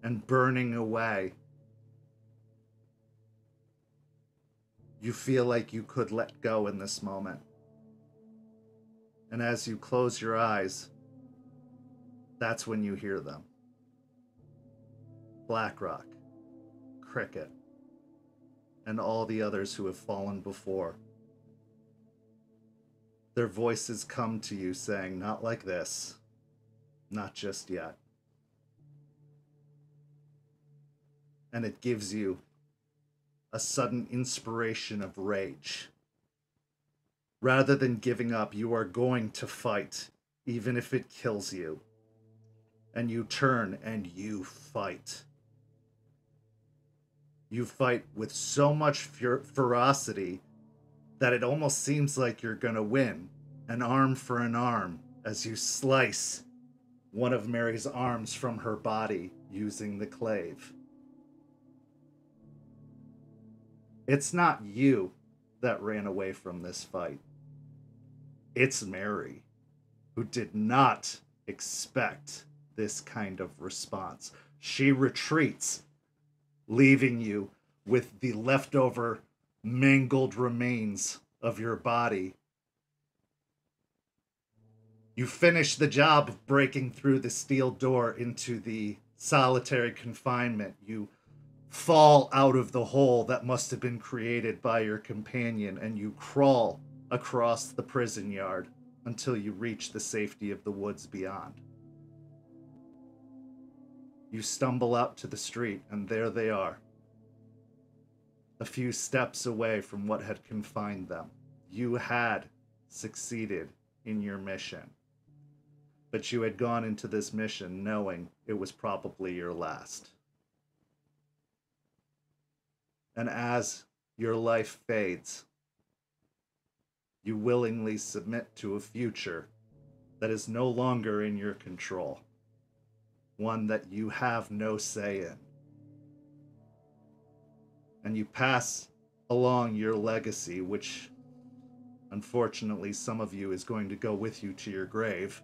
and burning away. You feel like you could let go in this moment. And as you close your eyes, that's when you hear them. Blackrock, Cricket, and all the others who have fallen before. Their voices come to you saying, not like this, not just yet. And it gives you a sudden inspiration of rage. Rather than giving up, you are going to fight, even if it kills you. And you turn and you fight. You fight with so much ferocity that it almost seems like you're gonna win, an arm for an arm, as you slice one of Mary's arms from her body using the clave. It's not you that ran away from this fight. It's Mary, who did not expect this kind of response. She retreats, leaving you with the leftover mangled remains of your body. You finish the job of breaking through the steel door into the solitary confinement. You fall out of the hole that must have been created by your companion, and you crawl across the prison yard until you reach the safety of the woods beyond. You stumble out to the street, and there they are, a few steps away from what had confined them. You had succeeded in your mission, but you had gone into this mission knowing it was probably your last. And as your life fades, you willingly submit to a future that is no longer in your control, one that you have no say in. And you pass along your legacy, which unfortunately some of you is going to go with you to your grave,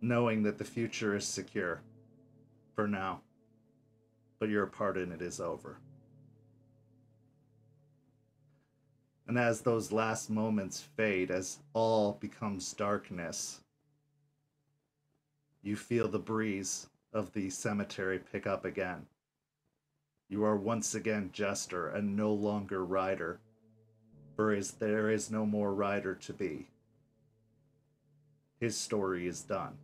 knowing that the future is secure for now, but your part in it is over. And as those last moments fade, as all becomes darkness, you feel the breeze of the cemetery pick up again. You are once again Jester and no longer Ryder, for there is no more Ryder to be. His story is done.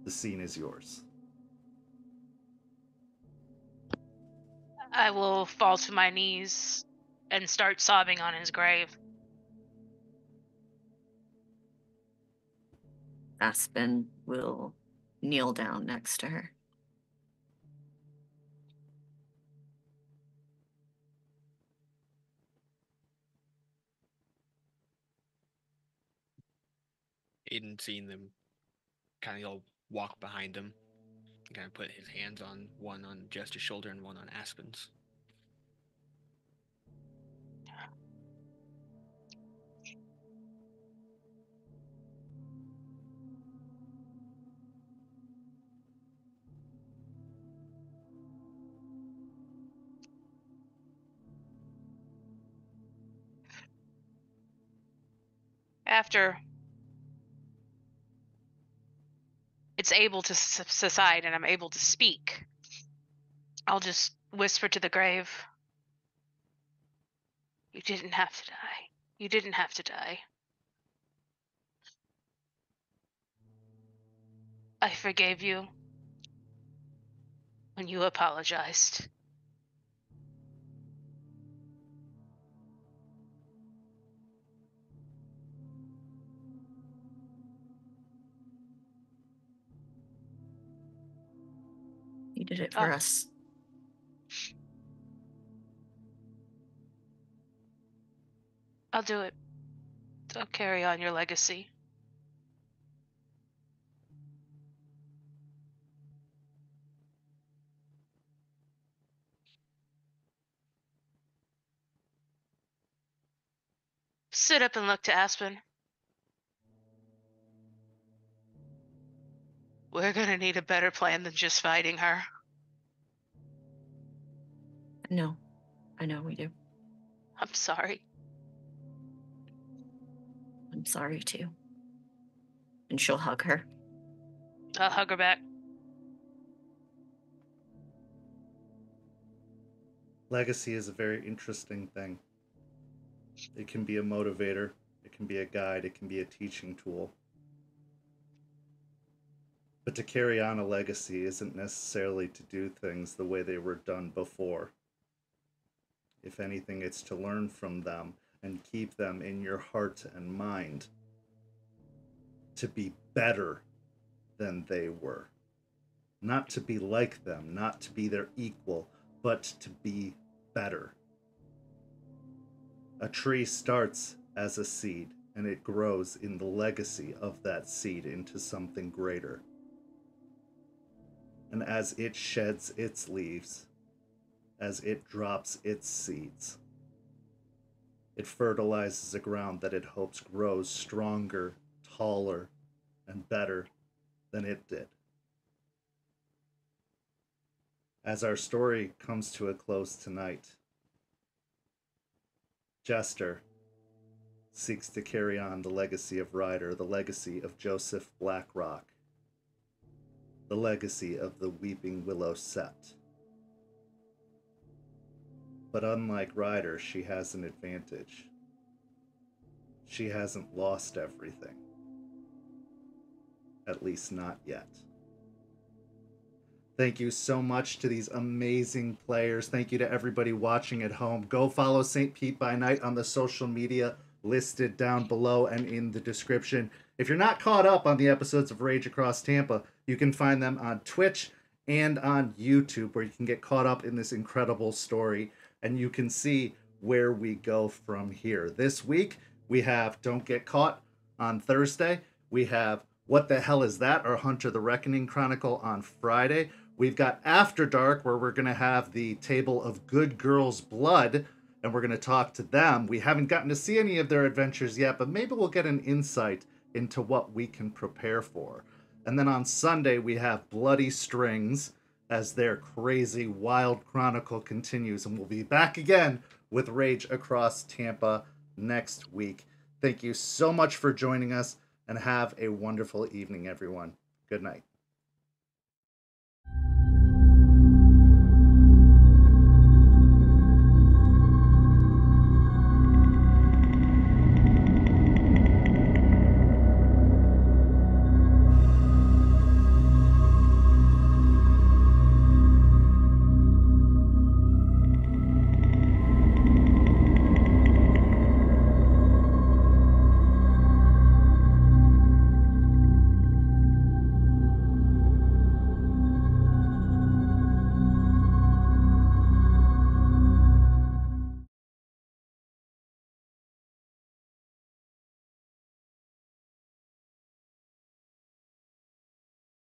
The scene is yours. I will fall to my knees and start sobbing on his grave. Aspen will kneel down next to her. Aiden, seeing them, kind of walk behind him, and kind of put his hands on one on Jester's shoulder and one on Aspen's. After it's able to subside and I'm able to speak, I'll just whisper to the grave, "You didn't have to die. You didn't have to die. I forgave you when you apologized. You did it for Oh. us. I'll do it. I'll carry on your legacy." Sit up and look to Aspen. We're gonna need a better plan than just fighting her. No, I know we do. I'm sorry. I'm sorry too. And she'll hug her. I'll hug her back. Legacy is a very interesting thing. It can be a motivator, it can be a guide, it can be a teaching tool. But to carry on a legacy isn't necessarily to do things the way they were done before. If anything, it's to learn from them and keep them in your heart and mind to be better than they were. Not to be like them, not to be their equal, but to be better. A tree starts as a seed, and it grows in the legacy of that seed into something greater. And as it sheds its leaves, as it drops its seeds, it fertilizes a ground that it hopes grows stronger, taller, and better than it did. As our story comes to a close tonight, Jester seeks to carry on the legacy of Ryder, the legacy of Joseph Blackrock, the legacy of the Weeping Willow Sept. But unlike Ryder, she has an advantage. She hasn't lost everything. At least not yet. Thank you so much to these amazing players. Thank you to everybody watching at home. Go follow St. Pete by Night on the social media listed down below and in the description. If you're not caught up on the episodes of Rage Across Tampa, you can find them on Twitch and on YouTube, where you can get caught up in this incredible story and you can see where we go from here. This week, we have Don't Get Caught on Thursday. We have What the Hell Is That? Our Hunter the Reckoning Chronicle on Friday. We've got After Dark, where we're going to have the Table of Good Girls' Blood, and we're going to talk to them. We haven't gotten to see any of their adventures yet, but maybe we'll get an insight into what we can prepare for. And then on Sunday, we have Bloody Strings, as their crazy, wild chronicle continues. And we'll be back again with Rage Across Tampa next week. Thank you so much for joining us, and have a wonderful evening, everyone. Good night.